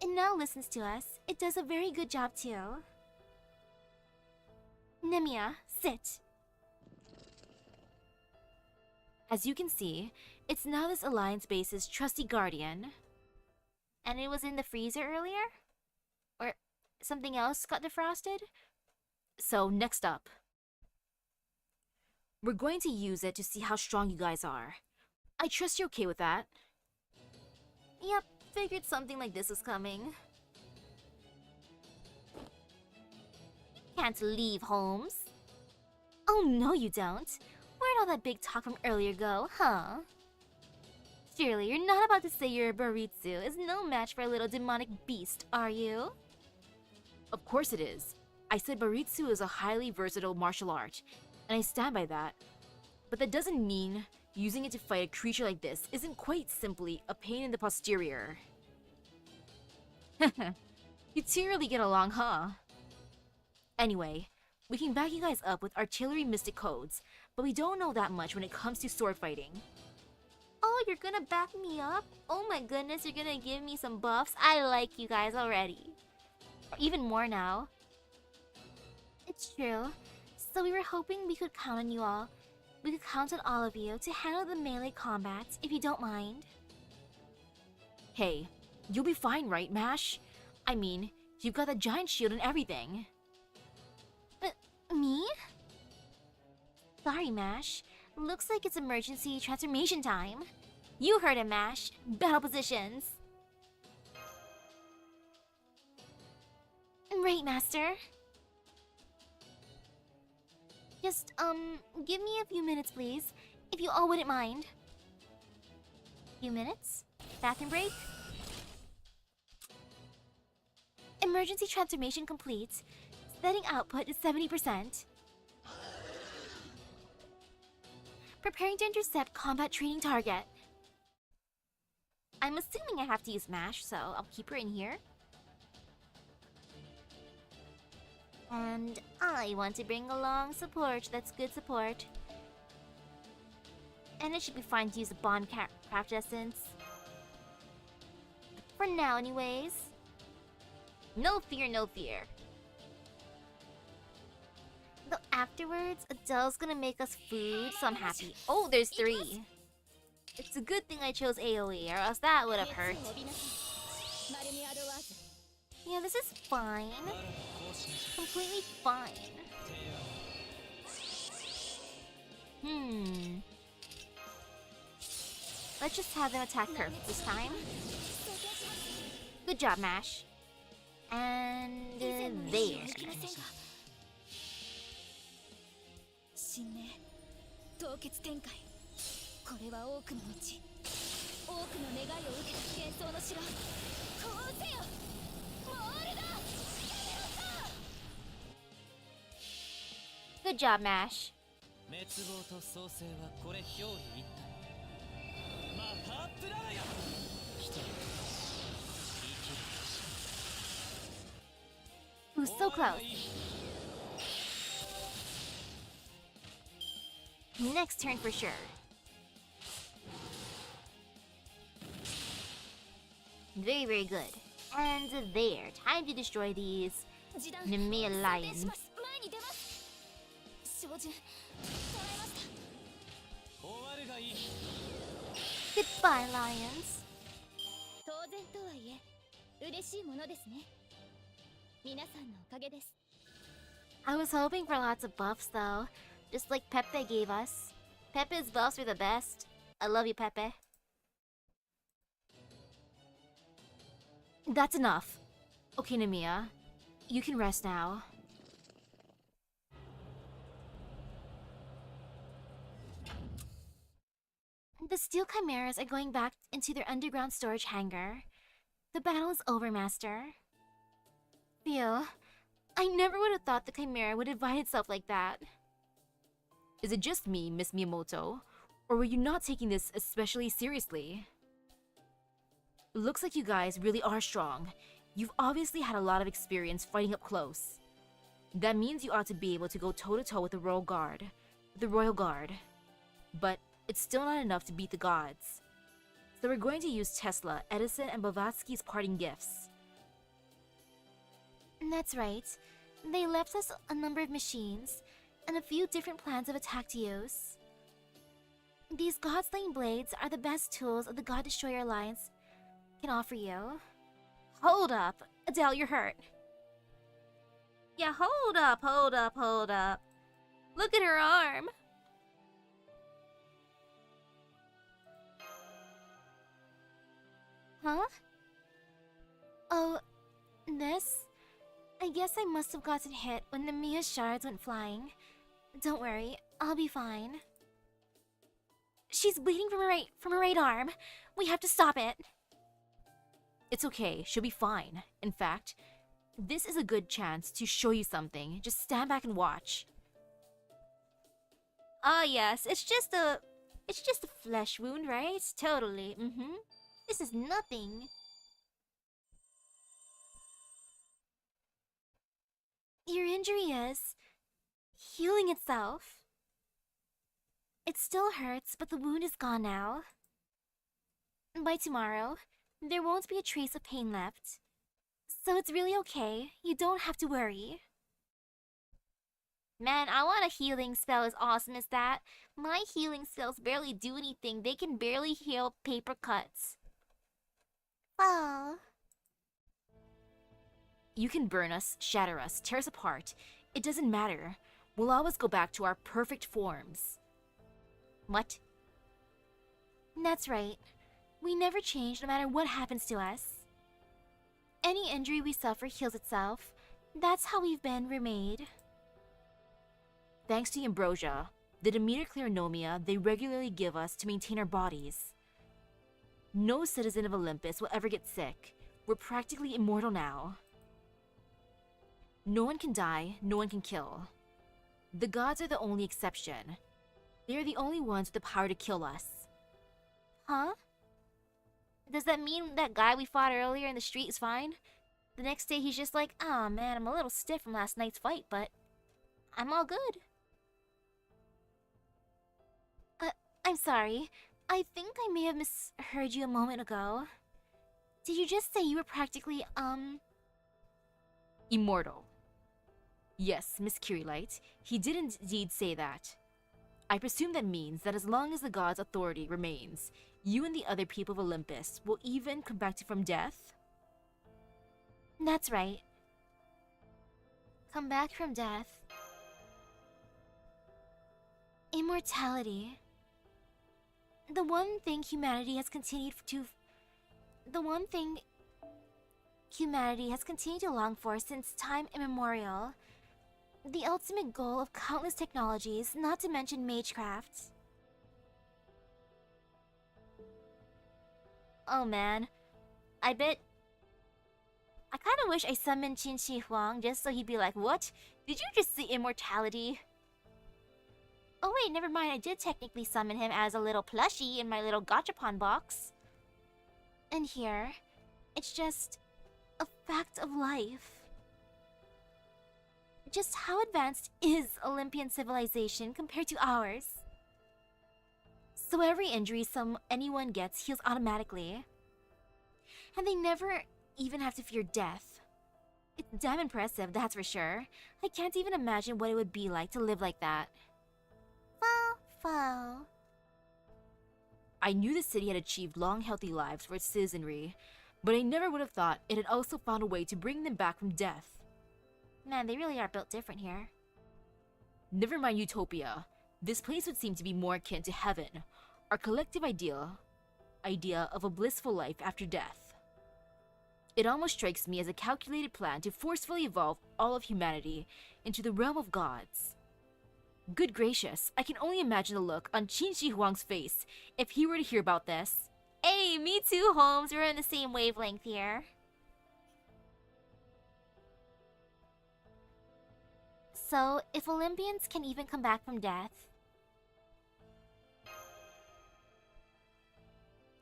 it now listens to us. It does a very good job too. Nemia, sit. As you can see, it's now this Alliance base's trusty guardian. And it was in the freezer earlier? Or something else got defrosted? So, next up. We're going to use it to see how strong you guys are. I trust you're okay with that. Yep, figured something like this was coming. Can't leave, Holmes. Oh no you don't. Where'd all that big talk from earlier go, huh? Surely you're not about to say your Baritsu is no match for a little demonic beast, are you? Of course it is. I said Baritsu is a highly versatile martial art, and I stand by that. But that doesn't mean using it to fight a creature like this isn't quite simply a pain in the posterior. You two really get along, huh? Anyway, we can back you guys up with artillery mystic codes, but we don't know that much when it comes to sword fighting. Oh, you're gonna back me up? Oh my goodness, you're gonna give me some buffs? I like you guys already. Even more now. It's true. So we were hoping we could count on you all. We could count on all of you to handle the melee combat, if you don't mind. Hey, you'll be fine, right, Mash? I mean, you've got the giant shield and everything. Me? Sorry, Mash. Looks like it's emergency transformation time. You heard it, Mash. Battle positions. Right, Master. Just, give me a few minutes, please. If you all wouldn't mind. Few minutes? Bathroom break? Emergency transformation complete. Setting output is 70%. Preparing to intercept combat training target. I'm assuming I have to use Mash, so I'll keep her in here. And I want to bring along support that's good support. And it should be fine to use the Bond Craft Essence. For now, anyways. No fear, no fear. Though afterwards, Adele's gonna make us food, so I'm happy. Oh, there's 3. It's a good thing I chose AoE, or else that would have hurt. Yeah, this is fine. Completely fine. Let's just have them attack her this time. Good job, Mash. And there. 新明凍結展開これは多くの道多くの願いを受けた幻想の城こうせよモールだ Good job, Mash. 滅亡と創生はこれ表裏一体またプラーヤ人生きる Ooh, so close. Next turn for sure. Very, very good. And there. Time to destroy these 時短 Nemea 前 lions. します前に出ます照準捉えました 終わるがいい Goodbye, lions. 当然とはいえ嬉しいものですね皆さんのおかげです I was hoping for lots of buffs though. Just like Pepe gave us. Pepe's buffs are the best. I love you, Pepe. That's enough. Okay, Nemea. You can rest now. The steel chimeras are going back into their underground storage hangar. The battle is over, Master. Phew. I never would have thought the chimera would divide itself like that. Is it just me, Miss Miyamoto? Or were you not taking this especially seriously? It looks like you guys really are strong. You've obviously had a lot of experience fighting up close. That means you ought to be able to go toe-to-toe with the Royal Guard. But it's still not enough to beat the gods. So we're going to use Tesla, Edison, and Blavatsky's parting gifts. That's right. They left us a number of machines and a few different plans of attack to use. These God-slaying blades are the best tools of the God Destroyer Alliance can offer you. Hold up! Adele, you're hurt. Yeah, hold up. Look at her arm. Huh? Oh, this? I guess I must have gotten hit when the Mia shards went flying. Don't worry, I'll be fine. She's bleeding from her right arm. We have to stop it. It's okay, she'll be fine. In fact, this is a good chance to show you something. Just stand back and watch. Ah, yes, it's just a flesh wound, right? Totally. This is nothing. Your injury is healing itself. It still hurts, but the wound is gone now. By tomorrow, there won't be a trace of pain left. So it's really okay. You don't have to worry. Man, I want a healing spell as awesome as that. My healing spells barely do anything. They can barely heal paper cuts. Oh. You can burn us, shatter us, tear us apart. It doesn't matter. We'll always go back to our perfect forms. What? That's right. We never change no matter what happens to us. Any injury we suffer heals itself. That's how we've been remade. Thanks to ambrosia, the Demeter Clarinomia they regularly give us to maintain our bodies. No citizen of Olympus will ever get sick. We're practically immortal now. No one can die, no one can kill. The gods are the only exception. They are the only ones with the power to kill us. Huh? Does that mean that guy we fought earlier in the street is fine? The next day he's just like, "Ah, man, I'm a little stiff from last night's fight, but I'm all good." I'm sorry. I think I may have misheard you a moment ago. Did you just say you were practically, Immortal. Yes, Miss Kirilight, he did indeed say that. I presume that means that as long as the god's authority remains, you and the other people of Olympus will even come back from death? That's right. Come back from death. Immortality. The one thing humanity has continued to long for since time immemorial. The ultimate goal of countless technologies, not to mention magecraft. Oh man. I kinda wish I summoned Qin Shi Huang just so he'd be like, "What? Did you just say immortality?" Oh wait, never mind, I did technically summon him as a little plushie in my little gachapon box. And here, it's just a fact of life. Just how advanced is Olympian civilization compared to ours? So every injury anyone gets heals automatically. And they never even have to fear death. It's damn impressive, that's for sure. I can't even imagine what it would be like to live like that. Wow. I knew the city had achieved long, healthy lives for its citizenry, but I never would have thought it had also found a way to bring them back from death. Man, they really are built different here. Never mind utopia. This place would seem to be more akin to heaven, our collective idea of a blissful life after death. It almost strikes me as a calculated plan to forcefully evolve all of humanity into the realm of gods. Good gracious, I can only imagine the look on Qin Shi Huang's face if he were to hear about this. Hey, me too, Holmes. We're in the same wavelength here. So, if Olympians can even come back from death,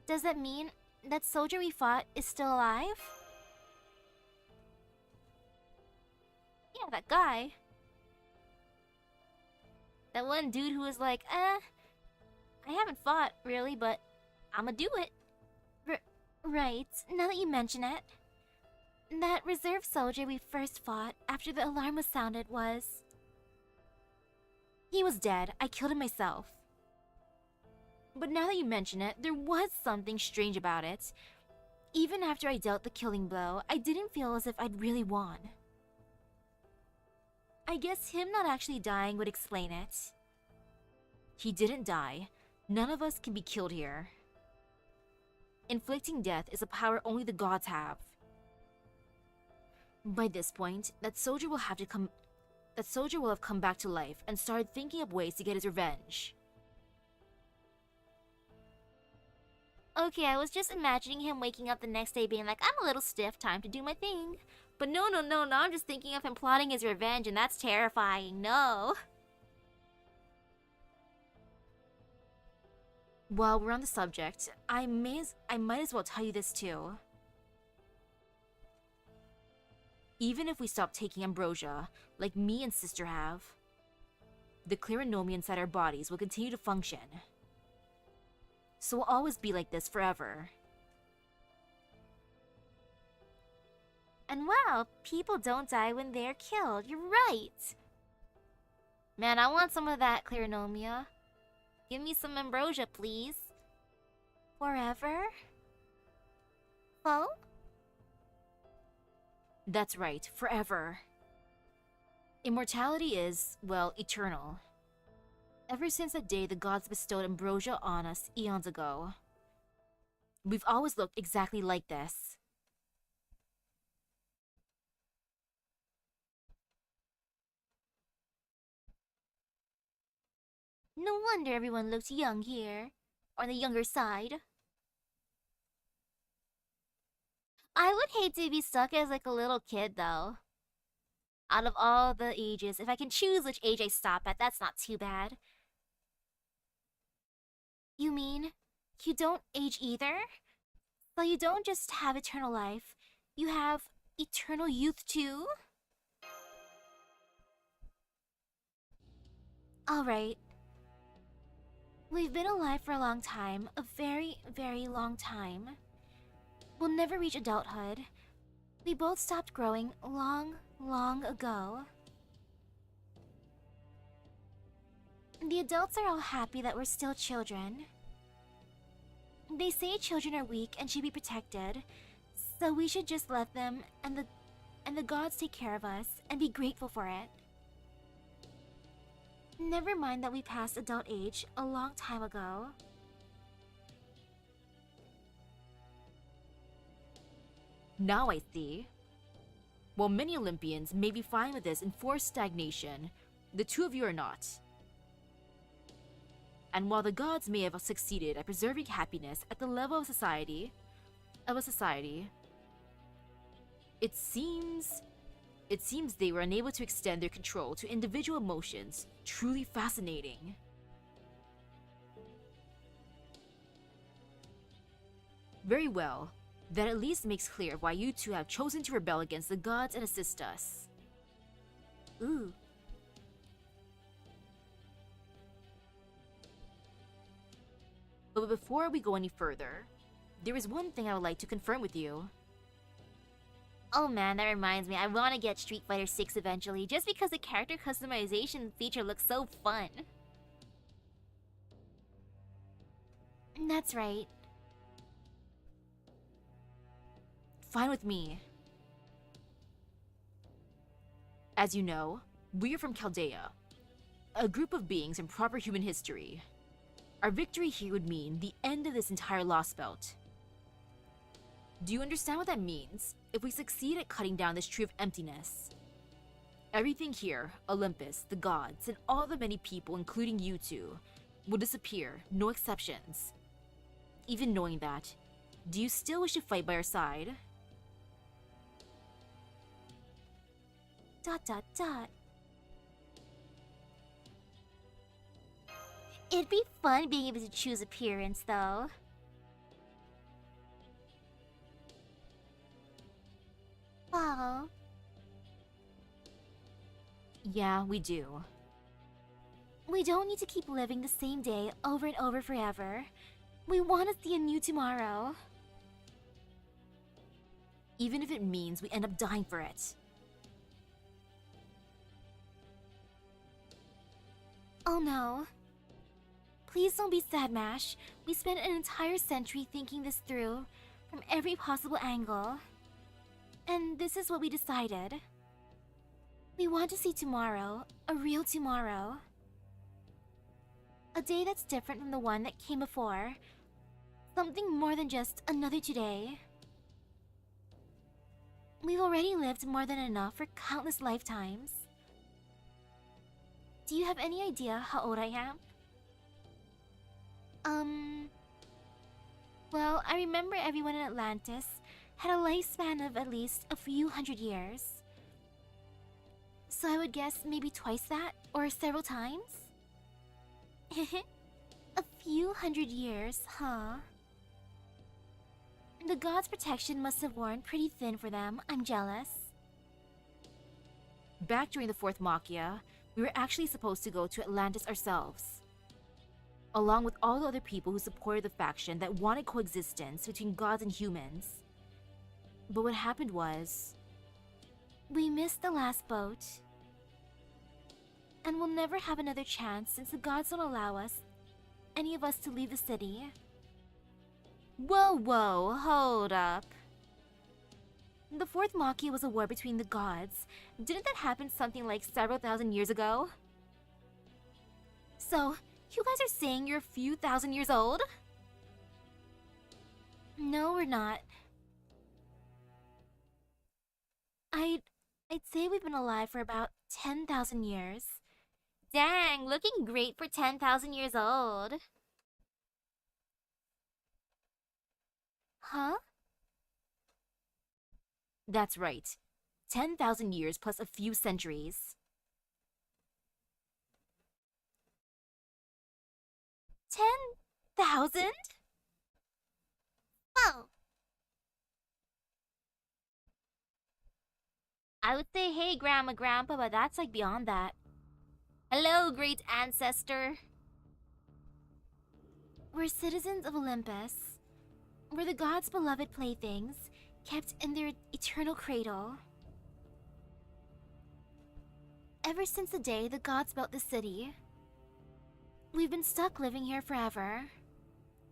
does that mean that soldier we fought is still alive? Yeah, that guy. That one dude who was like, I haven't fought, really, but I'ma do it. Right, now that you mention it. That reserve soldier we first fought after the alarm was sounded was... He was dead. I killed him myself. But now that you mention it, there was something strange about it. Even after I dealt the killing blow, I didn't feel as if I'd really won. I guess him not actually dying would explain it. He didn't die. None of us can be killed here. Inflicting death is a power only the gods have. By this point, that soldier will have to come... that Soldier will have come back to life and started thinking up ways to get his revenge. Okay, I was just imagining him waking up the next day being like, I'm a little stiff, time to do my thing. But no, I'm just thinking of him plotting his revenge, and that's terrifying. No. While we're on the subject, I might as well tell you this too. Even if we stop taking ambrosia, like me and sister have, the Clarinomia inside our bodies will continue to function. So we'll always be like this forever. And wow, people don't die when they're killed. You're right. Man, I want some of that Clarinomia. Give me some ambrosia, please. Forever? Oh? That's right, forever. Immortality is, well, eternal. Ever since the day the gods bestowed ambrosia on us eons ago, we've always looked exactly like this. No wonder everyone looks young here. On the younger side. I would hate to be stuck as like a little kid though. Out of all the ages, if I can choose which age I stop at, that's not too bad. You mean, you don't age either? So you don't just have eternal life, you have eternal youth too? Alright. We've been alive for a long time, a very, very long time. We'll never reach adulthood. We both stopped growing long ago. The adults are all happy that we're still children. They say children are weak and should be protected, so we should just let them and the gods take care of us and be grateful for it. Never mind that we passed adult age a long time ago. Now I see. While many Olympians may be fine with this enforced stagnation, the two of you are not. And while the gods may have succeeded at preserving happiness at the level of a society, it seems they were unable to extend their control to individual emotions. Truly fascinating. Very well. That at least makes clear why you two have chosen to rebel against the gods and assist us. Ooh. But before we go any further, there is one thing I would like to confirm with you. Oh man, that reminds me, I want to get Street Fighter 6 eventually, just because the character customization feature looks so fun. That's right. Fine with me. As you know, we are from Chaldea, a group of beings in proper human history. Our victory here would mean the end of this entire Lost Belt. Do you understand what that means? If we succeed at cutting down this tree of emptiness, everything here, Olympus, the gods, and all the many people, including you two, will disappear, no exceptions. Even knowing that, do you still wish to fight by our side? ... It'd be fun being able to choose appearance, though. Oh. Yeah, we do. We don't need to keep living the same day over and over forever. We want to see a new tomorrow. Even if it means we end up dying for it. Oh no. Please don't be sad, Mash. We spent an entire century thinking this through, from every possible angle. And this is what we decided. We want to see tomorrow, a real tomorrow. A day that's different from the one that came before. Something more than just another today. We've already lived more than enough for countless lifetimes. Do you have any idea how old I am? Well, I remember everyone in Atlantis had a lifespan of at least a few hundred years. So I would guess maybe twice that, or several times? A few hundred years, huh? The gods' protection must have worn pretty thin for them. I'm jealous. Back during the Fourth Machia, we were actually supposed to go to Atlantis ourselves, along with all the other people who supported the faction that wanted coexistence between gods and humans. But what happened was... we missed the last boat. And we'll never have another chance since the gods don't allow us, any of us, to leave the city. Whoa, hold up. The Fourth Machia was a war between the gods. Didn't that happen something like several thousand years ago? So, you guys are saying you're a few thousand years old? No, we're not. I'd say we've been alive for about 10,000 years. Dang, looking great for 10,000 years old. Huh? That's right. 10,000 years plus a few centuries. 10,000? Oh. I would say, hey, Grandma, Grandpa, but that's like beyond that. Hello, great ancestor. We're citizens of Olympus. We're the gods' beloved playthings, kept in their eternal cradle. Ever since the day the gods built the city, we've been stuck living here forever.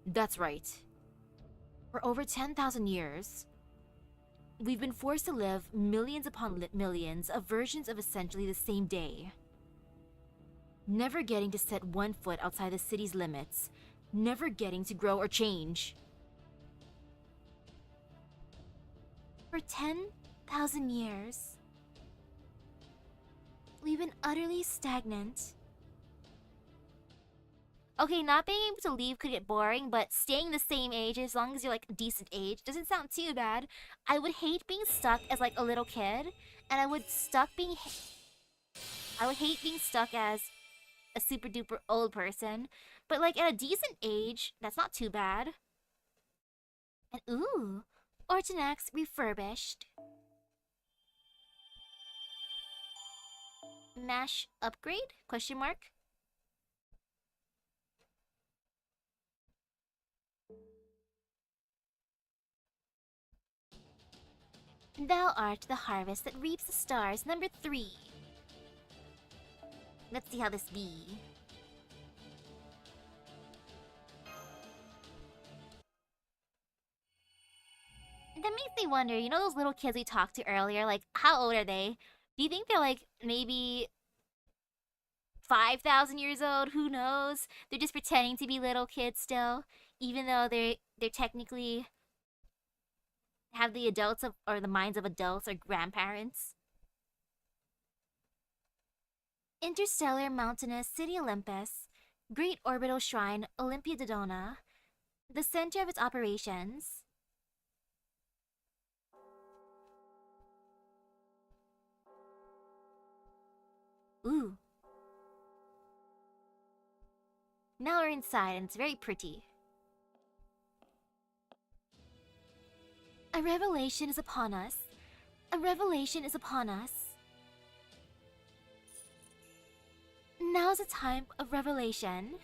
That's right. For over 10,000 years, we've been forced to live millions upon millions of versions of essentially the same day. Never getting to set one foot outside the city's limits, never getting to grow or change. For 10,000 years, we've been utterly stagnant. Okay, not being able to leave could get boring, but staying the same age as long as you're like a decent age doesn't sound too bad. I would hate being stuck as like a little kid, and I would hate being stuck as a super duper old person, but like at a decent age, that's not too bad. And ooh, Ortonax refurbished. Mash upgrade? Question mark? Thou art the harvest that reaps the stars, number 3. Let's see how this be. That makes me wonder, you know those little kids we talked to earlier, like, how old are they? Do you think they're like, maybe 5,000 years old? Who knows? They're just pretending to be little kids still, even though they're technically have the adults of, or the minds of adults or grandparents. Interstellar Mountainous City Olympus, Great Orbital Shrine Olympia Dodona, the center of its operations. Ooh. Now we're inside and it's very pretty. A revelation is upon us. A revelation is upon us. Now's a time of revelation.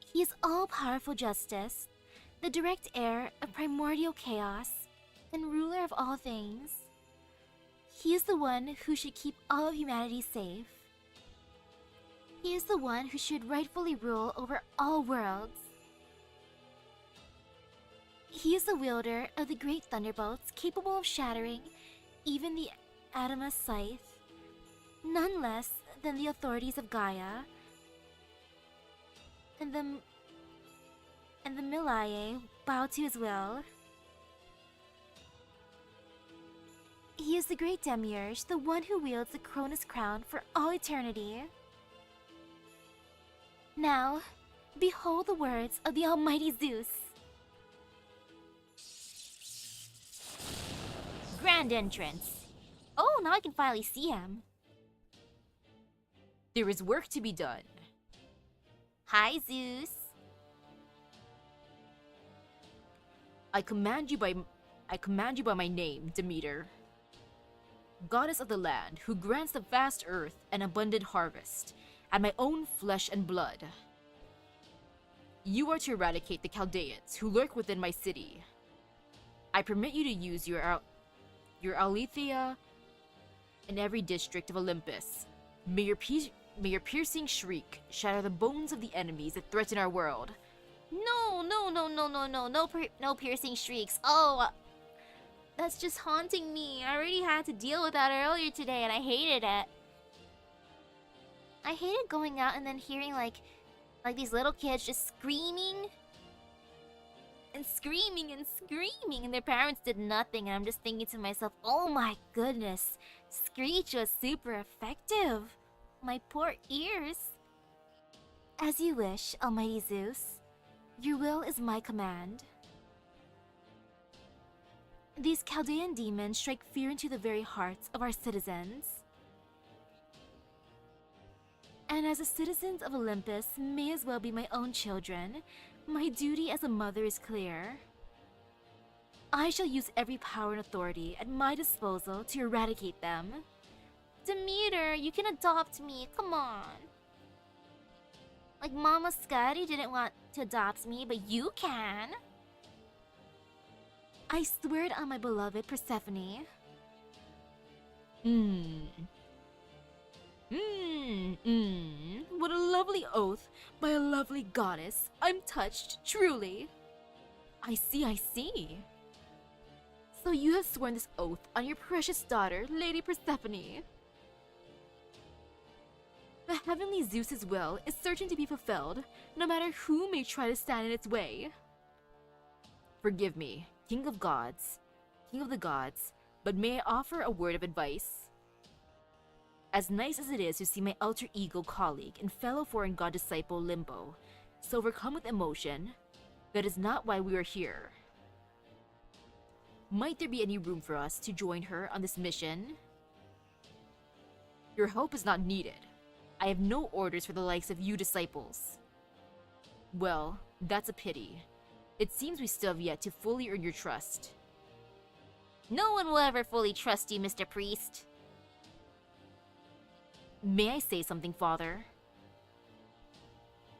He is all-powerful justice, the direct heir of primordial chaos, and ruler of all things. He is the one who should keep all of humanity safe. He is the one who should rightfully rule over all worlds. He is the wielder of the great thunderbolts capable of shattering even the Adamus scythe, none less than the authorities of Gaia and the Milaye bow to his will. He is the great Demiurge, the one who wields the Cronus crown for all eternity. Now, behold the words of the almighty Zeus. Grand entrance. Oh, now I can finally see him. There is work to be done. Hi, Zeus. I command you by my name, Demeter, goddess of the land, who grants the vast earth an abundant harvest, and my own flesh and blood. You are to eradicate the Chaldeans who lurk within my city. I permit you to use your Aletheia in every district of Olympus. May your piercing shriek shatter the bones of the enemies that threaten our world. No piercing shrieks. Oh, that's just haunting me. I already had to deal with that earlier today and I hated it. I hated going out and then hearing like these little kids just screaming and screaming and screaming and their parents did nothing, and I'm just thinking to myself, oh my goodness, Screech was super effective. My poor ears. As you wish, almighty Zeus. Your will is my command. These Chaldean demons strike fear into the very hearts of our citizens. And as the citizens of Olympus may as well be my own children, my duty as a mother is clear. I shall use every power and authority at my disposal to eradicate them. Demeter, you can adopt me, come on. Like Mama Scotty didn't want to adopt me, but you can. I swear it on my beloved Persephone. What a lovely oath by a lovely goddess. I'm touched, truly. I see. So you have sworn this oath on your precious daughter, Lady Persephone. The heavenly Zeus's will is certain to be fulfilled, no matter who may try to stand in its way. Forgive me, King of the gods, but may I offer a word of advice? As nice as it is to see my alter ego colleague and fellow foreign god disciple Limbo so overcome with emotion, that is not why we are here. Might there be any room for us to join her on this mission? Your help is not needed. I have no orders for the likes of you disciples. Well, that's a pity. It seems we still have yet to fully earn your trust. No one will ever fully trust you, Mr. Priest. May I say something, Father?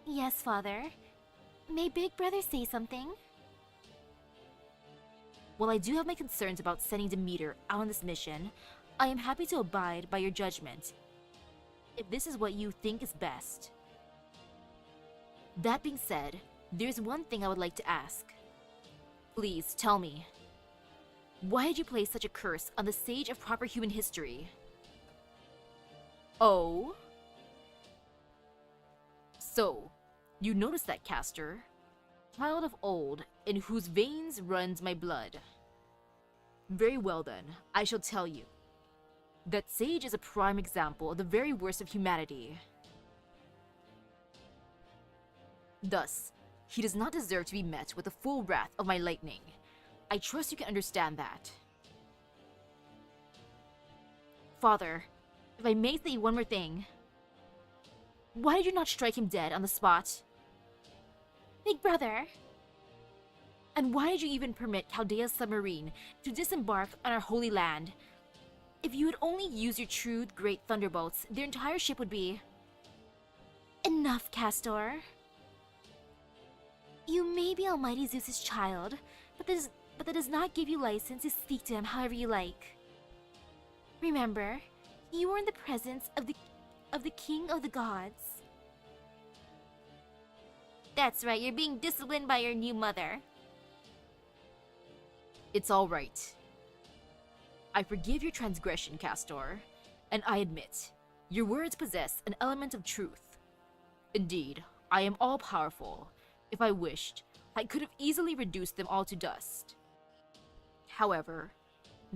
Yes, Father. May Big Brother say something? While I do have my concerns about sending Demeter out on this mission, I am happy to abide by your judgment, if this is what you think is best. That being said, there's one thing I would like to ask. Please, tell me. Why did you place such a curse on the sage of proper human history? Oh? So, you noticed that, Castor? Child of old, in whose veins runs my blood. Very well then, I shall tell you. That sage is a prime example of the very worst of humanity. Thus, he does not deserve to be met with the full wrath of my lightning. I trust you can understand that. Father, if I may say one more thing. Why did you not strike him dead on the spot? Big Brother. And why did you even permit Chaldea's submarine to disembark on our holy land? If you had only used your true great thunderbolts, their entire ship would be... Enough, Castor. You may be Almighty Zeus's child, but that does not give you license to speak to him however you like. Remember, you are in the presence of the King of the Gods. That's right, you're being disciplined by your new mother. It's all right. I forgive your transgression, Castor, and I admit, your words possess an element of truth. Indeed, I am all-powerful. If I wished, I could have easily reduced them all to dust. However,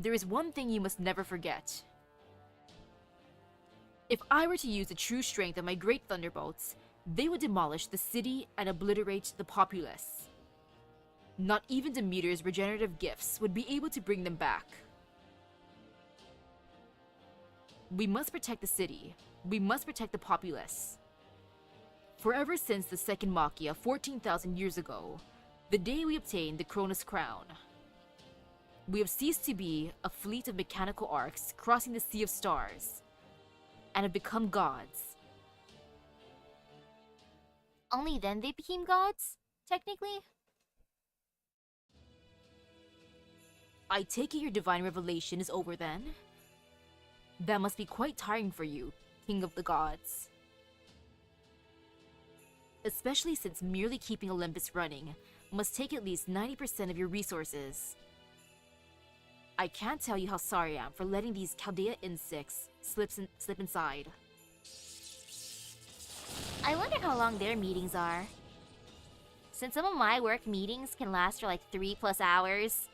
there is one thing you must never forget. If I were to use the true strength of my great thunderbolts, they would demolish the city and obliterate the populace. Not even Demeter's regenerative gifts would be able to bring them back. We must protect the city. We must protect the populace. Forever since the second Machia 14,000 years ago, the day we obtained the Cronus crown, we have ceased to be a fleet of mechanical arcs crossing the sea of stars, and have become gods. Only then they became gods, technically? I take it your divine revelation is over then? That must be quite tiring for you, King of the Gods. Especially since merely keeping Olympus running must take at least 90% of your resources. I can't tell you how sorry I am for letting these Chaldea insects slip inside. I wonder how long their meetings are. Since some of my work meetings can last for like 3+ hours,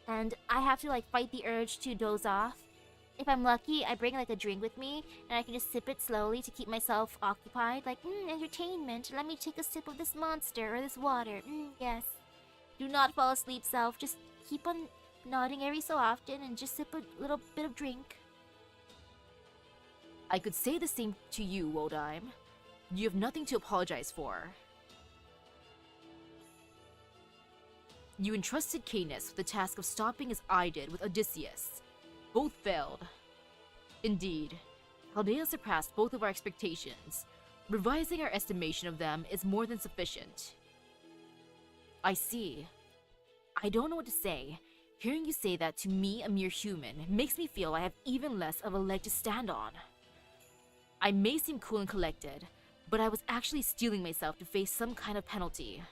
and I have to like fight the urge to doze off. If I'm lucky, I bring like a drink with me, and I can just sip it slowly to keep myself occupied. Like, entertainment. Let me take a sip of this monster or this water. Yes. Do not fall asleep, self. Just keep on nodding every so often and just sip a little bit of drink. I could say the same to you, Wodime. You have nothing to apologize for. You entrusted Canis with the task of stopping as I did with Odysseus. Both failed. Indeed, Chaldea surpassed both of our expectations. Revising our estimation of them is more than sufficient. I see. I don't know what to say. Hearing you say that to me, a mere human, makes me feel I have even less of a leg to stand on. I may seem cool and collected, but I was actually steeling myself to face some kind of penalty.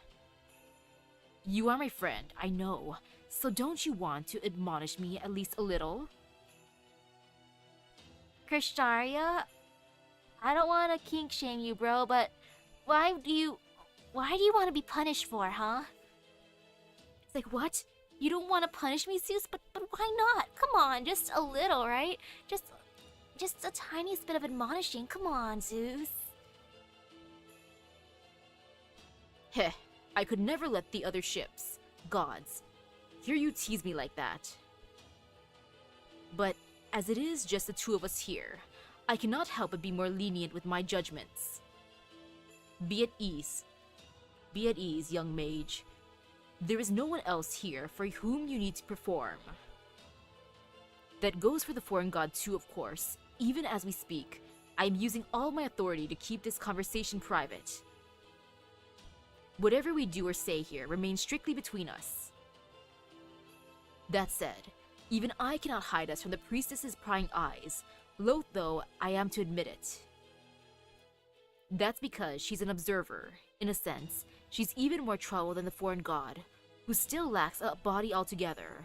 You are my friend, I know, so don't you want to admonish me at least a little? Krishtaria, I don't want to kink shame you, bro, but why do you want to be punished for, huh? It's like, what? You don't want to punish me, Zeus? But why not? Come on, just a little, right? Just a tiniest bit of admonishing. Come on, Zeus. Heh, I could never let the other ships, gods, hear you tease me like that. But as it is just the two of us here, I cannot help but be more lenient with my judgments. Be at ease. Be at ease, young mage. There is no one else here for whom you need to perform. That goes for the foreign god too, of course. Even as we speak, I am using all my authority to keep this conversation private. Whatever we do or say here remains strictly between us. That said, even I cannot hide us from the priestess's prying eyes, loath though I am to admit it. That's because she's an observer. In a sense, she's even more trouble than the foreign god, who still lacks a body altogether.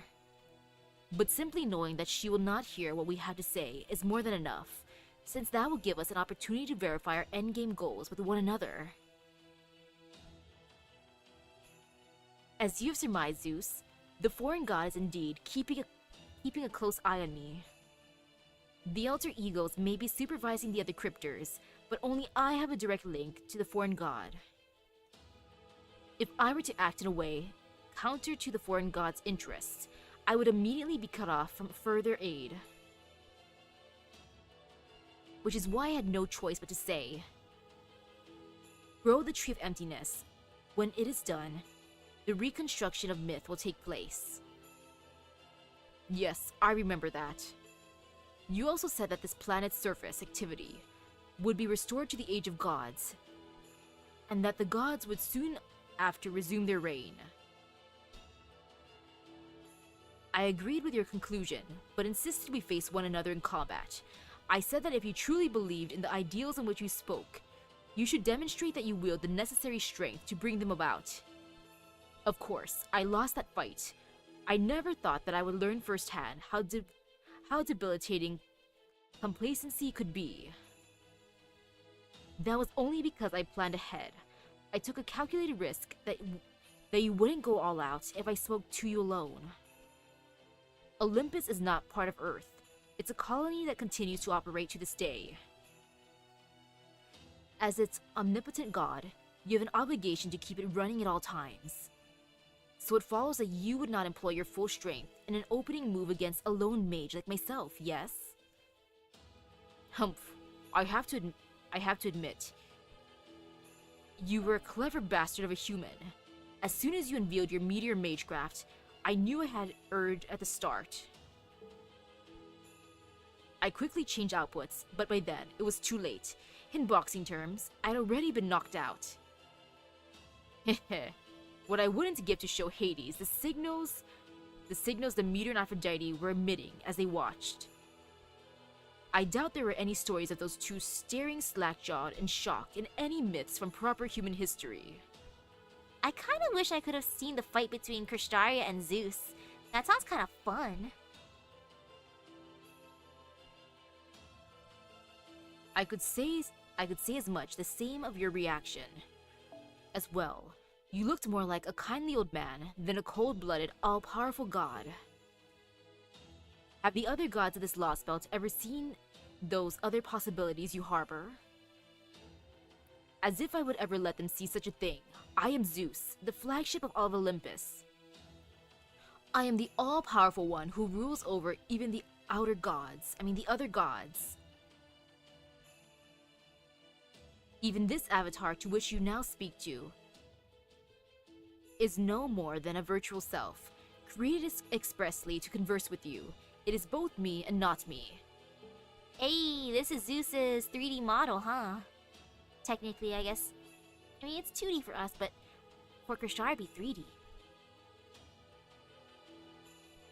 But simply knowing that she will not hear what we have to say is more than enough, since that will give us an opportunity to verify our endgame goals with one another. As you've surmised, Zeus, the foreign god is indeed keeping a close eye on me. The alter egos may be supervising the other cryptors, but only I have a direct link to the foreign god. If I were to act in a way counter to the foreign god's interests, I would immediately be cut off from further aid. Which is why I had no choice but to say, grow the Tree of Emptiness. When it is done, the reconstruction of myth will take place. Yes, I remember that. You also said that this planet's surface activity would be restored to the Age of Gods, and that the gods would soon after resume their reign. I agreed with your conclusion, but insisted we face one another in combat. I said that if you truly believed in the ideals in which you spoke, you should demonstrate that you wield the necessary strength to bring them about. Of course, I lost that fight. I never thought that I would learn firsthand how debilitating complacency could be. That was only because I planned ahead. I took a calculated risk that you wouldn't go all out if I spoke to you alone. Olympus is not part of Earth. It's a colony that continues to operate to this day. As its omnipotent god, you have an obligation to keep it running at all times. So it follows that you would not employ your full strength in an opening move against a lone mage like myself, yes? Humph. I have to admit, you were a clever bastard of a human. As soon as you unveiled your meteor magecraft, I knew I had erred at the start. I quickly changed outputs, but by then, it was too late. In boxing terms, I'd already been knocked out. Heh. What I wouldn't give to show Hades the signals the Meteor and Aphrodite were emitting as they watched. I doubt there were any stories of those two staring slack-jawed in shock in any myths from proper human history. I kinda wish I could have seen the fight between Kristaria and Zeus. That sounds kinda fun. I could say as much the same of your reaction. As well, you looked more like a kindly old man than a cold-blooded, all-powerful god. Have the other gods of this lost belt ever seen those other possibilities you harbor? As if I would ever let them see such a thing. I am Zeus, the flagship of all of Olympus. I am the all-powerful one who rules over even the other gods. Even this avatar to which you now speak to is no more than a virtual self, created expressly to converse with you. It is both me and not me. Hey, this is Zeus's 3D model, huh? Technically, I guess. I mean, it's 2D for us, but for Kristaria, it'd be 3D.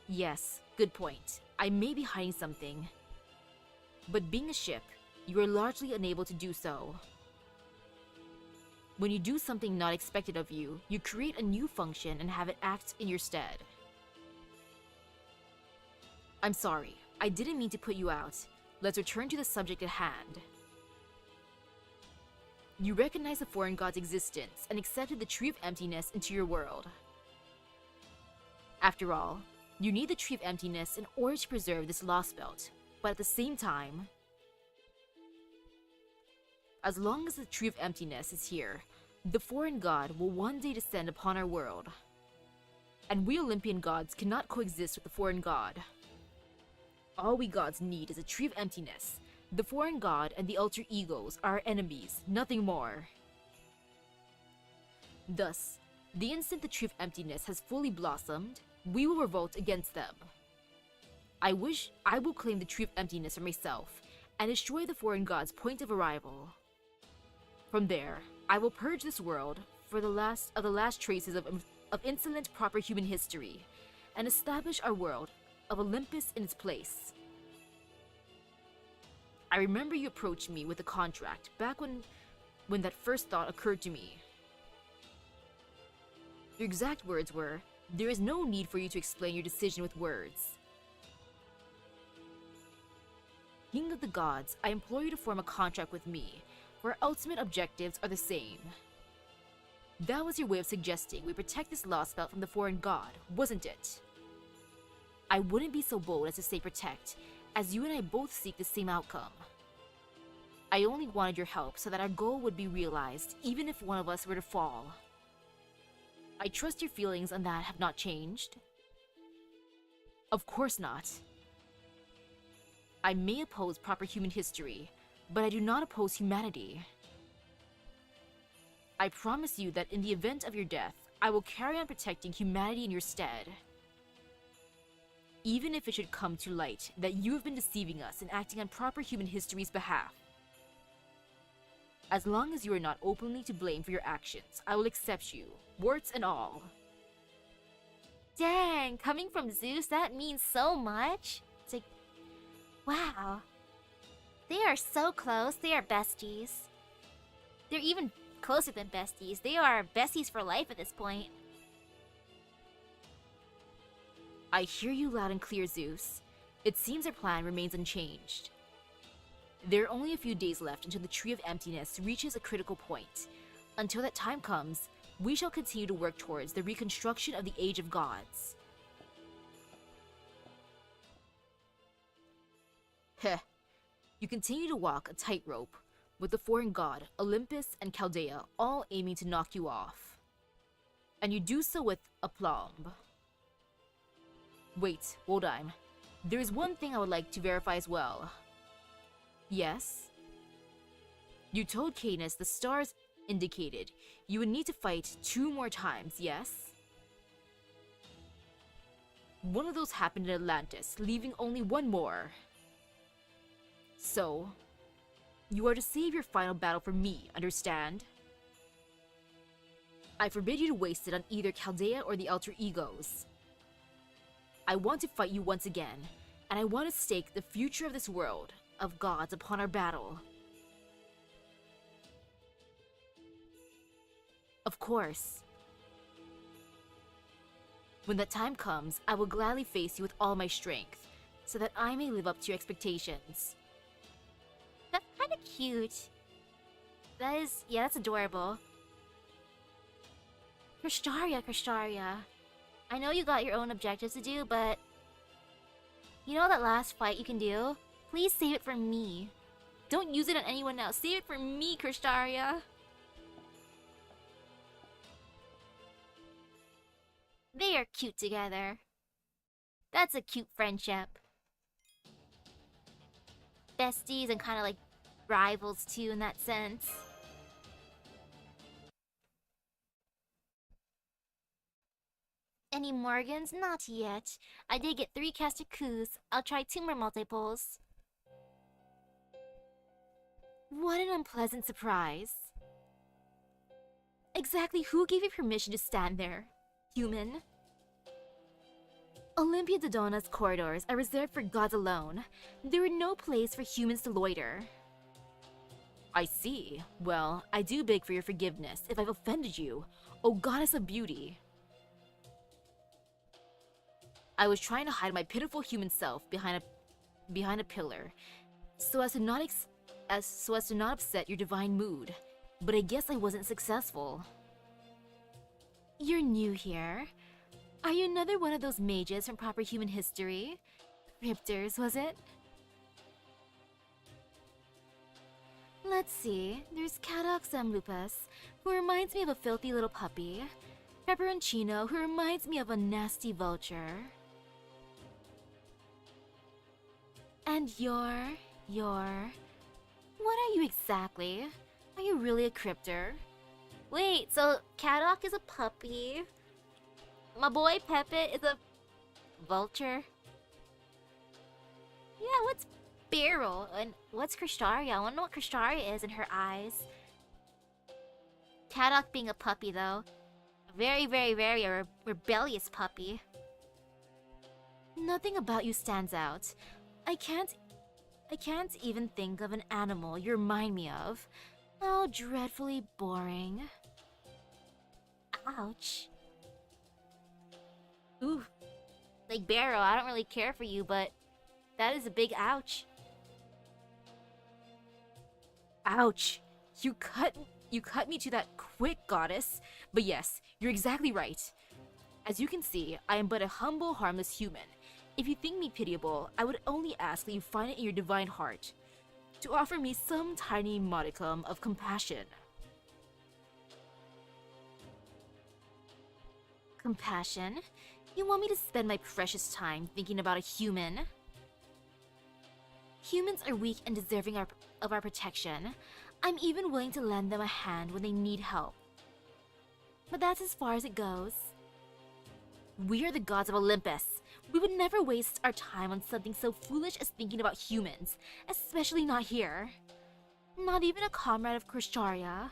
Yes, good point. I may be hiding something. But being a ship, you are largely unable to do so. When you do something not expected of you, you create a new function and have it act in your stead. I'm sorry, I didn't mean to put you out. Let's return to the subject at hand. You recognize the foreign god's existence and accepted the Tree of Emptiness into your world. After all, you need the Tree of Emptiness in order to preserve this lost belt, but at the same time, as long as the Tree of Emptiness is here, the foreign god will one day descend upon our world. And we Olympian gods cannot coexist with the foreign god. All we gods need is a Tree of Emptiness. The foreign god and the alter egos are our enemies, nothing more. Thus, the instant the Tree of Emptiness has fully blossomed, we will revolt against them. I will claim the Tree of Emptiness for myself, and destroy the foreign god's point of arrival. From there, I will purge this world for the last traces of insolent proper human history, and establish our world of Olympus in its place. I remember you approached me with a contract back when that first thought occurred to me. Your exact words were, "There is no need for you to explain your decision with words." King of the gods, I implore you to form a contract with me, for our ultimate objectives are the same. That was your way of suggesting we protect this lost belt from the foreign god, wasn't it? I wouldn't be so bold as to say protect, as you and I both seek the same outcome. I only wanted your help so that our goal would be realized, even if one of us were to fall. I trust your feelings on that have not changed. Of course not. I may oppose proper human history, but I do not oppose humanity. I promise you that in the event of your death, I will carry on protecting humanity in your stead. Even if it should come to light that you have been deceiving us and acting on proper human history's behalf. As long as you are not openly to blame for your actions, I will accept you, warts and all. Dang, coming from Zeus, that means so much. It's like, wow. They are so close, they are besties. They're even closer than besties. They are besties for life at this point. I hear you loud and clear, Zeus. It seems our plan remains unchanged. There are only a few days left until the Tree of Emptiness reaches a critical point. Until that time comes, we shall continue to work towards the reconstruction of the Age of Gods. Heh. You continue to walk a tightrope, with the foreign god, Olympus and Chaldea all aiming to knock you off. And you do so with aplomb. Wait, hold on. There is one thing I would like to verify as well. Yes? You told Cadus the stars indicated you would need to fight 2 more times, yes? One of those happened in Atlantis, leaving only 1 more. So, you are to save your final battle for me, understand? I forbid you to waste it on either Chaldea or the Alter Egos. I want to fight you once again, and I want to stake the future of this world, of gods, upon our battle. Of course. When that time comes, I will gladly face you with all my strength, so that I may live up to your expectations. That's kind of cute. Yeah, that's adorable. Kristaria. I know you got your own objectives to do, but you know that last fight you can do? Please save it for me. Don't use it on anyone else. Save it for me, Kristaria. They are cute together. That's a cute friendship. Besties and kind of like rivals too in that sense. Any Morgans? Not yet. I did get 3 caster coups. I'll try 2 more multiples. What an unpleasant surprise. Exactly who gave you permission to stand there? Human? Olympia Dodona's corridors are reserved for gods alone. There are no place for humans to loiter. I see. Well, I do beg for your forgiveness if I've offended you, O goddess of beauty. I was trying to hide my pitiful human self behind a pillar, so as to not upset your divine mood. But I guess I wasn't successful. You're new here. Are you another one of those mages from proper human history? Cryptors, was it? Let's see. There's Cadox and Lupus, who reminds me of a filthy little puppy. Pepperoncino, who reminds me of a nasty vulture. And you're... What are you exactly? Are you really a cryptor? Wait, so Cadoc is a puppy? My boy Pepe is a vulture? Yeah, what's Beryl? And what's Kristaria? I wanna know what Kristaria is in her eyes. Cadoc being a puppy though. Very a rebellious puppy. Nothing about you stands out. I can't even think of an animal you remind me of. How dreadfully boring. Ouch. Ooh. Like Barrow, I don't really care for you, but that is a big ouch. Ouch! You cut me to that quick, goddess. But yes, you're exactly right. As you can see, I am but a humble, harmless human. If you think me pitiable, I would only ask that you find it in your divine heart to offer me some tiny modicum of compassion. Compassion? You want me to spend my precious time thinking about a human? Humans are weak and deserving of our protection. I'm even willing to lend them a hand when they need help. But that's as far as it goes. We are the gods of Olympus. We would never waste our time on something so foolish as thinking about humans, especially not here. Not even a comrade of Kristaria.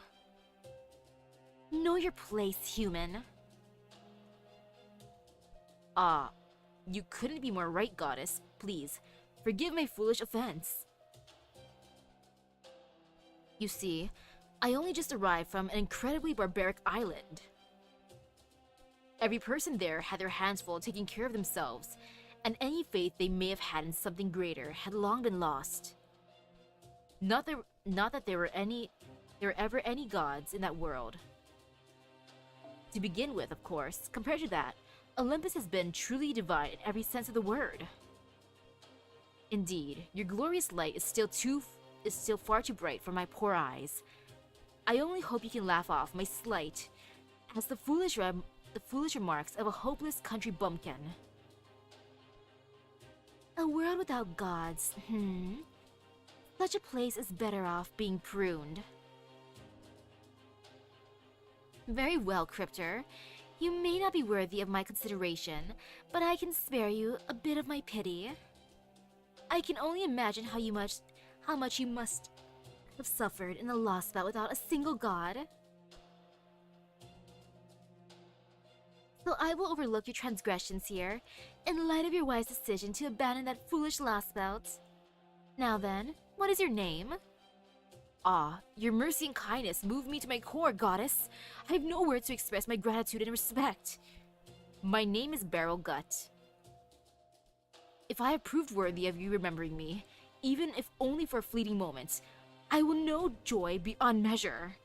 Know your place, human. Ah, you couldn't be more right, goddess. Please, forgive my foolish offense. You see, I only just arrived from an incredibly barbaric island. Every person there had their hands full taking care of themselves, and any faith they may have had in something greater had long been lost. Not that there were ever any gods in that world. To begin with, of course, compared to that, Olympus has been truly divine in every sense of the word. Indeed, your glorious light is still far too bright for my poor eyes. I only hope you can laugh off my slight as the foolish remarks of a hopeless country bumpkin. A world without gods, Such a place is better off being pruned. Very well, Cryptor. You may not be worthy of my consideration, but I can spare you a bit of my pity. I can only imagine how much you must have suffered in the lost spell without a single god. So I will overlook your transgressions here, in light of your wise decision to abandon that foolish lost belt. Now then, what is your name? Ah, your mercy and kindness move me to my core, goddess. I have no words to express my gratitude and respect. My name is Beryl Gut. If I have proved worthy of you remembering me, even if only for a fleeting moment, I will know joy beyond measure.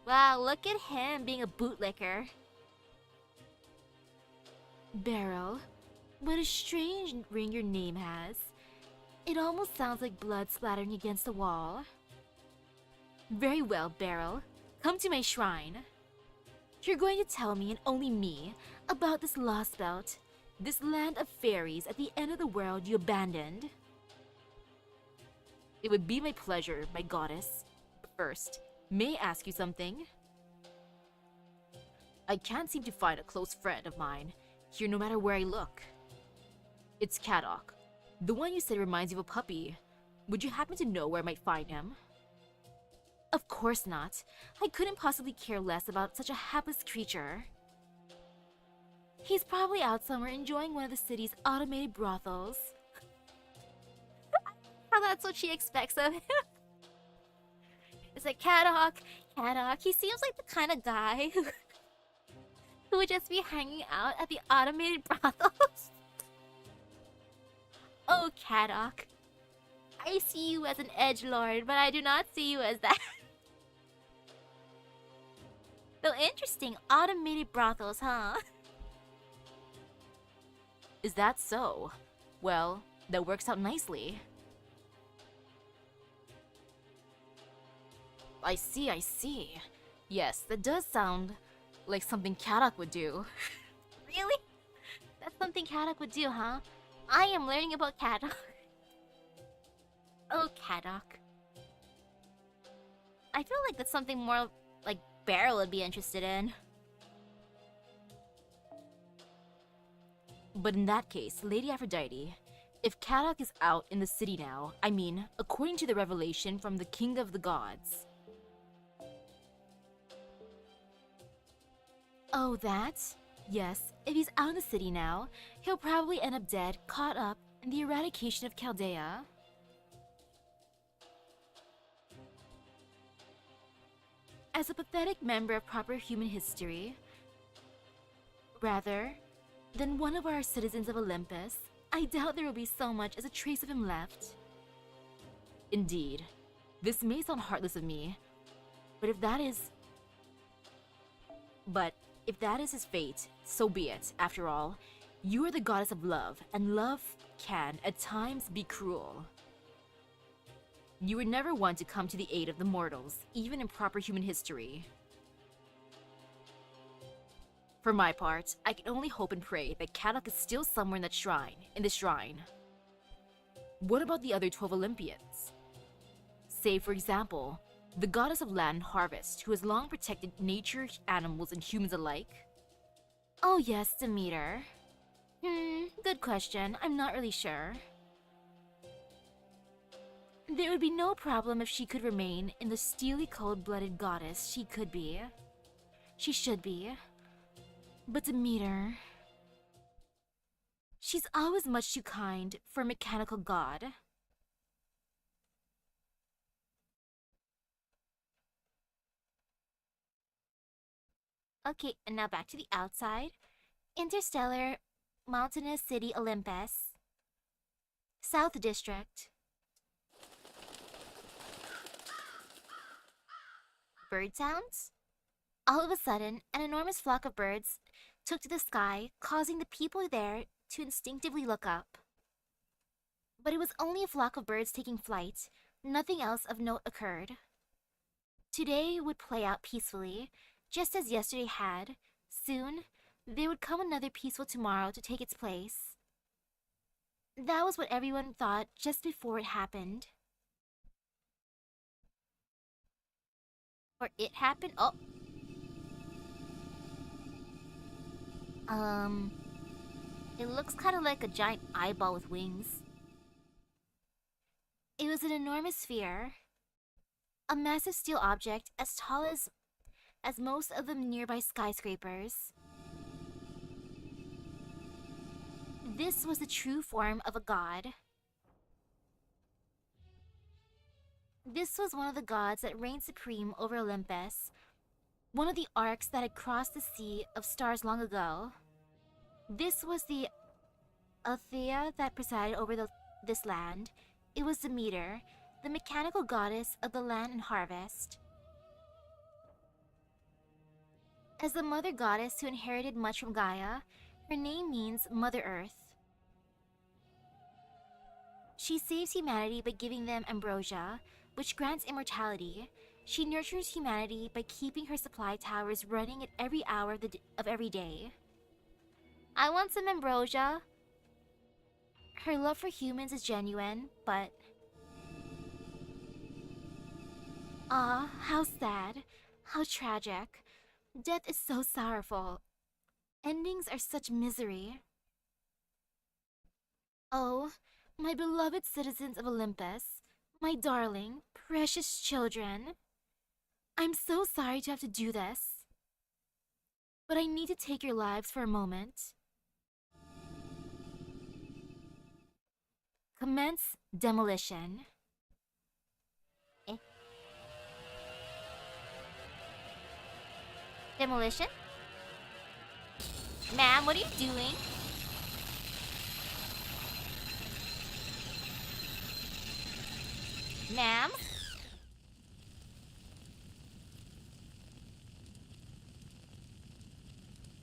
Wow, look at him being a bootlicker. Beryl, what a strange ring your name has. It almost sounds like blood splattering against the wall. Very well, Beryl. Come to my shrine. You're going to tell me, and only me, about this lost belt, this land of fairies at the end of the world you abandoned. It would be my pleasure, my goddess. But first, may I ask you something? I can't seem to find a close friend of mine here no matter where I look. It's Kadok, the one you said reminds you of a puppy. Would you happen to know where I might find him? Of course not. I couldn't possibly care less about such a hapless creature. He's probably out somewhere enjoying one of the city's automated brothels. How that's what she expects of him. It's like, Kadok. He seems like the kind of guy who would just be hanging out at the automated brothels. Oh, Kadok. I see you as an edgelord, but I do not see you as that. Though interesting, automated brothels, huh? Is that so? Well, that works out nicely. I see. Yes, that does sound like something Kadok would do. Really? That's something Kadok would do, huh? I am learning about Kadok. Oh, Kadok. I feel like that's something more like Beryl would be interested in. But in that case, Lady Aphrodite, if Kadok is out in the city now, I mean, according to the revelation from the King of the Gods. Oh, that? Yes, if he's out in the city now, he'll probably end up dead, caught up in the eradication of Chaldea. As a pathetic member of proper human history, rather than one of our citizens of Olympus, I doubt there will be so much as a trace of him left. Indeed, this may sound heartless of me, but if that is his fate, so be it. After all, you are the goddess of love, and love can, at times, be cruel. You were never one to come to the aid of the mortals, even in proper human history. For my part, I can only hope and pray that Kadok is still somewhere in the shrine. What about the other 12 Olympians? Say, for example, the goddess of land and harvest, who has long protected nature, animals, and humans alike? Oh yes, Demeter. Good question. I'm not really sure. There would be no problem if she could remain in the steely cold-blooded goddess she could be. She should be. But Demeter... she's always much too kind for a mechanical god. Okay, and now back to the outside. Interstellar, mountainous city Olympus. South District. Bird sounds? All of a sudden, an enormous flock of birds took to the sky, causing the people there to instinctively look up. But it was only a flock of birds taking flight. Nothing else of note occurred. Today would play out peacefully, just as yesterday had. Soon, there would come another peaceful tomorrow to take its place. That was what everyone thought just before it happened. Or it happened? Oh. It looks kind of like a giant eyeball with wings. It was an enormous sphere. A massive steel object as tall as most of the nearby skyscrapers. This was the true form of a god. This was one of the gods that reigned supreme over Olympus, one of the arcs that had crossed the sea of stars long ago. This was the Althea that presided over this land. It was Demeter, the mechanical goddess of the land and harvest. As the mother goddess who inherited much from Gaia, her name means Mother Earth. She saves humanity by giving them ambrosia, which grants immortality. She nurtures humanity by keeping her supply towers running at every hour of every day. I want some ambrosia. Her love for humans is genuine, but... Ah, how sad. How tragic. Death is so sorrowful. Endings are such misery. Oh, my beloved citizens of Olympus, my darling, precious children. I'm so sorry to have to do this, but I need to take your lives for a moment. Commence demolition. Demolition? Ma'am, what are you doing? Ma'am?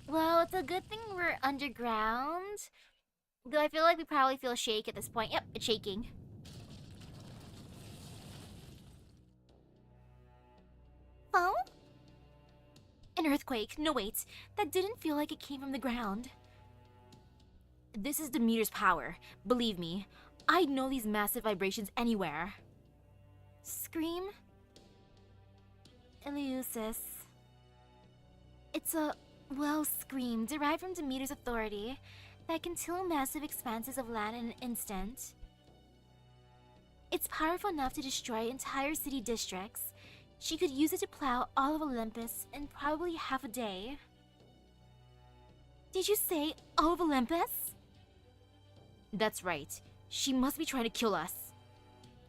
Well, it's a good thing we're underground. Though I feel like we probably feel shake at this point. Yep, it's shaking. Oh? An earthquake. No, wait. That didn't feel like it came from the ground. This is Demeter's power. Believe me, I'd know these massive vibrations anywhere. Scream? Eleusis. It's a, well, scream derived from Demeter's authority that can till massive expanses of land in an instant. It's powerful enough to destroy entire city districts. She could use it to plow all of Olympus in probably half a day. Did you say all of Olympus? That's right. She must be trying to kill us.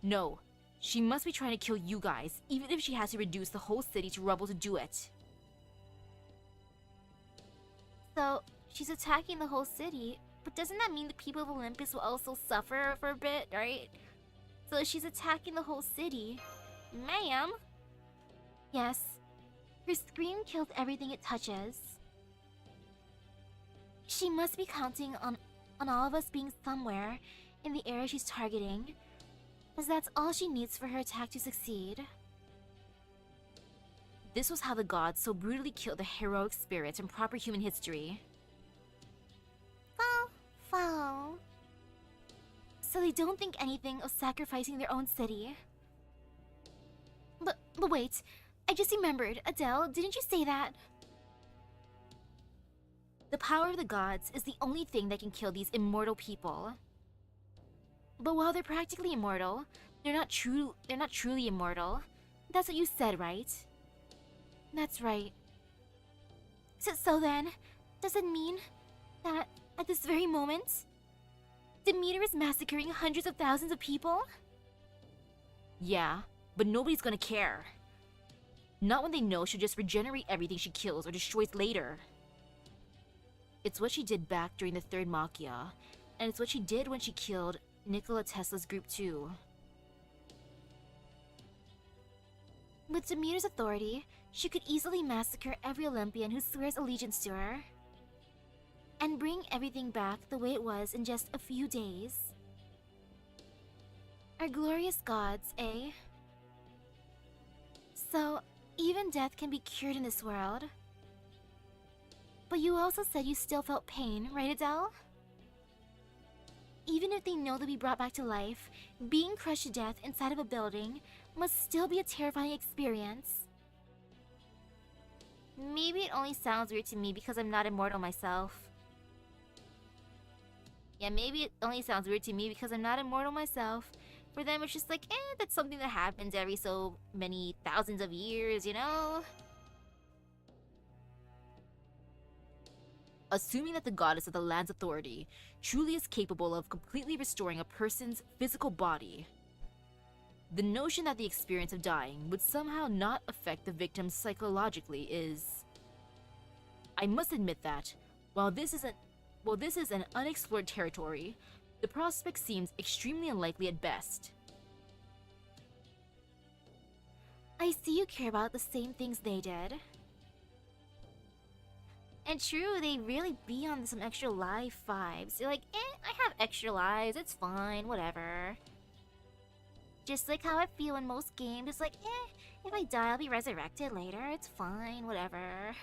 No, she must be trying to kill you guys, even if she has to reduce the whole city to rubble to do it. So, she's attacking the whole city, but doesn't that mean the people of Olympus will also suffer for a bit, right? So she's attacking the whole city. Ma'am? Yes. Her scream kills everything it touches. She must be counting on all of us being somewhere in the area she's targeting, as that's all she needs for her attack to succeed. This was how the gods so brutally killed the heroic spirits in proper human history. Wow. So they don't think anything of sacrificing their own city. But wait, I just remembered. Adele, didn't you say that? The power of the gods is the only thing that can kill these immortal people. But while they're practically immortal, they're not truly immortal. That's what you said, right? That's right. So then, does it mean that at this very moment, Demeter is massacring hundreds of thousands of people? Yeah, but nobody's gonna care. Not when they know she'll just regenerate everything she kills or destroys later. It's what she did back during the Third Machia, and it's what she did when she killed Nikola Tesla's group too. With Demeter's authority, she could easily massacre every Olympian who swears allegiance to her, and bring everything back the way it was in just a few days. Our glorious gods, eh? So, even death can be cured in this world. But you also said you still felt pain, right, Adele? Even if they know they'll be brought back to life, being crushed to death inside of a building must still be a terrifying experience. Maybe it only sounds weird to me because I'm not immortal myself. Yeah, maybe it only sounds weird to me because I'm not immortal myself. For them, it's just like, that's something that happens every so many thousands of years, you know? Assuming that the goddess of the land's authority truly is capable of completely restoring a person's physical body, the notion that the experience of dying would somehow not affect the victim psychologically is... I must admit that, while this is an unexplored territory, the prospect seems extremely unlikely at best. I see you care about the same things they did. And true, they really be on some extra life vibes. You're like, I have extra lives, it's fine, whatever. Just like how I feel in most games, it's like, if I die, I'll be resurrected later, it's fine, whatever.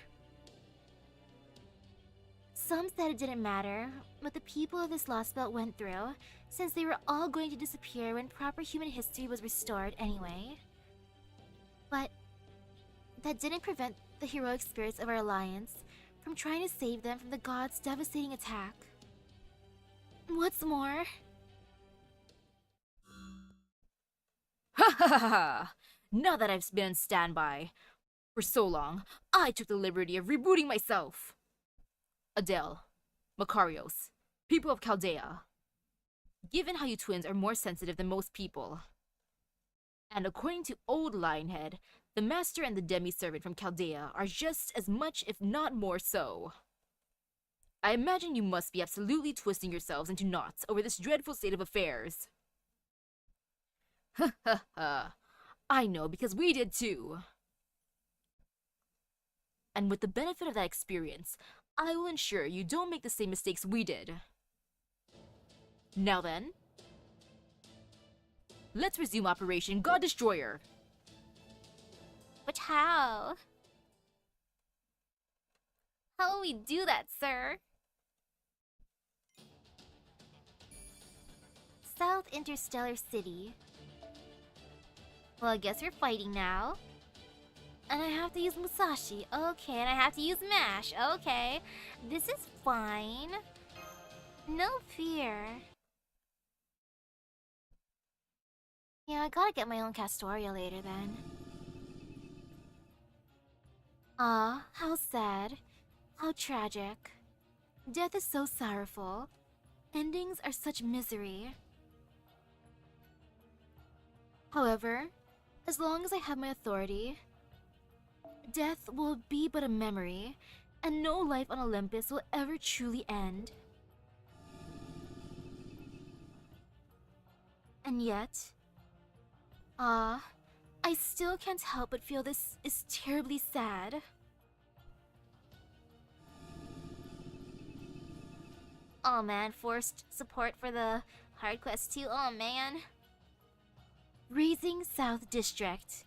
Some said it didn't matter, what the people of this lost belt went through, since they were all going to disappear when proper human history was restored anyway. But that didn't prevent the heroic spirits of our alliance from trying to save them from the gods' devastating attack. What's more... Ha ha ha ha! Now that I've been on standby for so long, I took the liberty of rebooting myself! Adele, Makarios, people of Chaldea. Given how you twins are more sensitive than most people, and according to Old Lionhead, the master and the demi-servant from Chaldea are just as much, if not more so. I imagine you must be absolutely twisting yourselves into knots over this dreadful state of affairs. Ha ha ha. I know, because we did too. And with the benefit of that experience, I will ensure you don't make the same mistakes we did. Now then, let's resume Operation God Destroyer. But how? How will we do that, sir? South Interstellar City. Well, I guess we're fighting now. And I have to use Musashi. Okay, and I have to use Mash. Okay. This is fine. No fear. Yeah, I gotta get my own Castoria later then. Ah, how sad. How tragic. Death is so sorrowful. Endings are such misery. However, as long as I have my authority, death will be but a memory, and no life on Olympus will ever truly end. And yet, I still can't help but feel this is terribly sad. Oh man, forced support for the hard quest too. Oh man. Raising South District.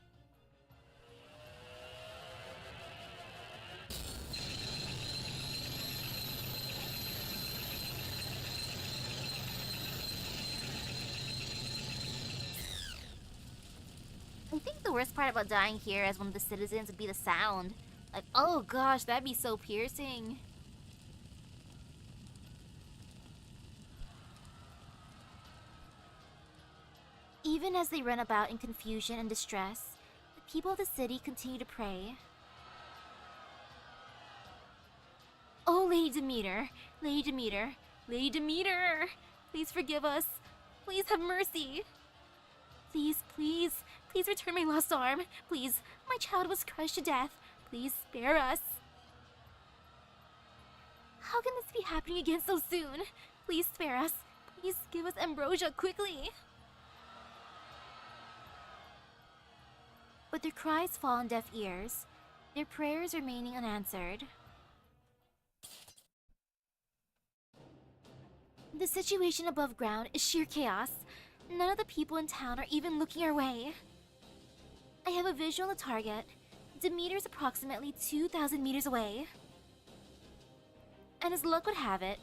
I think the worst part about dying here as one of the citizens would be the sound. Like, oh gosh, that'd be so piercing. Even as they run about in confusion and distress, the people of the city continue to pray. Oh, Lady Demeter, Lady Demeter, Lady Demeter, please forgive us. Please have mercy. Please, please, please return my lost arm. Please, my child was crushed to death. Please spare us. How can this be happening again so soon? Please spare us. Please give us ambrosia quickly. But their cries fall on deaf ears, their prayers remaining unanswered. The situation above ground is sheer chaos. None of the people in town are even looking our way. I have a visual on the target. Demeter's approximately 2,000 meters away. And as luck would have it,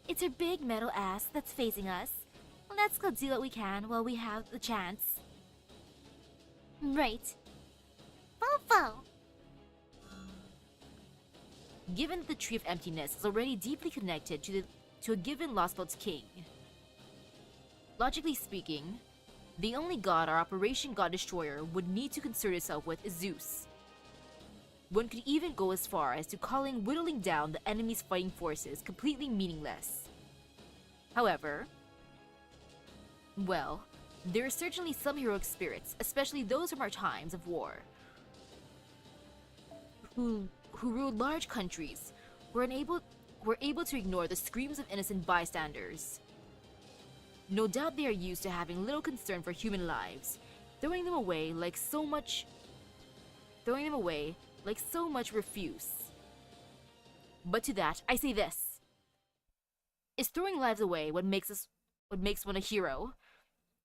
it's her big metal ass that's facing us. Let's go do what we can while we have the chance. Right. Fofo! Given that the Tree of Emptiness is already deeply connected to a given Lost World's king. Logically speaking, the only god our Operation God Destroyer would need to concern itself with is Zeus. One could even go as far as to calling whittling down the enemy's fighting forces completely meaningless. However, well, there are certainly some heroic spirits, especially those from our times of war, who ruled large countries, were able to ignore the screams of innocent bystanders. No doubt they are used to having little concern for human lives, throwing them away like so much refuse. But to that, I say this. Is throwing lives away what makes one a hero?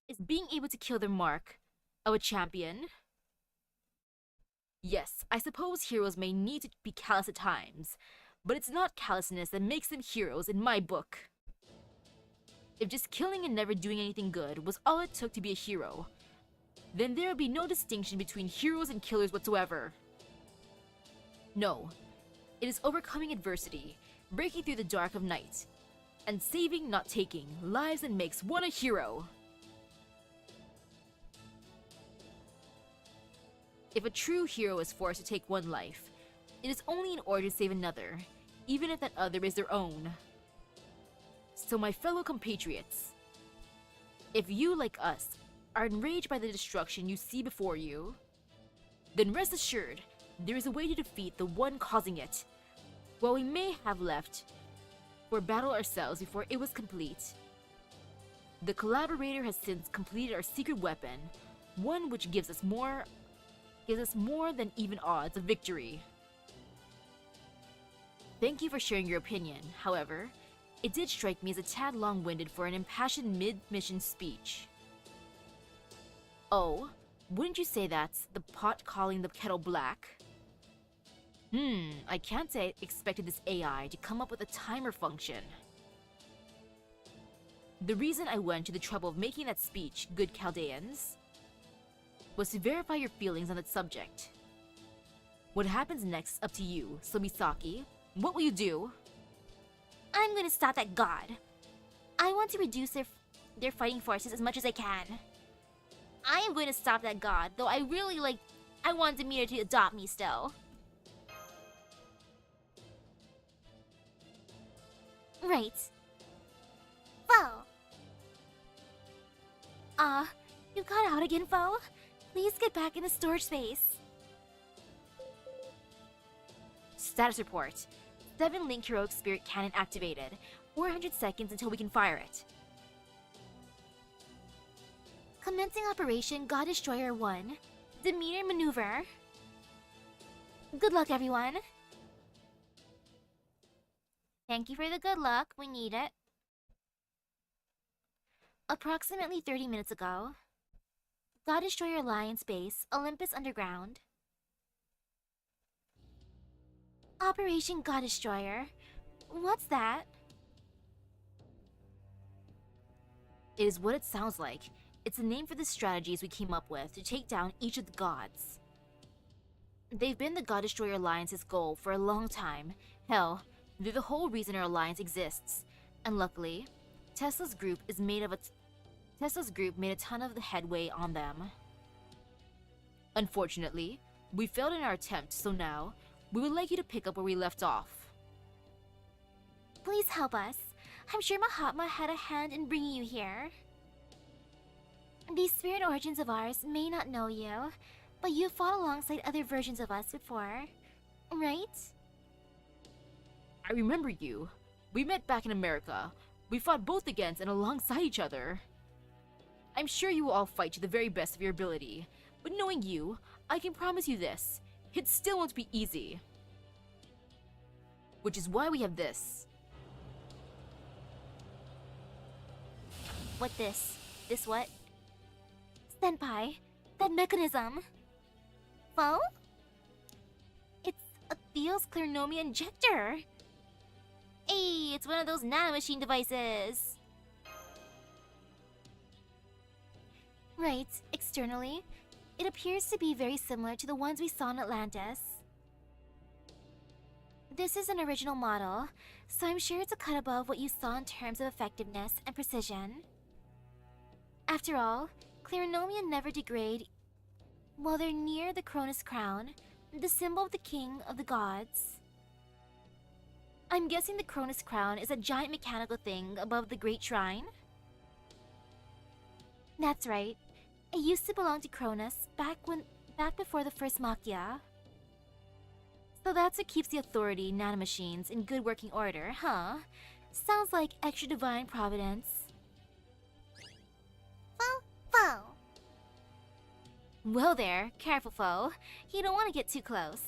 Is being able to kill the mark of a champion? Yes, I suppose heroes may need to be callous at times, but it's not callousness that makes them heroes in my book. If just killing and never doing anything good was all it took to be a hero, then there would be no distinction between heroes and killers whatsoever. No, it is overcoming adversity, breaking through the dark of night, and saving, not taking, lives that makes one a hero. If a true hero is forced to take one life, it is only in order to save another, even if that other is their own. So my fellow compatriots, if you, like us, are enraged by the destruction you see before you, then rest assured, there is a way to defeat the one causing it. While we may have left for battle ourselves before it was complete, the collaborator has since completed our secret weapon, one which gives us more than even odds of victory. Thank you for sharing your opinion. However, it did strike me as a tad long-winded for an impassioned mid-mission speech. Oh, wouldn't you say that's the pot calling the kettle black? I can't say I expected this AI to come up with a timer function. The reason I went to the trouble of making that speech, good Chaldeans, was to verify your feelings on that subject. What happens next is up to you, so Misaki, what will you do? I'm gonna stop that god. I want to reduce their fighting forces as much as I can. I am going to stop that god, though I want Demeter to adopt me still. Right. Foe! You got out again, Foe? Please get back in the storage space. Status report. 7 Link Heroic Spirit Cannon activated. 400 seconds until we can fire it. Commencing Operation God Destroyer 1. Demeter Maneuver. Good luck, everyone. Thank you for the good luck. We need it. Approximately 30 minutes ago, God Destroyer Alliance Base, Olympus Underground. Operation God Destroyer? What's that? It is what it sounds like. It's a name for the strategies we came up with to take down each of the gods. They've been the God Destroyer Alliance's goal for a long time. Hell, they're the whole reason our alliance exists. And luckily, Tesla's group made a ton of the headway on them. Unfortunately, we failed in our attempt, so now, we would like you to pick up where we left off. Please help us. I'm sure Mahatma had a hand in bringing you here. These spirit origins of ours may not know you, but you've fought alongside other versions of us before, right? I remember you. We met back in America. We fought both against and alongside each other. I'm sure you will all fight to the very best of your ability, but knowing you, I can promise you this. It still won't be easy. Which is why we have this. What this? This what? Senpai, that mechanism. Foe? It's a Theos Clarinomia injector. Hey, it's one of those nanomachine devices. Right, externally, it appears to be very similar to the ones we saw in Atlantis. This is an original model, so I'm sure it's a cut above what you saw in terms of effectiveness and precision. After all, Clarinomia never degrade while they're near the Cronus crown, the symbol of the king of the gods. I'm guessing the Cronus crown is a giant mechanical thing above the Great Shrine? That's right. It used to belong to Cronus back before the first Makia. So that's what keeps the authority nanomachines in good working order, huh? Sounds like extra divine providence. Foe. Well there, careful foe. You don't want to get too close.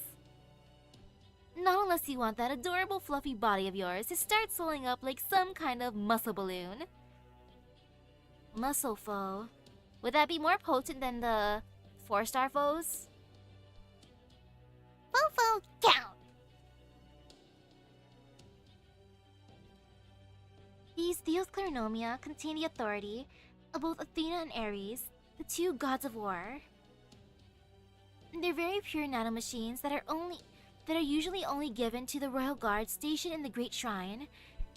Not unless you want that adorable fluffy body of yours to start swelling up like some kind of muscle balloon. Muscle foe. Would that be more potent than the 4-star foes? Foe count! These Theos Clarinomia contain the authority of both Athena and Ares, the two gods of war. They're very pure nanomachines that are usually only given to the royal guard stationed in the Great Shrine.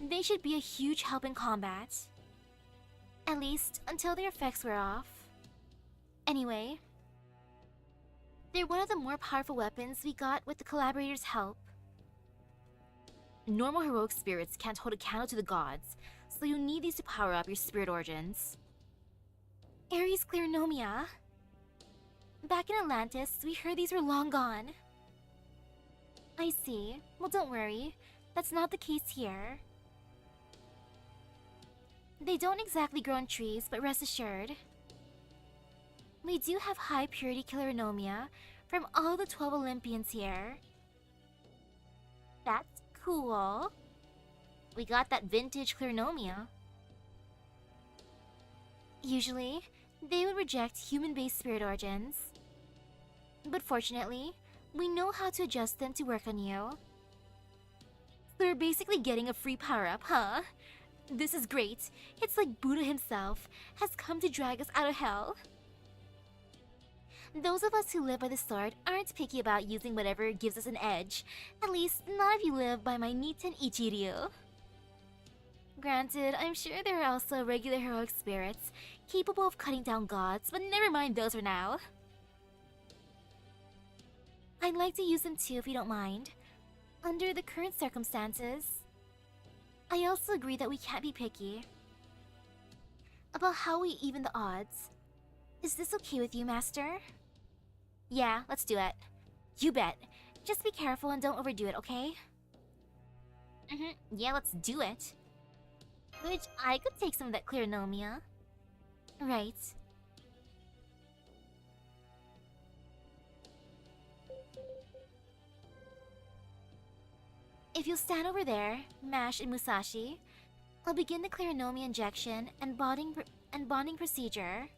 They should be a huge help in combat. At least, until their effects wear off. Anyway, they're one of the more powerful weapons we got with the collaborators' help. Normal heroic spirits can't hold a candle to the gods, so you need these to power up your spirit origins. Ares Clarinomia. Back in Atlantis, we heard these were long gone. I see. Well, don't worry. That's not the case here. They don't exactly grow on trees, but rest assured. We do have high purity Clarinomia from all the 12 Olympians here. That's cool. We got that vintage Clarinomia. Usually, they would reject human-based spirit origins. But fortunately, we know how to adjust them to work on you. So we're basically getting a free power-up, huh? This is great. It's like Buddha himself has come to drag us out of hell. Those of us who live by the sword aren't picky about using whatever gives us an edge. At least, not if you live by my Niten Ichiryu. Granted, I'm sure there are also regular heroic spirits capable of cutting down gods, but never mind those for now. I'd like to use them too if you don't mind. Under the current circumstances. I also agree that we can't be picky about how we even the odds. Is this okay with you, Master? Yeah, let's do it. You bet. Just be careful and don't overdo it, okay? Yeah, let's do it. Which I could take some of that Clarinomia. Right. If you'll stand over there, Mash and Musashi, I'll begin the Clarinomia injection and bonding procedure.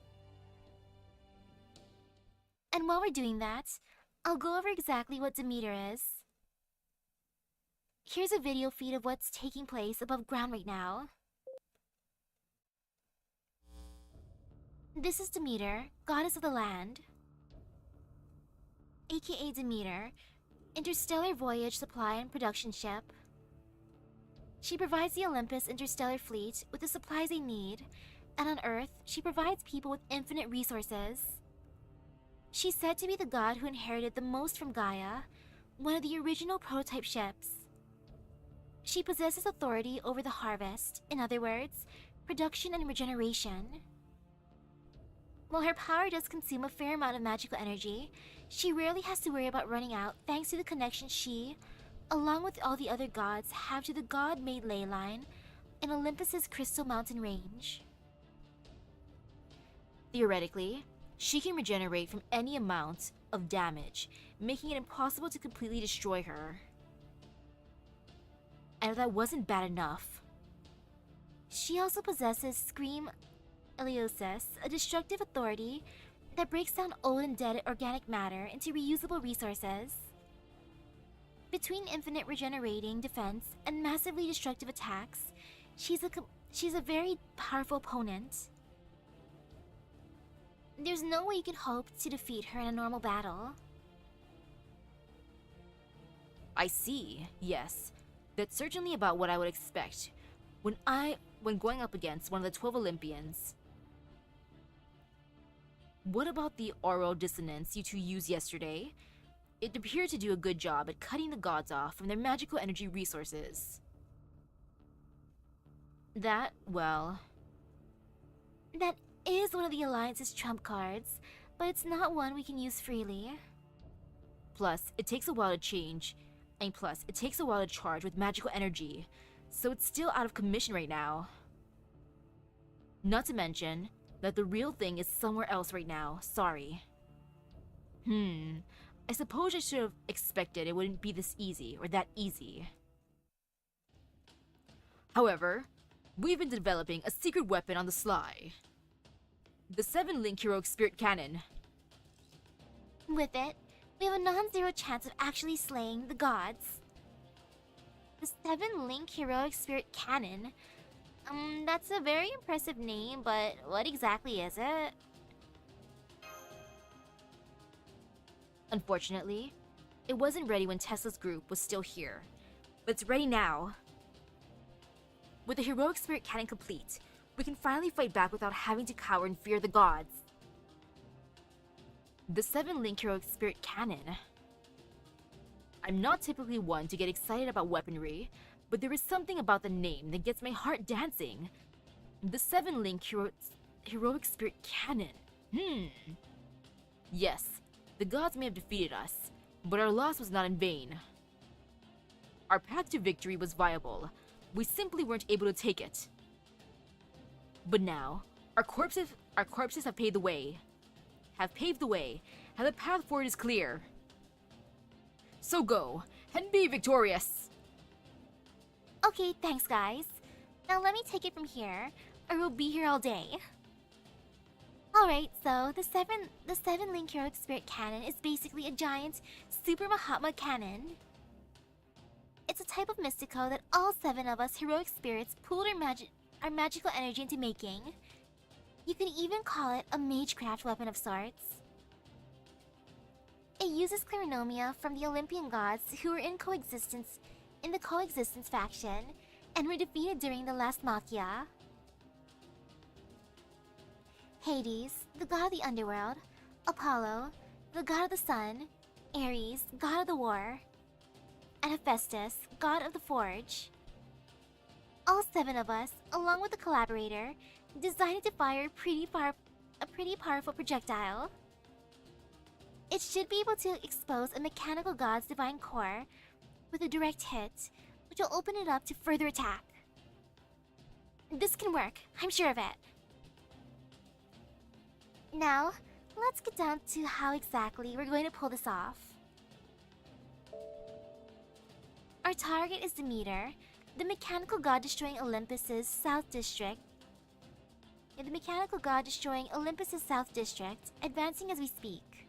And while we're doing that, I'll go over exactly what Demeter is. Here's a video feed of what's taking place above ground right now. This is Demeter, goddess of the land. AKA Demeter, interstellar voyage supply and production ship. She provides the Olympus interstellar fleet with the supplies they need, and on Earth, she provides people with infinite resources. She's said to be the god who inherited the most from Gaia, one of the original prototype ships. She possesses authority over the harvest, in other words, production and regeneration. While her power does consume a fair amount of magical energy, she rarely has to worry about running out thanks to the connection she, along with all the other gods, have to the god-made ley line in Olympus's Crystal Mountain range. Theoretically, she can regenerate from any amount of damage, making it impossible to completely destroy her. And if that wasn't bad enough, she also possesses Scream Eliosis, a destructive authority that breaks down old and dead organic matter into reusable resources. Between infinite regenerating defense and massively destructive attacks, she's a very powerful opponent. There's no way you can hope to defeat her in a normal battle. I see, yes. That's certainly about what I would expect when going up against one of the 12 Olympians. What about the aural dissonance you two used yesterday? It appeared to do a good job at cutting the gods off from their magical energy resources. That is one of the Alliance's trump cards, but it's not one we can use freely. Plus, it takes a while to change. Plus, it takes a while to charge with magical energy, so it's still out of commission right now. Not to mention that the real thing is somewhere else right now, sorry. I suppose I should have expected it wouldn't be this easy, or that easy. However, we've been developing a secret weapon on the sly. The 7-link heroic spirit cannon. With it, we have a non-zero chance of actually slaying the gods. The 7-link heroic spirit cannon? That's a very impressive name, but what exactly is it? Unfortunately, it wasn't ready when Tesla's group was still here, but it's ready now. With the heroic spirit cannon complete, we can finally fight back without having to cower and fear the gods. The 7-link heroic spirit cannon. I'm not typically one to get excited about weaponry, but there is something about the name that gets my heart dancing. The 7-link heroic spirit cannon. Yes, the gods may have defeated us, but our loss was not in vain. Our path to victory was viable. We simply weren't able to take it. But now, our corpses have paved the way. And the path forward is clear. So go, and be victorious! Okay, thanks guys. Now let me take it from here, or we'll be here all day. Alright, so the 7-link heroic spirit cannon is basically a giant Super Mahatma cannon. It's a type of mystico that all 7 of us heroic spirits pooled our magical energy into making. You can even call it a magecraft weapon of sorts. It uses Clarinomia from the Olympian gods who were in the coexistence faction and were defeated during the last Machia. Hades, the god of the underworld, Apollo, the god of the sun, Ares, god of the war, and Hephaestus, god of the forge. All 7 of us, along with the collaborator, designed to fire a pretty powerful projectile. It should be able to expose a mechanical god's divine core with a direct hit, which will open it up to further attack. This can work, I'm sure of it. Now, let's get down to how exactly we're going to pull this off. Our target is Demeter, the mechanical god destroying Olympus's South District. Advancing as we speak.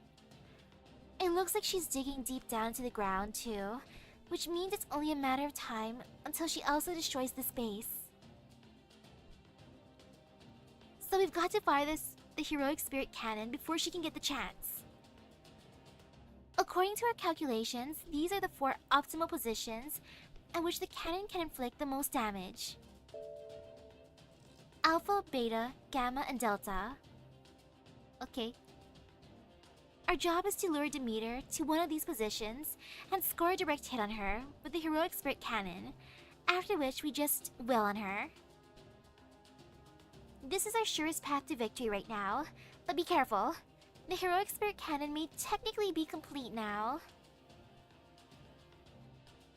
It looks like she's digging deep down to the ground too, which means it's only a matter of time until she also destroys this base. So we've got to fire the heroic spirit cannon before she can get the chance. According to our calculations, these are the 4 optimal positions at which the cannon can inflict the most damage. Alpha, Beta, Gamma, and Delta. Okay. Our job is to lure Demeter to one of these positions and score a direct hit on her with the heroic spirit cannon, after which we just wail on her. This is our surest path to victory right now, but be careful. The heroic spirit cannon may technically be complete now.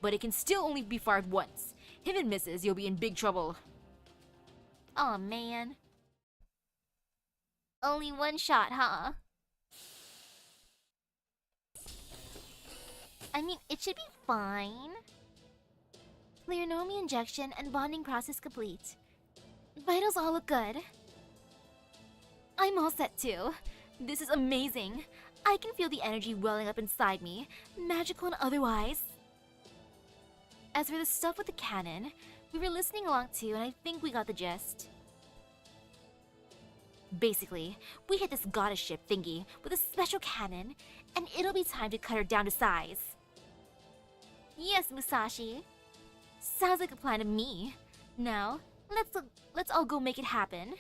But it can still only be fired once. If it misses, you'll be in big trouble. Aw, man. Only one shot, huh? I mean, it should be fine. Clarinomia injection and bonding process complete. Vitals all look good. I'm all set too. This is amazing. I can feel the energy welling up inside me, magical and otherwise. As for the stuff with the cannon, we were listening along too, and I think we got the gist. Basically, we hit this goddess ship thingy with a special cannon, and it'll be time to cut her down to size. Yes, Musashi. Sounds like a plan to me. Now, let's all go make it happen.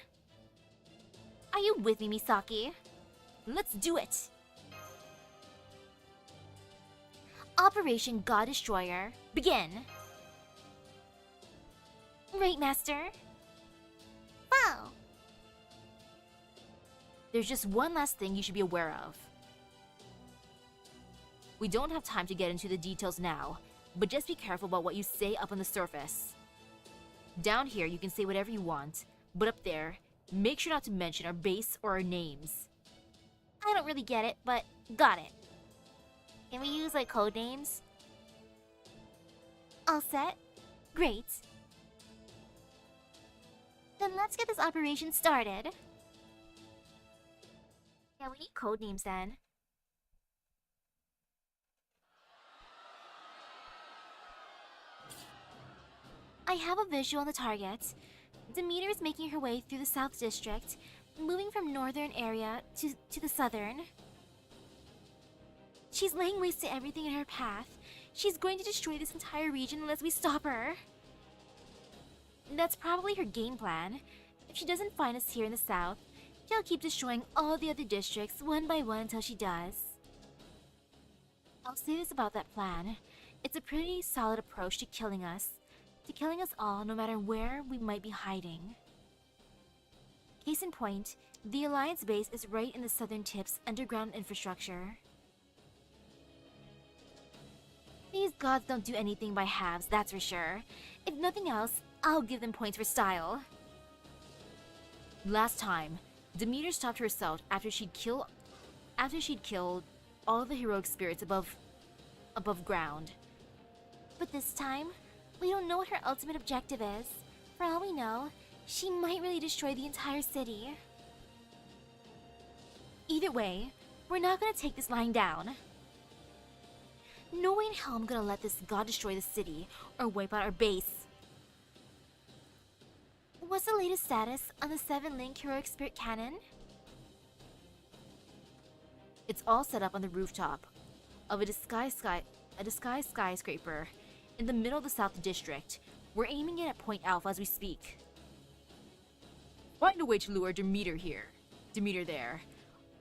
Are you with me, Misaki? Let's do it! Operation God Destroyer, begin! Right, Master? Wow! There's just one last thing you should be aware of. We don't have time to get into the details now, but just be careful about what you say up on the surface. Down here, you can say whatever you want, but up there, make sure not to mention our base or our names. I don't really get it, but got it. Can we use, like, code names? All set? Great. Then let's get this operation started. Yeah, we need code names then. I have a visual on the target. Demeter is making her way through the South District, moving from northern area to the southern. She's laying waste to everything in her path. She's going to destroy this entire region unless we stop her. That's probably her game plan. If she doesn't find us here in the south, she'll keep destroying all the other districts one by one until she does. I'll say this about that plan. It's a pretty solid approach to killing us all no matter where we might be hiding. Case in point, the Alliance base is right in the southern tip's underground infrastructure. These gods don't do anything by halves, that's for sure. If nothing else, I'll give them points for style. Last time, Demeter stopped her assault after she'd killed all the heroic spirits above ground. But this time, we don't know what her ultimate objective is. For all we know, she might really destroy the entire city. Either way, we're not gonna take this lying down. No way in hell I'm gonna let this god destroy the city or wipe out our base. What's the latest status on the 7-link heroic spirit cannon? It's all set up on the rooftop of a disguised skyscraper in the middle of the South District. We're aiming it at Point Alpha as we speak. Find a way to lure Demeter here. Demeter there.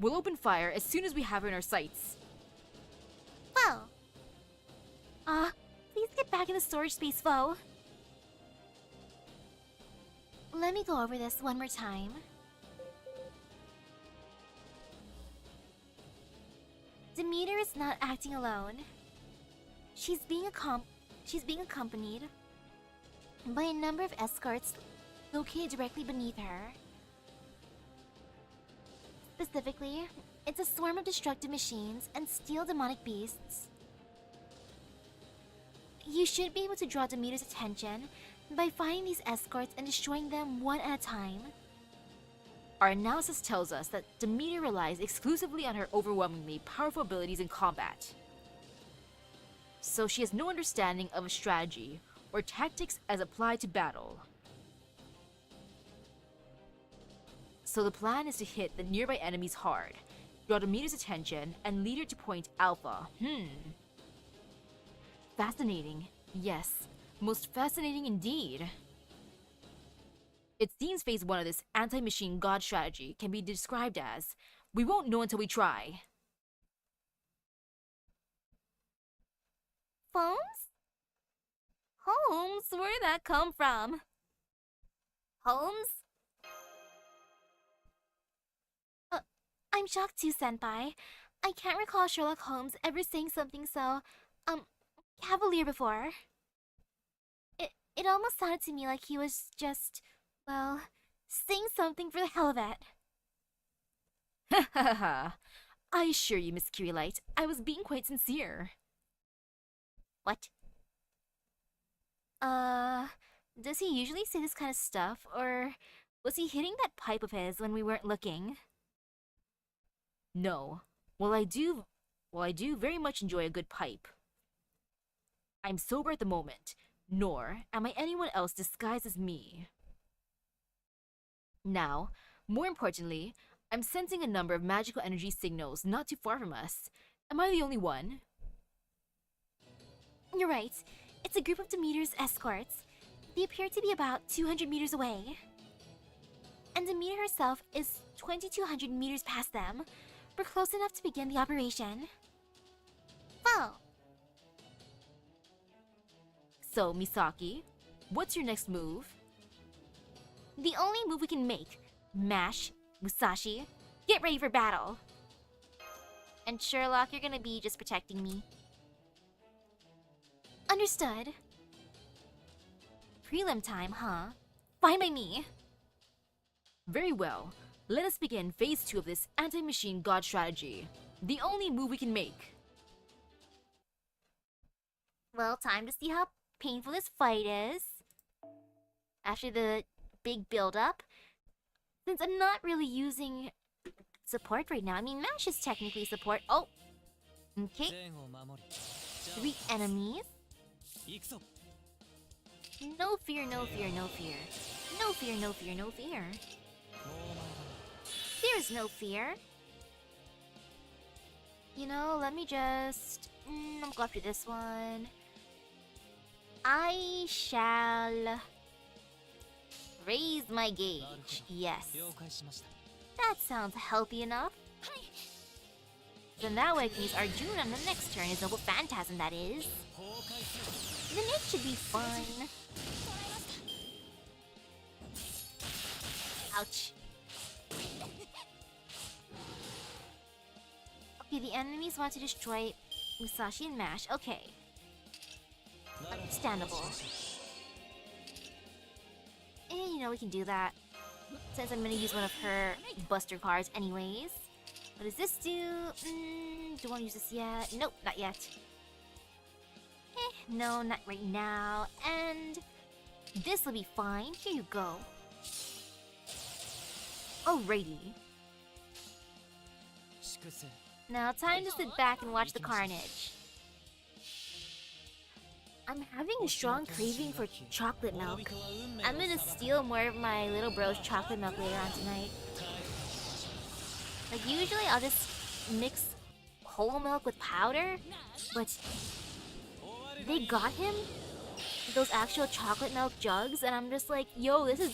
We'll open fire as soon as we have her in our sights. Foe! Please get back in the storage space, Foe. Let me go over this one more time. Demeter is not acting alone. She's being accompanied by a number of escorts located directly beneath her. Specifically, it's a swarm of destructive machines and steel demonic beasts. You should be able to draw Demeter's attention by finding these escorts and destroying them one at a time. Our analysis tells us that Demeter relies exclusively on her overwhelmingly powerful abilities in combat. So she has no understanding of a strategy or tactics as applied to battle. So the plan is to hit the nearby enemies hard, draw Demeter's attention, and lead her to Point Alpha. Fascinating. Yes, most fascinating indeed. It seems phase 1 of this anti-machine god strategy can be described as, we won't know until we try. Phones? Holmes? Where did that come from? Holmes? I'm shocked too, Senpai. I can't recall Sherlock Holmes ever saying something so, cavalier before. It almost sounded to me like he was just, well, saying something for the hell of it. Ha ha ha. I assure you, Miss Kirilight, I was being quite sincere. What? Does he usually say this kind of stuff, or was he hitting that pipe of his when we weren't looking? No. Well, I do very much enjoy a good pipe. I'm sober at the moment, nor am I anyone else disguised as me. Now, more importantly, I'm sensing a number of magical energy signals not too far from us. Am I the only one? You're right. It's a group of Demeter's escorts. They appear to be about 200 meters away. And Demeter herself is 2,200 meters past them. We're close enough to begin the operation. Oh, So, Misaki, what's your next move? the only move we can make. Mash, Musashi, get ready for battle. And Sherlock, you're gonna be just protecting me. Understood. Prelim time, huh? Fine by me. Very well. Let us begin phase 2 of this anti-machine god strategy. The only move we can make. Well, time to see how painful this fight is. After the big build-up. Since I'm not really using support right now. I mean, Mash is technically support. Oh! Okay, 前を守りじゃあ 3 enemies. 行くぞ No fear, no fear, no fear. No fear, no fear, no fear. もうお前だ There's no fear. You know, let me just... I'll go after this one. I shall... raise my gauge. Yes. 了解しました That sounds healthy enough. Then that way I can use Arjuna on the next turn. His Noble Phantasm, that is. 崩壊する Then it should be fine. Ouch. Okay, the enemies want to destroy Musashi and Mash. Okay. なら Understandable. You know, we can do that. Since I'm gonna use one of her Buster cards anyways. What does this do? Do I want to use this yet? Nope, not yet. No, not right now. And this will be fine. Here you go. Alrighty. 粛清 Now, time to sit back and watch the carnage. I'm having a strong craving for chocolate milk. I'm gonna steal more of my little bro's chocolate milk later on tonight. Like, usually I'll just mix whole milk with powder, but they got him those actual chocolate milk jugs, and I'm just like, yo, this is